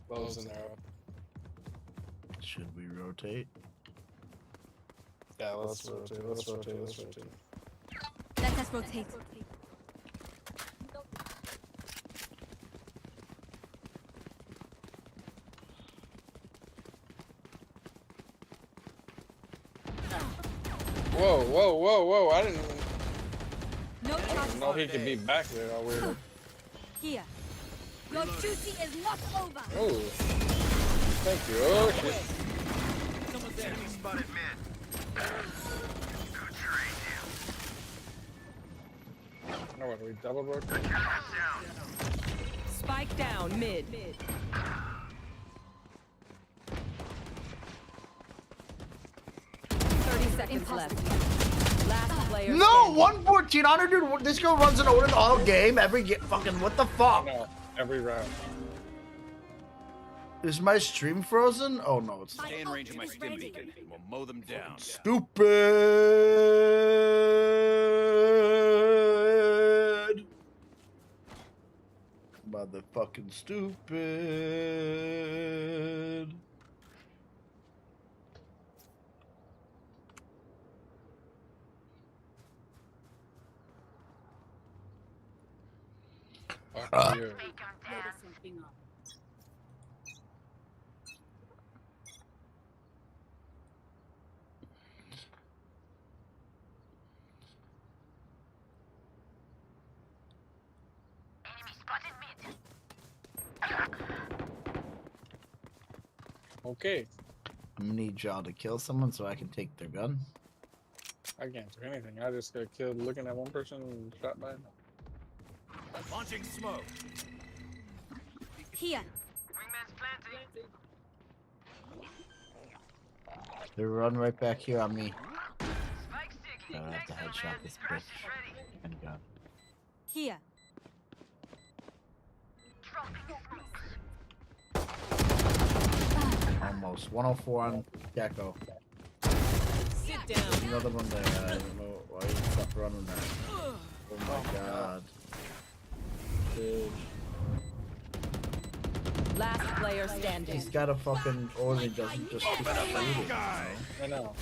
U: Bows and arrow.
B: Should we rotate?
U: Yeah, let's rotate. Let's rotate. Let's rotate.
D: Let us rotate.
U: Whoa, whoa, whoa, whoa! I didn't
D: No
U: know he could be back there. How weird.
D: Here. Your duty is not over.
U: Oh, thank you. Oh shit.
S: Enemy spotted mid. Good trade,
U: No, what? We double rotate.
L: Spike down mid. 30 seconds left. Last player.
B: No, 114 honor, dude. This girl runs an Odin all game, every game. Fucking what the fuck?
U: No, every round.
B: Is my stream frozen? Oh no, it's
J: Stay in range of my stim beacon. We'll mow them down.
B: stupid. Motherfucking stupid.
U: Fuck you. Okay,
B: I'm gonna need y'all to kill someone so I can take their gun.
U: I can't do anything. I just got killed looking at one person and shot by him.
J: Launching smoke.
D: Here.
B: They run right back here on me. I have to headshot this bitch. And gun.
D: Here.
B: Almost 104 on Gecko.
C: Sit down.
B: Another one there. I don't know why you stop running there. Oh my god. Dude.
L: Last player standing.
B: He's got a fucking order, he doesn't just keep shooting.
U: I know.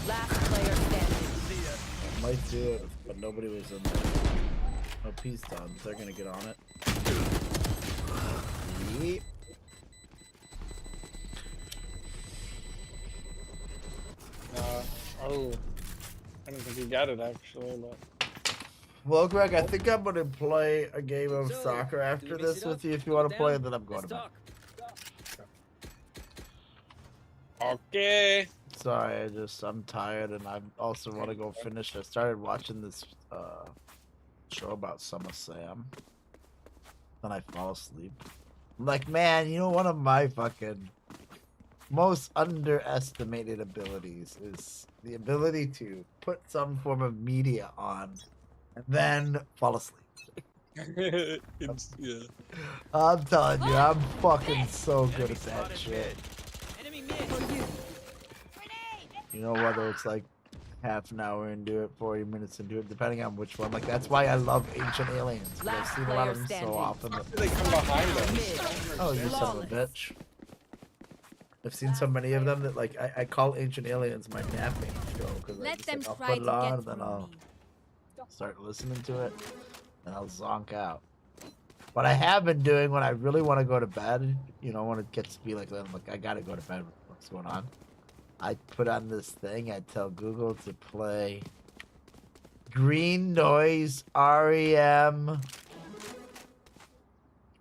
L: Last player standing.
B: I might do it, but nobody was in there. No peace done. They're gonna get on it. Yep.
U: Oh, I don't think he got it actually, but.
B: Well, Greg, I think I'm gonna play a game of soccer after this with you. If you want to play, then I'm going to bed.
U: Okay.
B: Sorry, I'm tired, and I also want to go finish. I started watching this show about SummerSlam, then I fall asleep. I'm like, man, you know, one of my fucking most underestimated abilities is the ability to put some form of media on and then fall asleep.
U: Yeah.
B: I'm telling you, I'm fucking so good at that shit. You know, whether it's like half an hour into it, 40 minutes into it, depending on which one. Like that's why I love Ancient Aliens. I've seen a lot of them so often.
U: They come behind us.
B: Oh, you son of a bitch. I've seen so many of them that like I call Ancient Aliens my napping show because I'll put it on and then I'll start listening to it and I'll zonk out. What I have been doing when I really want to go to bed, you know, when it gets to be like that, I'm like I gotta go to bed. What's going on? I put on this thing. I tell Google to play Green Noise REM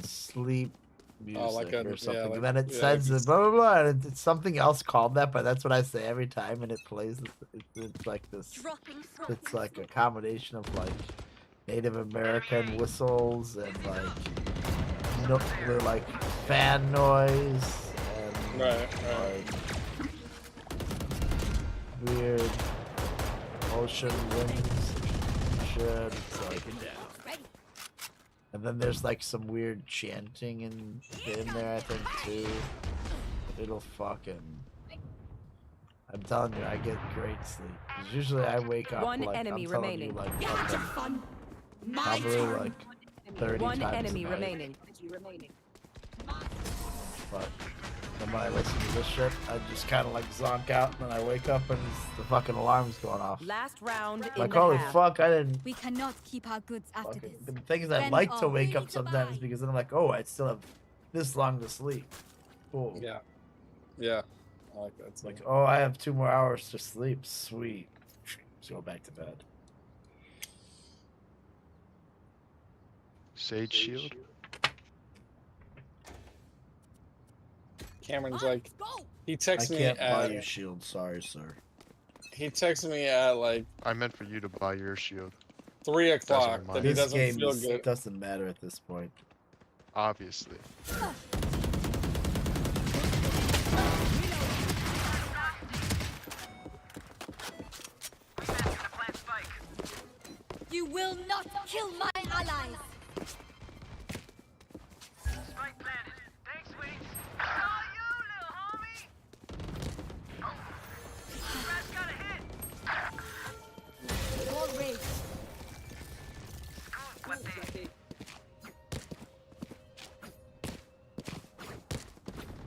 B: sleep music or something. And then it says blah blah blah, and it's something else called that, but that's what I say every time, and it plays. It's like this. It's like a combination of like Native American whistles and like fan noise and like weird ocean winds shit. It's like, and then there's like some weird chanting in there, I think too. It'll fucking. I'm telling you, I get great sleep. 'Cause usually I wake up
L: One
B: like
L: enemy
B: I'm telling
L: remaining.
B: you, like fucking, probably like 30
L: One
B: times
L: enemy
B: a night.
L: remaining.
B: But then when I listen to this shit, I just kind of like zonk out, and then I wake up and the fucking alarm's going off.
L: Last round in
B: Like
L: the
B: holy
L: half.
B: fuck, I didn't.
D: We cannot keep our goods after this.
B: The thing is, I
D: Then
B: like to
D: all.
B: wake up sometimes because then I'm like, oh, I still have this long to sleep. Cool.
U: Yeah. Yeah. I like that.
B: It's like, oh, I have 2 more hours to sleep. Sweet. Let's go back to bed.
H: Sage Shield.
U: Cameron's like, he
B: I
U: texts me
B: can't buy
U: at.
B: you shield. Sorry, sir.
U: He texted me at like
H: I meant for you to buy your shield.
U: 3 o'clock
H: Doesn't
U: that he
B: This
U: doesn't
B: game
U: feel good.
B: doesn't matter at this point.
H: Obviously.
D: You will not kill my allies. More rage.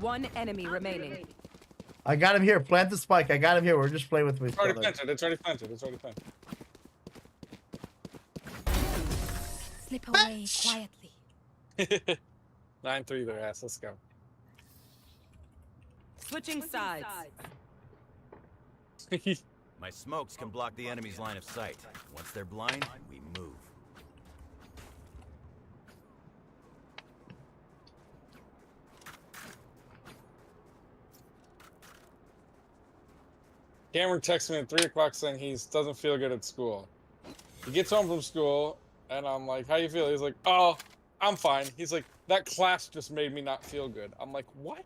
L: One enemy remaining.
B: I got him here. Plant the spike. I got him here. We're just playing with each
U: It's already
B: other.
U: planted. It's already planted. It's already planted.
D: Slip away quietly.
U: 9-3 their ass. Let's go.
L: Switching sides.
J: My smokes can block the enemy's line of sight. Once they're blind, we move.
U: Cameron texted me at 3 o'clock saying he doesn't feel good at school. He gets home from school, and I'm like, how you feel? He's like, oh, I'm fine. He's like, that class just made me not feel good. I'm like, what?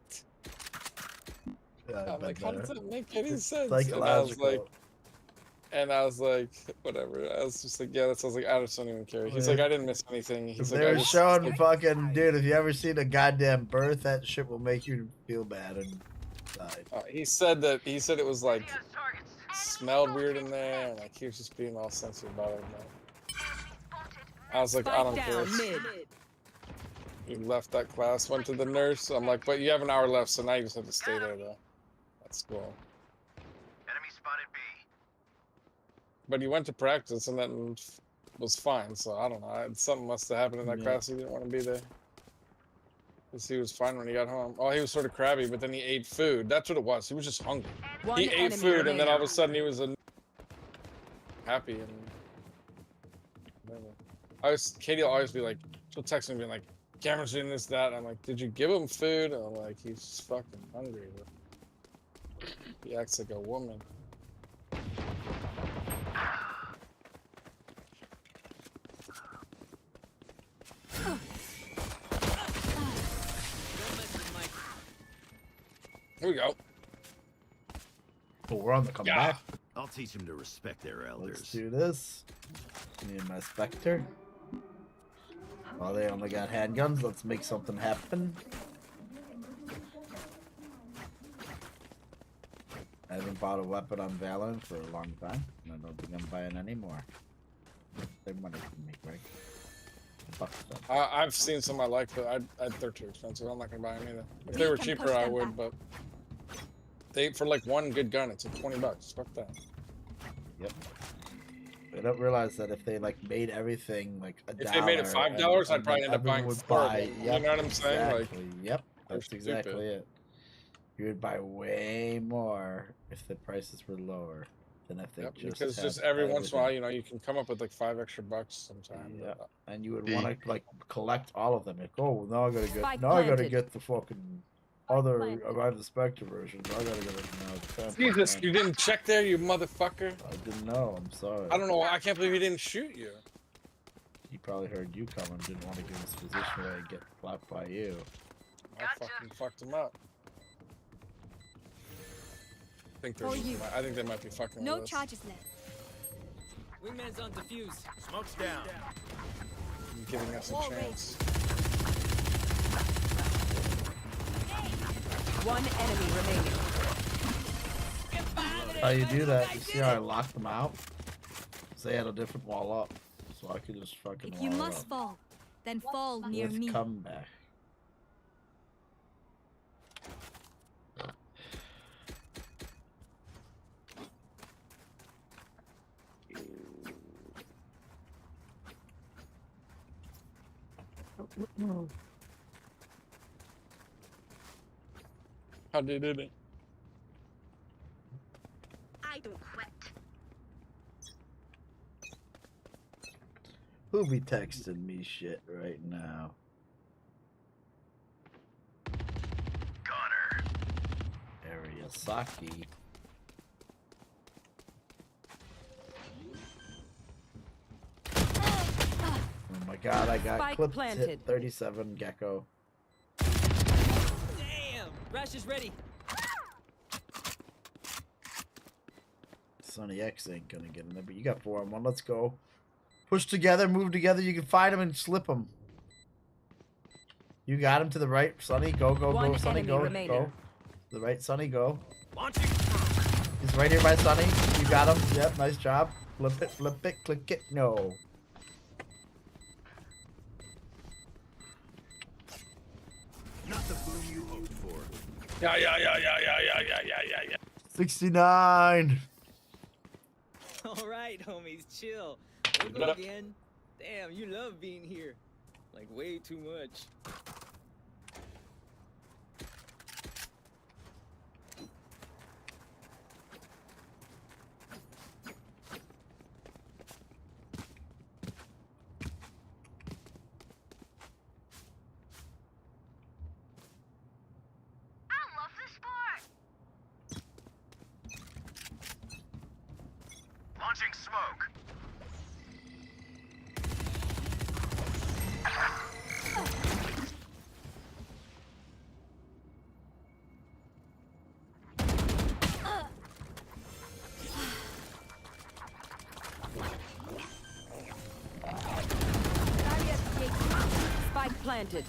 B: Yeah,
U: I'm like, how does that make any
B: It's
U: sense?
B: psychological.
U: And I was like, whatever. I was just like, yeah, that sounds like I just don't even care. He's like, I didn't miss anything. He's like,
B: They
U: I
B: were
U: just,
B: showing me fucking dude. If you ever seen a goddamn birth, that shit will make you feel bad and die.
U: he said it was like smelled weird in there, and like he was just being all sensitive about it. I was like, I don't care. He left that class, went to the nurse. I'm like, but you have an hour left, so now you just have to stay there though. That's cool.
S: Enemy spotted B.
U: But he went to practice and then was fine. So I don't know. Something must have happened in that
B: Yeah.
U: class. He didn't want to be there. Because he was fine when he got home. Oh, he was sort of crabby, but then he ate food. That's what it was. He was just hungry.
L: One
U: He ate
L: enemy
U: food, and then all of a
L: remaining.
U: sudden he was happy and. Katie will always be like, she'll text me being like, Cameron's doing this, that. And I'm like, did you give him food? And I'm like, he's just fucking hungry. But he acts like a woman. Here we go.
B: Oh, we're on the comeback.
J: I'll teach them to respect their elders.
B: Let's do this. Me and my Spectre. Oh, they only got handguns. Let's make something happen. I haven't bought a weapon on Valorant for a long time, and I don't think I'm buying any more. Their money can make, right?
U: I've seen some I like, but they're too expensive. I'm not gonna buy them either. If they were cheaper, I would, but for like one good gun, it's like $20. Fuck that.
B: Yep. I don't realize that if they like made everything like $1,
U: if they made it $5, I'd probably end up buying 4 of them. You know what I'm saying?
B: Exactly.
U: Like,
B: yep, that's exactly it. You would buy way more if the prices were lower than if they
U: because just every once in a while, you know, you can come up with like $5 extra sometimes.
B: Yeah, and you would want to like collect all of them. Like, oh, now I gotta get,
L: Spike
B: I gotta
L: planted.
B: get the fucking other Arrive the Spectre version. I gotta get it now.
U: Jesus, you didn't check there, you motherfucker.
B: I didn't know. I'm sorry.
U: I don't know. I can't believe he didn't shoot you.
B: He probably heard you coming. Didn't want to get in this position where I get clapped by you.
U: I fucking fucked him up. I think they might be fucking
D: No
U: with us.
D: charges left.
C: Wingman's on defuse.
J: Smoke's down.
U: Giving us a chance.
L: One enemy remaining.
B: How you do that? You see how I locked them out? 'Cause they had a different wall up, so I could just fucking.
D: If you
B: wall it
D: must
B: up.
D: fall, then fall near
B: With
D: me.
B: comeback.
U: How did it?
D: I don't quit.
B: Who be texting me shit right now?
J: Gunner.
B: Ariasaki. Oh my god, I got
L: Spike
B: clipped
L: planted.
B: hit 37 Gecko.
C: Damn! Rash is ready.
B: Sonny X ain't gonna get in there, but you got 4-on-1. Let's go. Push together, move together. You can find him and slip him. You got him to the right, Sonny. Go, go,
L: One
B: go, Sonny.
L: enemy
B: Go,
L: remaining.
B: go. To the right, Sonny. Go.
J: Launching.
B: He's right here by Sonny. You got him. Yep, nice job. Flip it, click it. No.
J: Not the boom you hoped for.
U: Yeah.
B: 69.
C: All right, homies, chill. We'll go again. Damn, you love being here. Like, way too much.
J: Launching smoke.
L: Spike planted.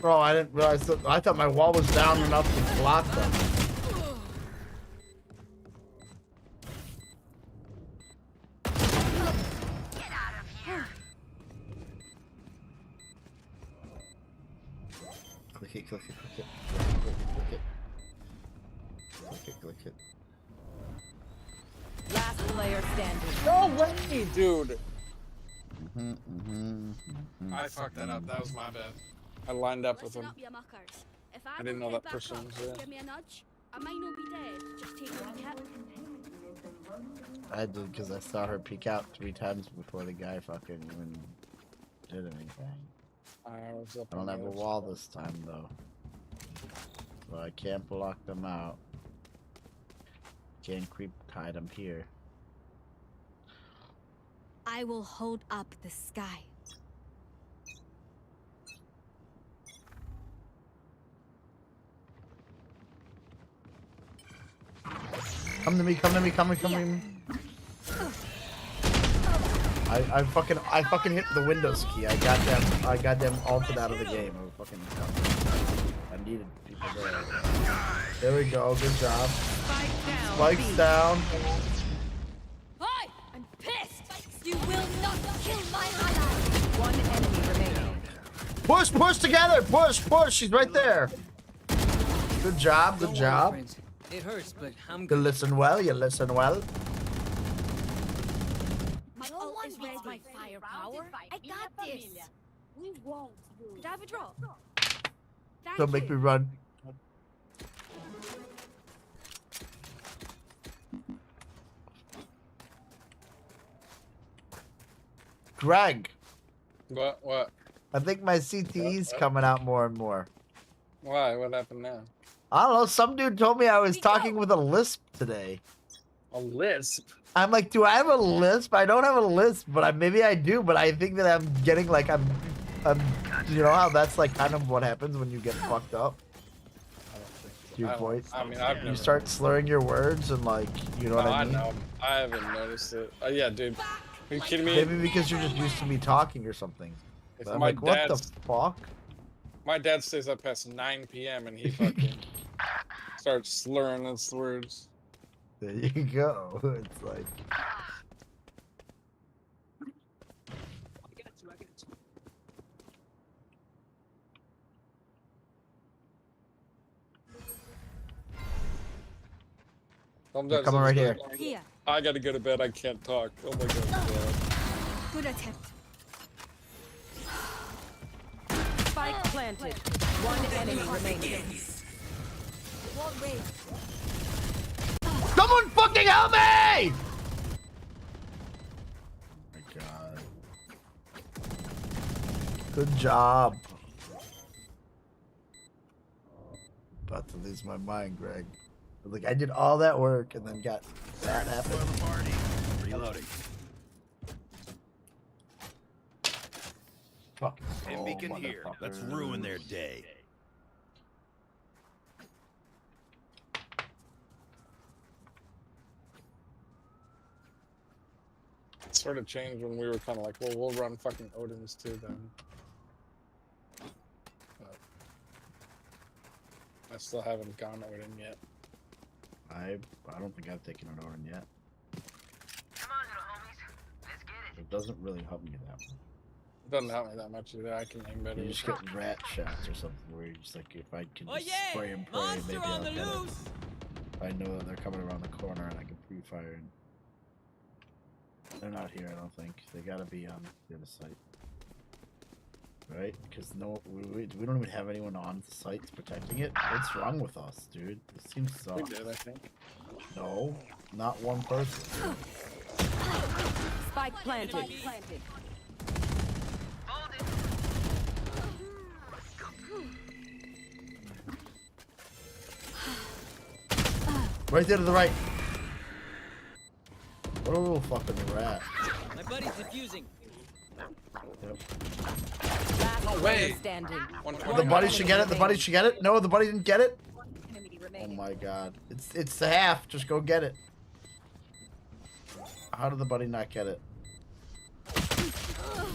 B: Bro, I didn't realize that. I thought my wall was down enough to block them. Click it, click it, click it. Click it. Click it, click it.
L: Last player standing.
U: No way, dude. I
B: I
U: fucked that up. That was my bad. I lined up with
D: Listen
U: him.
D: up, you muckers. If I,
U: I didn't
D: don't
U: know
D: get
U: that
D: back
U: person
D: up,
U: was there.
D: give me a nudge. I might not be dead. Just take a hit.
B: I did because I saw her peek out 3 times before the guy fucking even did anything.
U: I was up
B: I don't
U: on
B: have
U: the
B: a
U: other
B: wall
U: side.
B: this time though, so I can't block them out. Can't creep hide them here.
D: I will hold up the sky.
B: Come to me, come to me, come to me. I fucking hit the Windows key. I got them ulted out of the game. I fucking needed people there. There we go. Good job.
L: Spike
B: Spikes down.
D: Hi! I'm pissed! You will not kill my ally!
L: One enemy remaining.
B: Push, push together. Push, push. She's right there. Good job. Good job.
C: It hurts, but I'm
B: You listen well. You listen well.
D: My ult is raised my firepower. I got this. We won't. Could I have a draw?
B: Don't make me run. Greg,
U: What?
B: I think my CTE's coming out more and more.
U: Why? What happened now?
B: I don't know. Some dude told me I was talking with a lisp today.
U: A lisp?
B: I'm like, do I have a lisp? I don't have a lisp, but maybe I do. But I think that I'm getting like I'm, you know how that's like kind of what happens when you get fucked up. Your voice.
U: I mean, I've
B: You
U: never.
B: start slurring your words and like, you know what I mean?
U: know. I haven't noticed it. Yeah, dude. Are you kidding me?
B: Maybe because you're just used to me talking or something.
U: If
B: But I'm
U: my
B: like, what the
U: dad's-
B: fuck?
U: My dad stays up past 9 p.m. and he fucking starts slurring his words.
B: There you go. It's like.
U: Sometimes
B: coming
U: I
B: right
U: just
B: here.
U: go,
D: Here.
U: I gotta go to bed. I can't talk. Oh my god.
D: Good attempt.
L: Spike planted. One enemy remaining.
D: Wall raised.
B: Someone fucking help me! Oh my god. Good job. About to lose my mind, Greg. Like I did all that work and then got that happen.
J: Reloading.
B: Fuck.
J: And beacon here. Let's ruin their day.
U: It sort of changed when we were kind of like, well, we'll run fucking Odin's too then. But I still haven't gone Odin yet.
B: I don't think I've taken an Odin yet. Come on, little homies. Let's get it. It doesn't really help me that much.
U: It doesn't help me that much either. I can aim better.
B: You just get rat shots or something where you're just like, if I can
C: Oh
B: just
C: yeah!
B: spray and pray,
C: Monster
B: maybe
C: on
B: I'll
C: the
B: get
C: loose!
B: it. If I know that they're coming around the corner and I can pre-fire. And... They're not here, I don't think. They gotta be on the other side. Right? Because no, we don't even have anyone on the site protecting it. What's wrong with us, dude? This seems
U: We
B: sucks.
U: did, I think.
B: No, not one person.
L: Spike planted.
B: Right there to the right. What a little fucking rat.
C: My buddy's defusing.
B: Yep.
L: Last
U: No
L: player
U: way.
L: standing.
B: The buddy should get it. The buddy should get it. No, the buddy didn't get it.
L: Enemy
B: Oh
L: remaining.
B: my god. It's the half. Just go get it. How did the buddy not get it?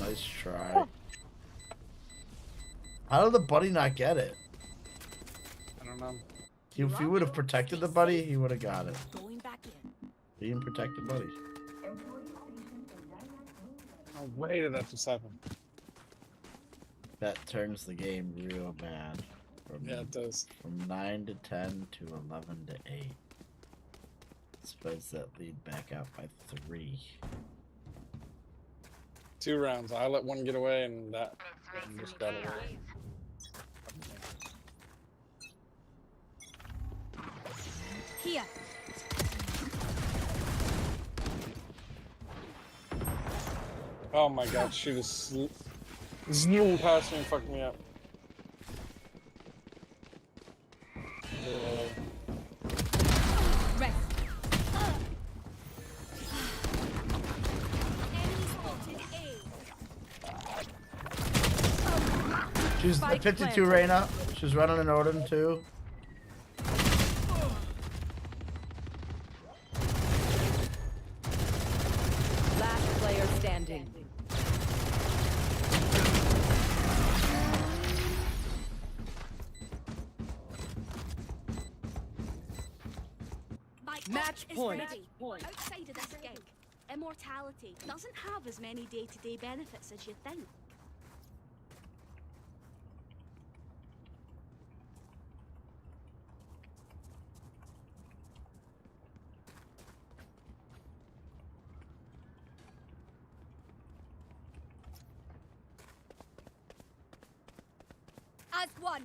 B: Nice try. How did the buddy not get it?
U: I don't know.
B: If he would have protected the buddy, he would have got it.
D: Going back in.
B: He didn't protect the buddy.
U: No way did that just happen.
B: That turns the game real bad. From,
U: Yeah, it does.
B: From 9 to 10 to 11 to 8. Spreads that lead back out by 3.
U: 2 rounds. I let one get away and that one just got away.
D: Here.
U: Oh my god, she just zoomed past me and fucked me up.
D: Rest.
B: She's
L: Spike
B: 52
L: planted.
B: Reyna. She's running an Odin too.
L: Last player standing. Match
D: is
L: point.
D: ready. Outside of this gig, immortality doesn't have as many day-to-day benefits as you think. As one.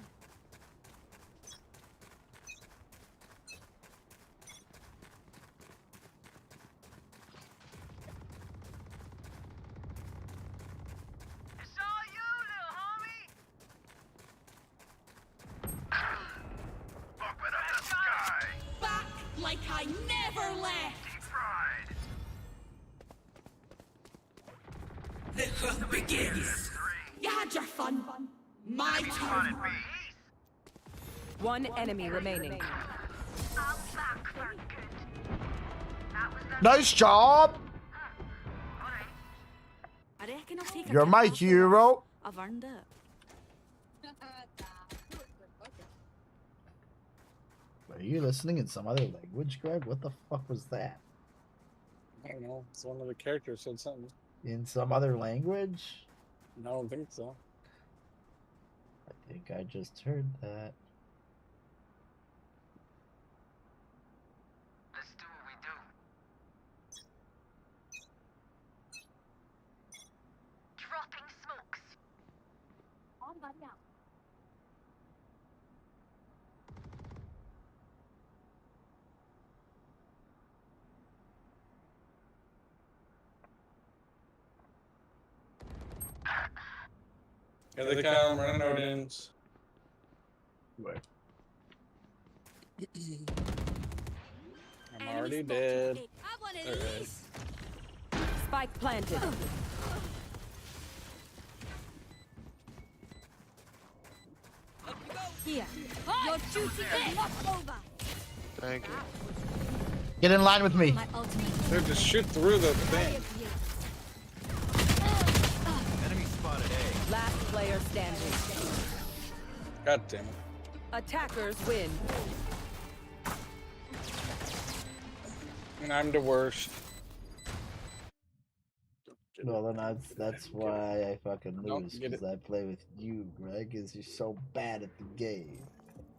D: Back like I never left.
S: The hunt begins.
D: You had your fun. My turn.
L: One enemy remaining.
B: Nice job.
D: I reckon I'll take a
B: You're
D: trip
B: my
D: off the
B: hero.
D: list. I've earned it.
B: Are you listening in some other language, Greg? What the fuck was that?
U: I don't know. It's one of the characters said something.
B: In some other language?
U: I don't think so.
B: I think I just heard that.
S: Let's do what we do. Dropping smokes.
D: On by now.
U: Here they come, running audience.
B: Wait.
U: I'm already dead.
D: Have one of
U: Alright.
D: these.
L: Spike planted.
D: Here. Your duty is not over.
H: Thank you.
B: Get in line with me.
D: My ultimate.
U: Dude, just shoot through the thing.
J: Enemy spotted A.
L: Last player standing.
U: God damn it.
L: Attackers win.
U: And I'm the worst.
B: Well, then that's why I fucking
U: Don't
B: lose,
U: get
B: because I play with you, Greg, because you're so bad at the game.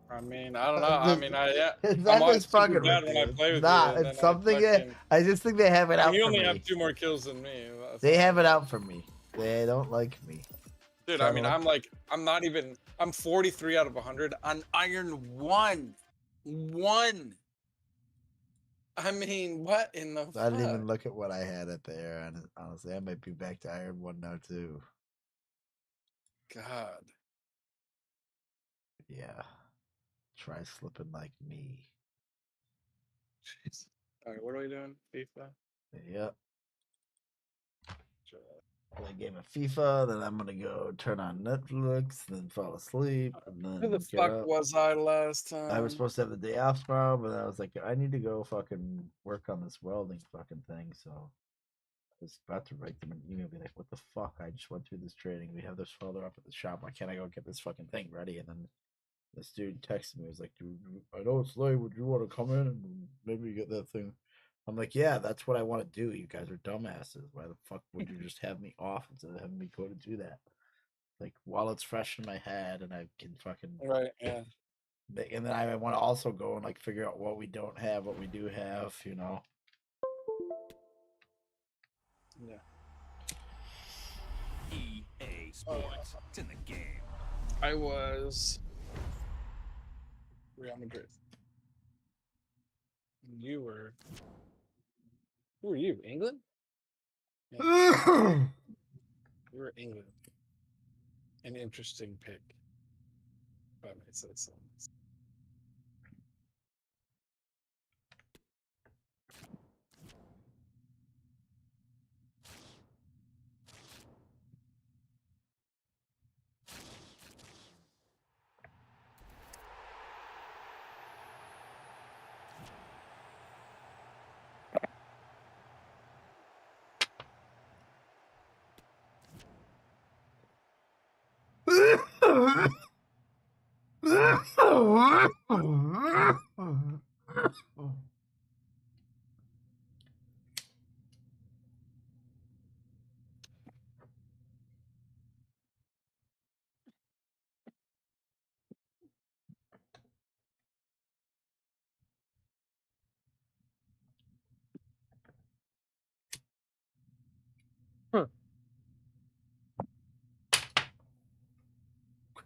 U: I mean, I don't know. I mean, yeah.
B: It's
U: I'm
B: not
U: always
B: just
U: super
B: fucking
U: bad
B: with
U: when I
B: you.
U: play with
B: Nah,
U: you. and
B: it's
U: then I
B: something.
U: fucking-
B: I just think they have it out
U: You
B: for
U: only
B: me.
U: have 2 more kills than me.
B: They have it out for me. They don't like me.
U: Dude, I mean, I'm not even. I'm 43 out of 100 on Iron 1. 1. I mean, what in the
B: I didn't
U: fuck?
B: even look at what I had at there, and honestly, I might be back to Iron 1 now too.
U: God.
B: Yeah. Try slipping like me.
U: Jeez. All right, what are we doing? FIFA?
B: Yep. Play a game of FIFA, then I'm gonna go turn on Netflix, then fall asleep, and then
U: Where the
B: get
U: fuck
B: up.
U: was I last time?
B: I was supposed to have the day off tomorrow, but I was like, I need to go fucking work on this welding fucking thing. So I was about to write them an email, be like, what the fuck? I just went through this training. We have this folder up at the shop. Why can't I go get this fucking thing ready? And then this dude texted me, was like, dude, I know it's late. Would you want to come in and maybe get that thing? I'm like, yeah, that's what I want to do. You guys are dumbasses. Why the fuck would you just have me off instead of having me go to do that? Like, while it's fresh in my head and I can fucking
U: Right, yeah.
B: and then I want to also go and like figure out what we don't have, what we do have, you know.
U: Yeah.
J: EA Sports. It's in the game.
U: I was Real Madrid. You were. Who were you? England? Yeah. You were England. An interesting pick. If I may say so.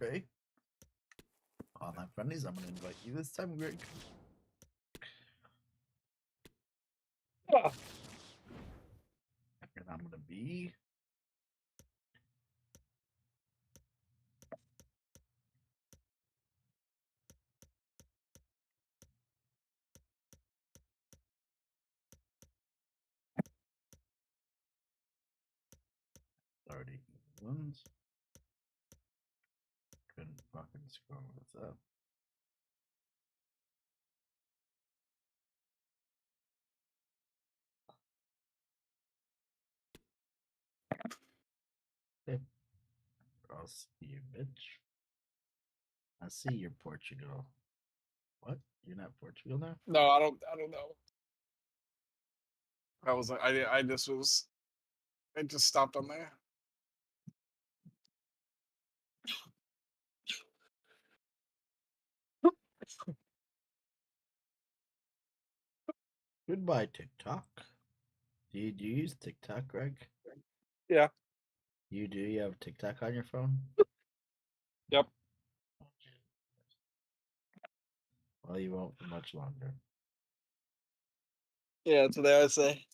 B: Okay. Online friendlies, I'm gonna invite you this time, Greg. And I'm gonna be. Already ones. Couldn't fucking scroll this up. Okay. I'll see you, bitch. I see you're Portugal. What? You're not Portugal now?
U: No, I don't know. I was like, I just was, it just stopped on there.
B: Goodbye, TikTok. Do you use TikTok, Greg?
U: Yeah.
B: You do? You have TikTok on your phone?
U: Yep.
B: Well, you won't for much longer.
U: Yeah, today I say.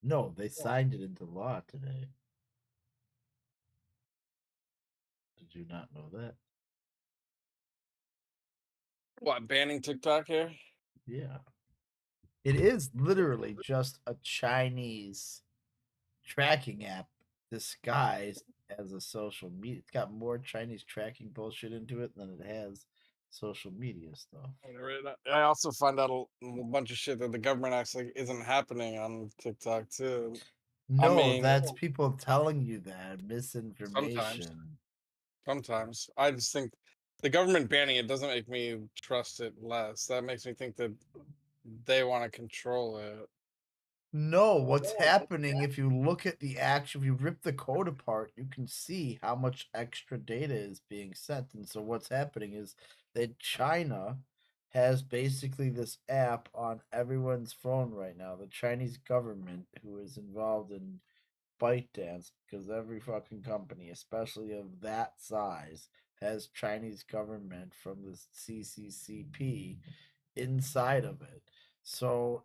B: No, they signed it into law today. Did you not know that?
U: What, banning TikTok here?
B: Yeah. It is literally just a Chinese tracking app disguised as a social media. It's got more Chinese tracking bullshit into it than it has social media stuff.
U: I also find out a bunch of shit that the government actually isn't happening on TikTok too.
B: No,
U: I mean,
B: that's people telling you that misinformation.
U: Sometimes. I just think the government banning it doesn't make me trust it less. That makes me think that they want to control it.
B: No, what's happening if you look at the action, if you rip the code apart, you can see how much extra data is being sent. And so what's happening is that China has basically this app on everyone's phone right now. The Chinese government, who is involved in ByteDance, because every fucking company, especially of that size, has Chinese government from the CCCP inside of it. So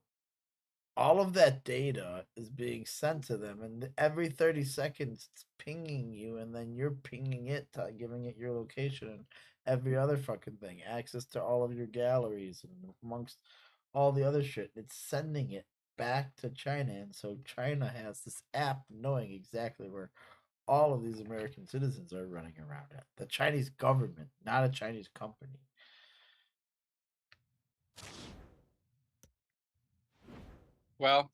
B: all of that data is being sent to them, and every 30 seconds it's pinging you, and then you're pinging it, giving it your location and every other fucking thing, access to all of your galleries and amongst all the other shit. It's sending it back to China, and so China has this app knowing exactly where all of these American citizens are running around at. The Chinese government, not a Chinese company.
U: Well,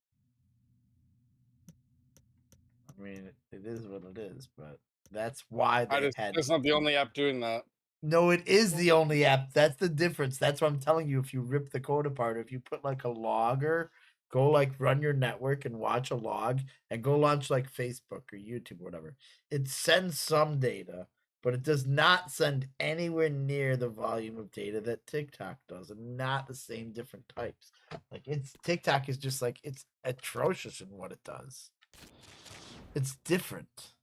B: I mean, it is what it is, but that's why they had.
U: It's not the only app doing that.
B: No, it is the only app. That's the difference. That's what I'm telling you. If you rip the code apart, if you put like a logger, go like run your network and watch a log, and go launch like Facebook or YouTube or whatever. It sends some data, but it does not send anywhere near the volume of data that TikTok does, and not the same different types. Like TikTok is just like, it's atrocious in what it does. It's different.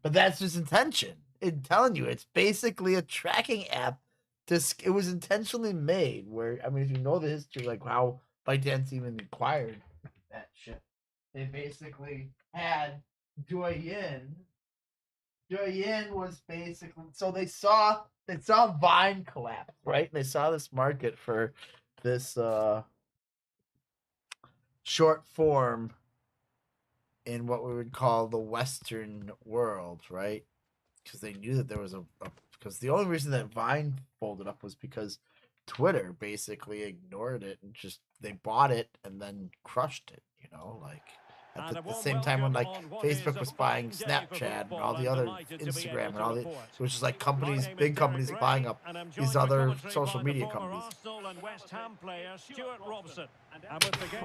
B: But that's his intention. I'm telling you, it's basically a tracking app. It was intentionally made where, I mean, if you know the history, like how ByteDance even acquired that shit, they basically had Douyin. Douyin was basically, so they saw Vine collapse, right? And they saw this market for this short form in what we would call the Western world, right? Because they knew that there was because the only reason that Vine folded up was because Twitter basically ignored it and just, they bought it and then crushed it, you know, like at the same time when like Facebook was buying Snapchat and all the other Instagram and all the, which is like companies, big companies buying up these other social media companies.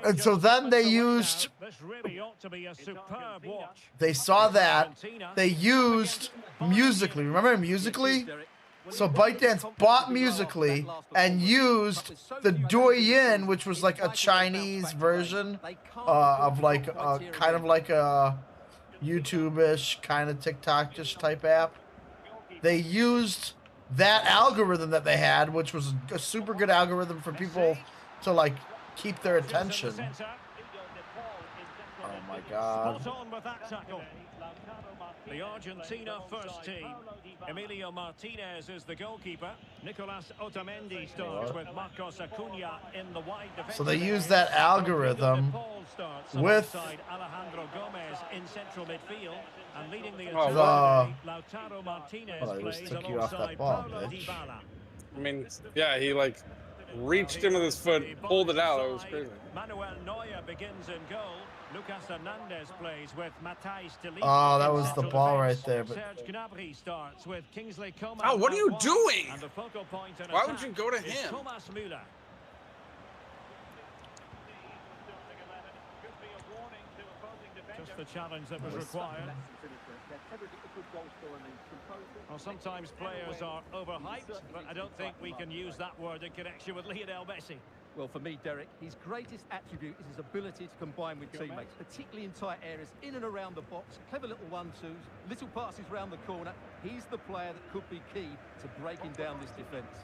B: And so then they used, they saw that, they used Musical.ly. Remember Musical.ly? So ByteDance bought Musical.ly and used the Douyin, which was like a Chinese version of like kind of like a YouTube-ish kind of TikTok-ish type app. They used that algorithm that they had, which was a super good algorithm for people to like keep their attention. Oh my God.
M: Spot on with that tackle. The Argentina first team. Emilio Martinez is the goalkeeper. Nicolas Otamendi starts with Marcos Acuna in the wide defense.
B: So they use that algorithm with
M: Alejandro Gomez in central midfield and leading the Lautaro Martinez plays alongside Paulo Dybala.
U: I mean, yeah, he like reached in with his foot, pulled it out. It was crazy.
M: Manuel Neuer begins in goal. Lucas Hernandez plays with Matthijs de Ligt.
B: Oh, that was the ball right there. But
M: Serge Gnabry starts with Kingsley Coman.
U: Oh, what are you doing?
M: And the focal point in
U: Why would
M: attack
U: you go to
M: is
U: him?
M: Thomas Müller. Just the challenge that was required. Well, sometimes players are overhyped, but I don't think we can use that word in connection with Lionel Messi.
N: Well, for me, Derek, his greatest attribute is his ability to combine with teammates, particularly in tight areas, in and around the box, clever little 1-2s, little passes round the corner. He's the player that could be key to breaking down this defence.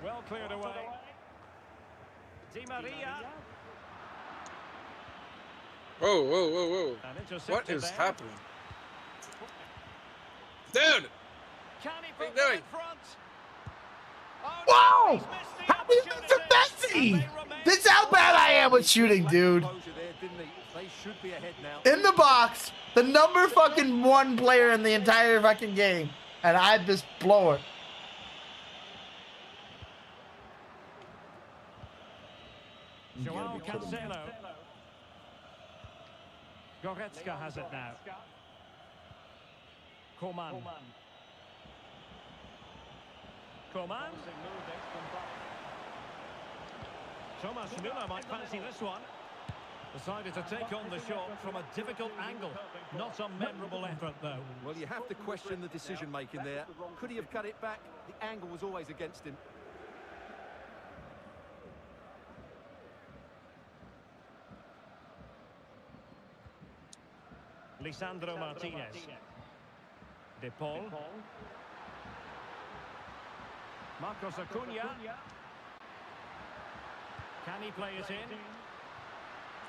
M: Well cleared away. Di Maria.
U: Whoa, whoa, whoa, whoa. What is happening? Dude!
M: Can he
U: what are you doing?
B: whoa! How did you miss a Messi? This is how bad I am with shooting, dude. In the box, the number fucking 1 player in the entire fucking game, and I just blow it.
M: Joao Cancelo. Goretzka has it now. Coman. Coman. Thomas Müller might fancy this one. Decided to take on the shot from a difficult angle. Not a memorable effort, though.
N: Well, you have to question the decision-making there. Could he have cut it back? The angle was always against him.
M: Lisandro Martinez. De Paul. Marcos Acuna. Can he play it in?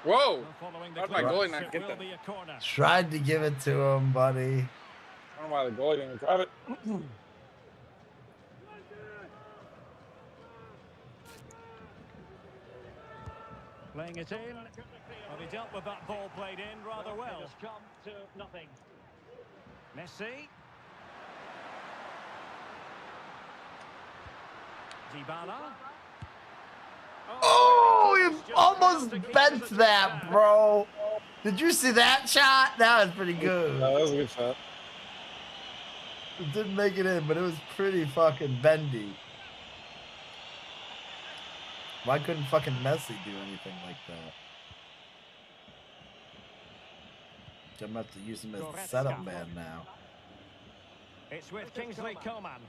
U: Whoa! How'd my goalie not get that?
B: Tried to give it to him, buddy.
U: I don't know why the goalie didn't grab it.
M: Playing it in. Well, he dealt with that ball played in rather well. It's come to nothing. Messi. Dybala.
B: Oh, he almost bent that, bro. Did you see that shot? That was pretty good.
U: Yeah, that was a good shot.
B: It didn't make it in, but it was pretty fucking bendy. Why couldn't fucking Messi do anything like that? I'm about to use him as a setup man now.
M: It's with Kingsley Coman.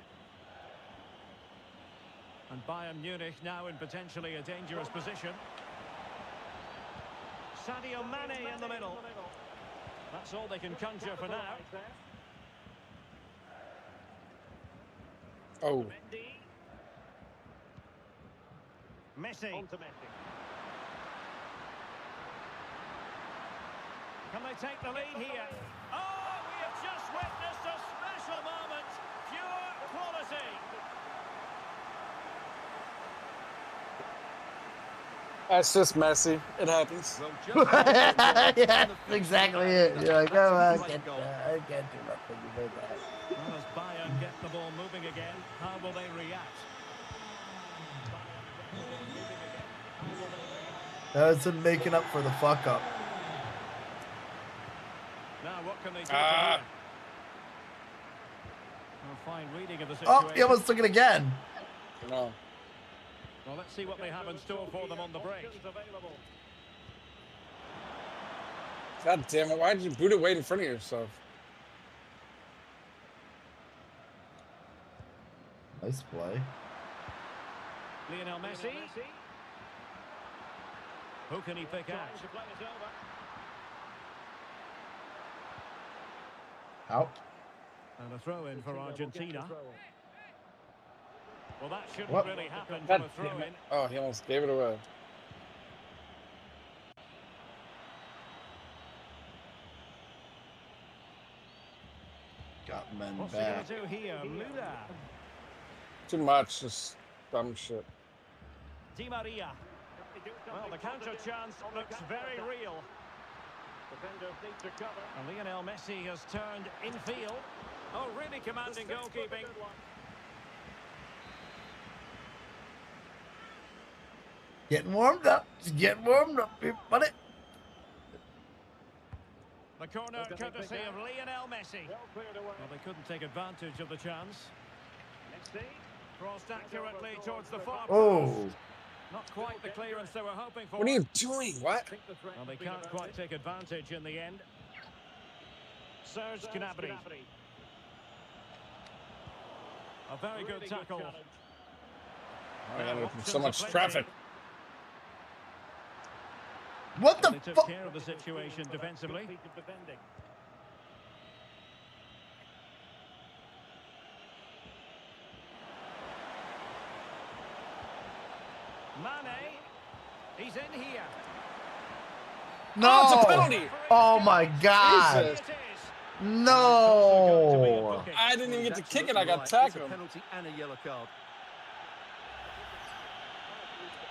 M: And Bayern Munich now in potentially a dangerous position. Sadio Mane in the middle. That's all they can conjure for now.
U: Oh.
M: Messi. Can they take the lead here? Oh, we have just witnessed a special moment. Pure quality.
U: That's just messy. It happens.
B: Yeah, that's exactly it. You're like, oh, I can't do nothing. You made that.
M: Well, as Bayern get the ball moving again, how will they react?
B: That's him making up for the fuck up.
M: Now, what can they do? A fine reading of the situation.
B: Oh, he almost took it again.
U: No.
M: Well, let's see what they have in store for them on the break.
U: God damn it! Why did you boot it way in front of yourself?
B: Nice play.
M: Lionel Messi. Who can he pick out?
B: Out.
M: And a throw in for Argentina. Well, that shouldn't
U: What?
M: really happen
U: God
M: from a
U: damn
M: throw
U: it.
M: in.
U: Oh, he almost gave it away.
B: Got men
M: What's he going
B: back.
M: to do here? Lula.
U: Too much, just dumb shit.
M: Di Maria. Well, the counter chance looks very real. And Lionel Messi has turned infield. Oh, really commanding goalkeeping.
B: Getting warmed up. Just getting warmed up, buddy.
M: The corner courtesy of Lionel Messi. Well, they couldn't take advantage of the chance. Crossed accurately towards the far
B: Oh.
M: post. Not quite the clearance they were hoping for.
U: What are you doing? What?
M: Well, they can't quite take advantage in the end. Serge Gnabry. A very good tackle.
U: Oh, yeah, so much traffic.
B: What the
M: They took
B: fuck?
M: care of the situation defensively. Mane. He's in here.
B: No.
U: Oh, it's a penalty.
B: Oh my God.
U: Jesus.
B: No.
U: I didn't even get to kick it. I got tackled.
N: Penalty and a yellow card.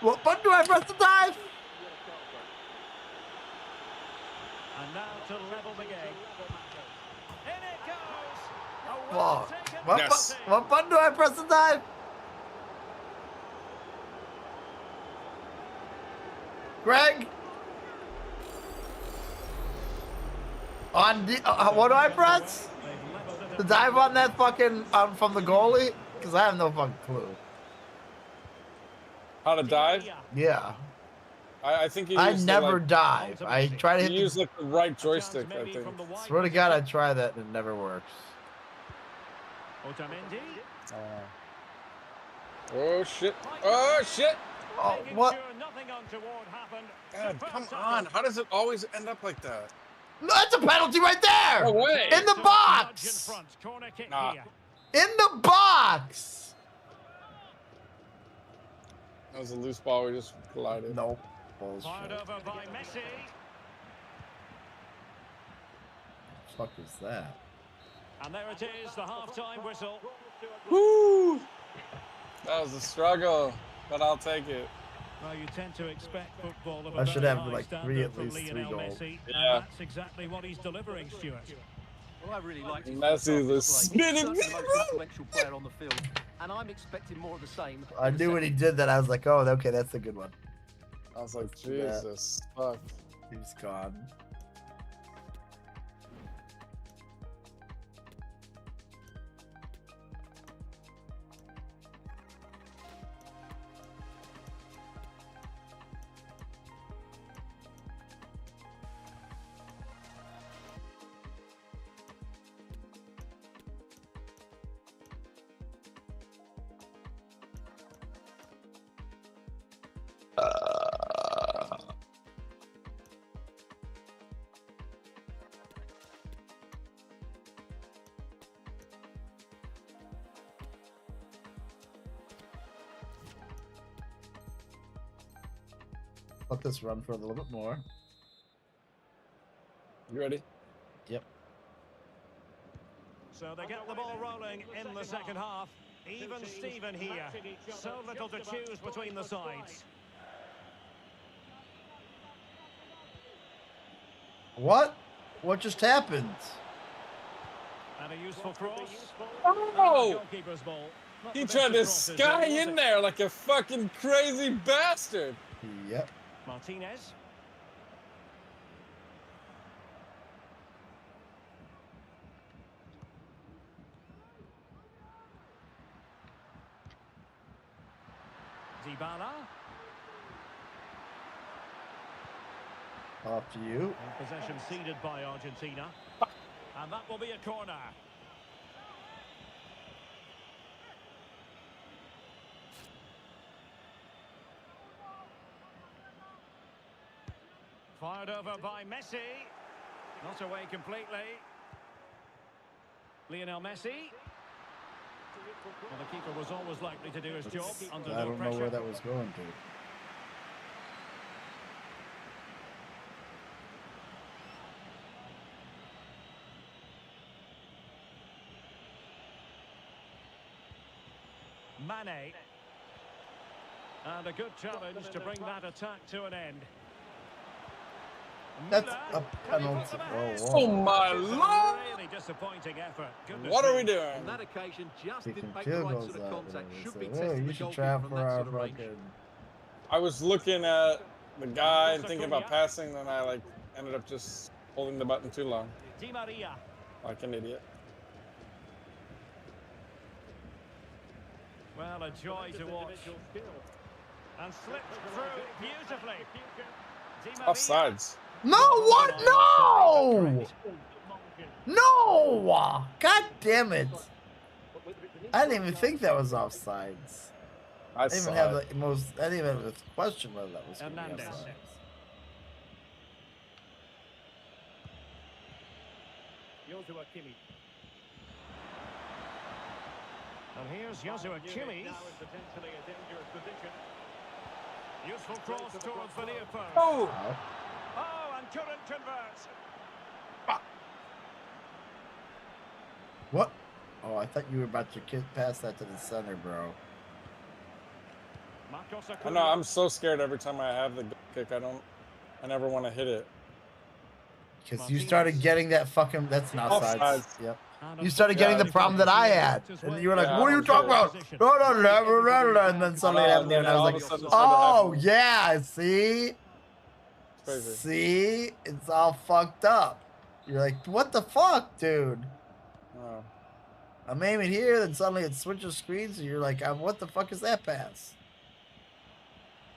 B: What button do I press to dive?
M: And now to level the game. In it goes. A
B: Fuck.
M: well-taken
B: What,
U: Yes.
B: what button do I press to dive? Greg? On the, what do I press? To dive on that fucking from the goalie? Because I have no fucking clue.
U: How to dive?
B: Yeah.
U: I think you
B: I
U: used
B: never
U: to, like,
B: dive. I try to hit
U: you
B: the,
U: use like the right joystick, I think.
B: swear to God I try that and it never works.
M: Otamendi.
U: Oh shit! Oh shit!
B: Oh,
M: Making
B: what?
M: sure nothing untoward happened.
U: God,
M: Superb
U: come
M: tackle.
U: on! How does it always end up like that?
B: No, that's a penalty right there!
U: No way!
B: In the
M: Nudge in
B: box!
M: front. Corner kick
U: Nah.
M: here.
B: In the box!
U: That was a loose ball. We just collided.
B: Nope.
M: Fired
B: Bullshit.
M: over by Messi.
B: Fuck is that?
M: And there it is, the half-time whistle.
U: Woo! That was a struggle, but I'll take it.
M: Well, you tend to expect football of a
B: I should
M: very
B: have,
M: high
B: like,
M: standard
B: three- at
M: from
B: least three
M: Lionel
B: goals.
M: Messi,
U: Yeah.
M: and that's exactly what he's delivering, Stuart.
N: Well, I really liked his
U: Messi
N: first half
U: is a
N: of play. He's
U: spinning
N: certainly the most influential player on the field, and I'm expecting more of the same.
B: I
N: in the
B: knew when he
N: second.
B: did that, I was like, oh, okay, that's a good one.
U: I was like,
B: Yeah.
U: Jesus, fuck.
B: He's gone. Let this run for a little bit more.
U: You ready?
B: Yep.
M: So they get the ball rolling in the second half. Even Steven here. So little to choose between the sides.
B: What? What just happened?
M: And a useful cross.
U: Oh!
M: Goalkeeper's ball. Not
U: He
M: the
U: tried
M: best
U: to
M: of crosses,
U: sky
M: was
U: in
M: it?
U: there like a fucking crazy bastard.
B: Yep.
M: Martinez. Dybala.
B: Off to you.
M: And possession ceded by Argentina. And that will be a corner. Fired over by Messi. Not away completely. Lionel Messi. Well, the keeper was always likely to do his job under
B: I
M: no
B: don't
M: pressure.
B: know where that was going to.
M: Mane. And a good challenge to bring that attack to an end.
B: That's a penalty. Whoa,
U: Oh my lord!
M: Really disappointing effort. Goodness
U: What are we
M: me.
U: doing?
N: On that occasion, just
B: Kicking
N: didn't make the
B: field
N: right
B: goals
N: sort of
B: out
N: contact.
B: there.
N: Should
B: So,
N: be
B: hey,
N: testing
B: you
N: the
B: should
N: goalkeeper
B: try
N: from
B: for
N: that
B: our
N: sort of range.
B: fucking.
U: I was looking at the guy and thinking about passing, and I like ended up just holding the button too long,
M: Di Maria.
U: like an idiot.
M: Well, a joy to watch. And slipped through beautifully. Di Maria.
U: Offsides.
B: No, what? No! No! God damn it! I didn't even think that was offsides.
U: I
B: didn't
U: saw
B: even have
U: it.
B: the most. I didn't even have the question whether that was going to be
M: Hernandez.
B: offsides.
M: Joshua Kimmich. And here's Joshua Kimmich. Useful cross towards the near post.
U: Oh!
M: Oh, and couldn't convert.
B: What? Oh, I thought you were about to pass that to the center, bro.
M: Marcos
U: I know, I'm so scared every time I have the goal kick. I never want to hit it.
B: Because you started getting that fucking. That's not offsides.
U: Offsides.
B: Yep. You started getting the problem that I had, and you were like, "What are you talking about?" No, no, no, no, no, and then suddenly it happened, and I was like, "Oh yeah, see, see, it's all fucked up." You're like, "What the fuck, dude?"
U: Oh.
B: I'm aiming here, then suddenly it switches screens, and you're like, "What the fuck is that pass?"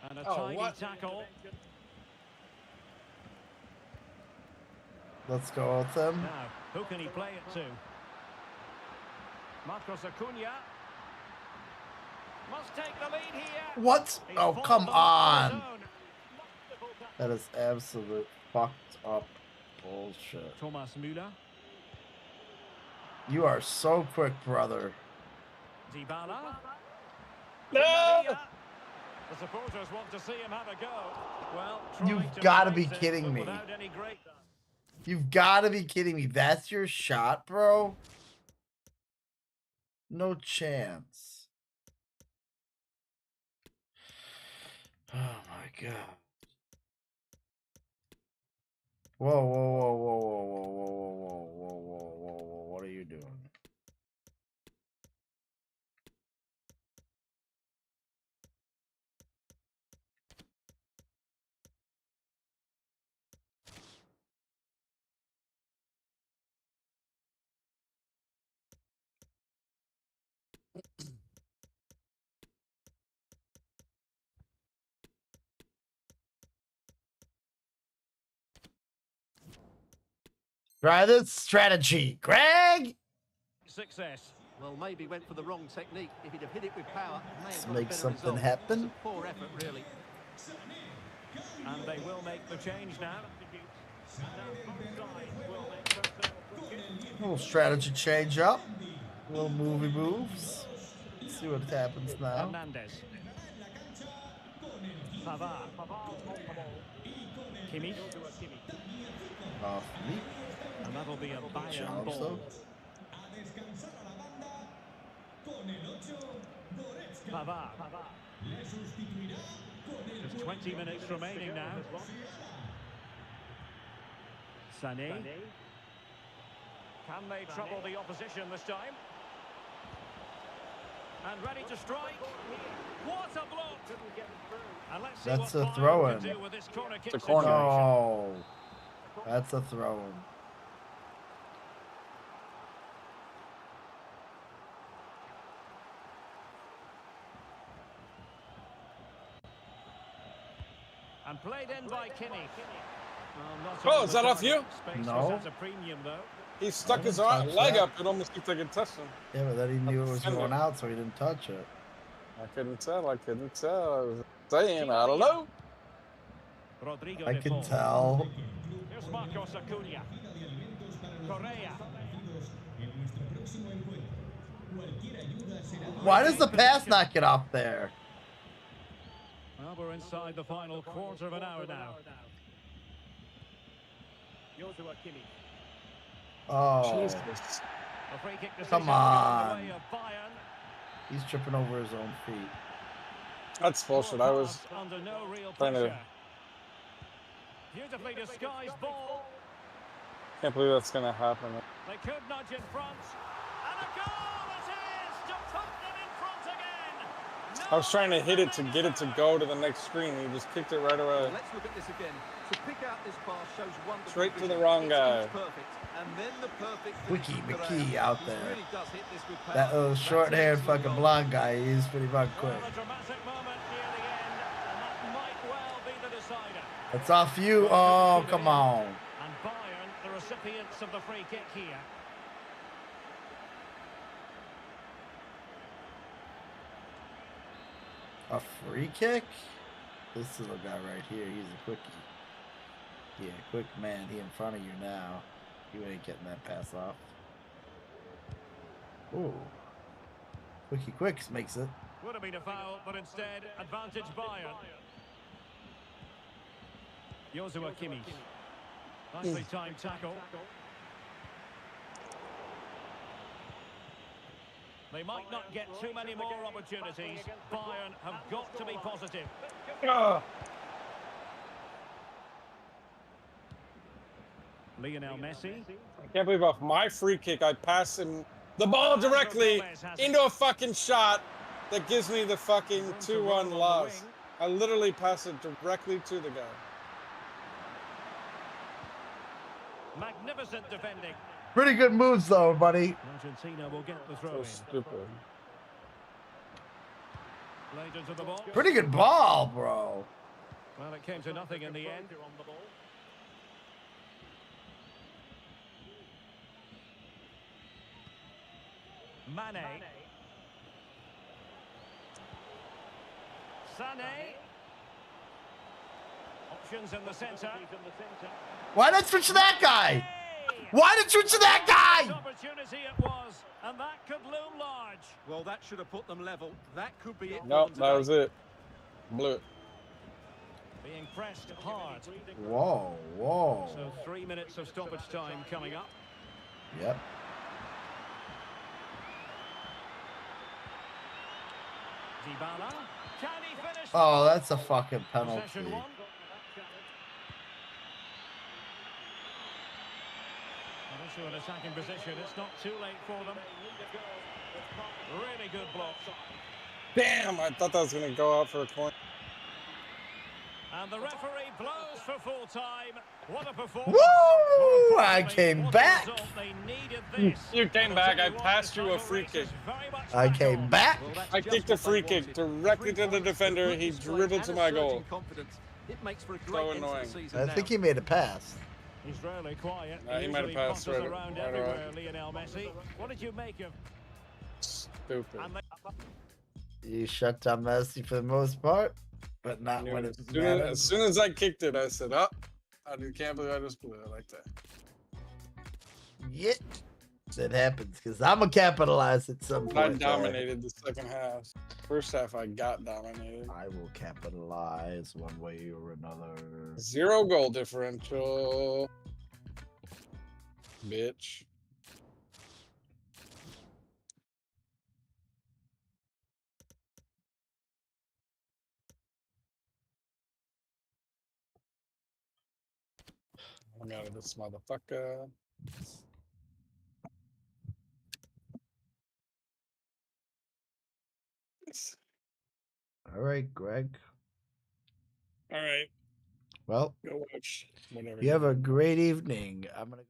M: And a tiny tackle.
B: Let's go with them.
M: Now, who can he play it to? Marcos Acuna. Must take the lead here.
B: What?
M: He's
B: Oh,
M: fallen
B: come
M: on his
B: on.
M: own.
B: That is absolute fucked up bullshit.
M: Thomas Müller.
B: You are so quick, brother.
M: Dybala.
U: No!
M: The supporters want to see him have a go. Well,
B: You've
M: trying to
B: gotta be
M: create it,
B: kidding
M: but
B: me.
M: without any great...
B: You've got to be kidding me. That's your shot, bro? No chance. Oh, my God. Whoa, whoa, whoa, whoa, whoa, whoa, whoa, whoa, whoa, whoa, whoa, whoa. What are you doing? Try this strategy, Greg.
M: Success.
N: Well, maybe went for the wrong technique. If he'd have hit it with power, may
B: Let's
N: have got a
B: make
N: better
B: something
N: result.
B: happen.
N: It's a poor effort, really.
M: And they will make the change now.
B: Little strategy change up. Little movie moves. Let's see what happens now.
M: Hernandez. Pavard. Kimmich.
B: Off me.
M: And that'll be a Bayern
B: Chance,
M: ball.
B: though.
M: Pavard. Just 20 minutes remaining now. Sané. Can they trouble the opposition this time? And ready to strike. What a block! And let's see
B: That's
M: what
B: a
M: Bayern
B: throw-in.
M: can do with this corner kick
U: It's a corner.
M: situation.
B: Oh, that's a throw-in.
M: And played in by Kimmich.
U: Oh, is that off you?
B: No.
M: A premium, though.
U: He stuck his
B: touch
U: leg
B: that.
U: up. It almost looked like it touched him.
B: Yeah, but then he knew it was
U: Defender.
B: going out, so he didn't touch it.
U: I couldn't tell. I couldn't tell. I was saying, I don't know.
M: Rodrigo
B: I
M: de
B: can
M: Paul.
B: tell.
M: Here's Marcos Acuna. Correa.
B: Why does the pass not get off there?
M: Well, we're inside the final quarter of an hour now. Joshua Kimmich.
B: Oh,
M: A free kick decision
B: come
M: going the
B: on.
M: way of Bayern.
B: He's tripping over his own feet.
U: That's bullshit. I was
M: Under no real
U: trying to.
M: pressure. Beautifully disguised ball.
U: Can't believe that's gonna happen.
M: They could nudge in front. And a goal it is to put them in front again.
U: I was trying to hit it to get it to go to the next screen. He just kicked it right away.
N: Let's look at this again. To pick out this pass shows one
U: Straight to the wrong guy.
N: perfect, and then the perfect
B: Wiki McKee out there.
N: really does hit this with
B: That
N: power.
B: little short-haired fucking blonde guy, he's pretty fucking quick.
M: A dramatic moment near the end, and that might well be the decider.
B: It's off you. Oh, come on.
M: And Bayern, the recipients of the free kick here.
B: A free kick? This little guy right here, he's a quickie. Yeah, quick man. He in front of you now. You ain't getting that pass off. Ooh. Quickie Quicks makes it.
M: Would have been a foul, but instead, advantage Bayern. Joshua Kimmich. Nicely timed tackle. They might not get too many more opportunities. Bayern have got to be positive. Lionel Messi.
U: I can't believe off my free kick, I pass him the ball directly into a fucking shot that gives me the fucking 2-1 loss. I literally pass it directly to the guy.
M: Magnificent defending.
B: Pretty good moves, though, buddy.
M: Argentina will get the throw
U: So
M: in.
U: stupid.
M: Played into the box.
B: Pretty good ball, bro.
M: Well, it came to nothing in the end. Mane. Sané. Options in the centre.
B: Why not switch to that guy? Why not switch to that guy?
M: Opportunity it was, and that could loom large.
N: Well, that should have put them level. That could be it. for
U: Nope,
N: them
U: that
N: today.
U: was it. Blew it.
M: Being pressed hard.
B: Whoa, whoa.
M: So 3 minutes of stoppage time coming up.
B: Yep.
M: Dybala. Can he finish?
B: Oh, that's a fucking penalty.
M: Possession one. Well, into an attacking position. It's not too late for them. Really good block.
U: Damn, I thought that was going to go out for a corner.
M: And the referee blows for full time. What a performance.
B: Woo! I came back.
M: They needed this.
U: You came back. I passed you a free kick.
B: I came back.
U: I kicked a free kick directly to the defender. He dribbled to my goal.
N: It makes for a great
U: So
N: end to the
U: annoying.
N: season
B: I
N: now.
B: think he made a pass.
M: He's rarely quiet.
U: Nah, he might have
M: Usually
U: passed
M: bounces
U: right-
M: around
U: right
M: everywhere,
U: away.
M: Lionel Messi. What did you make of?
U: Stupid.
M: And
B: You shut down Messi for the most part, but not when it
U: As
B: matters.
U: soon as I kicked it, I said, "Oh, I can't believe I just blew it like that."
B: Yeah, that happens because I'm gonna capitalize at some
U: I
B: point.
U: dominated the second half. First half, I got dominated.
B: I will capitalize one way or another.
U: 0 goal differential. Bitch. I'm out of this motherfucker.
B: All right, Greg.
U: All right,
B: Well,
U: go watch whatever.
B: you have a great evening. I'm gonna go.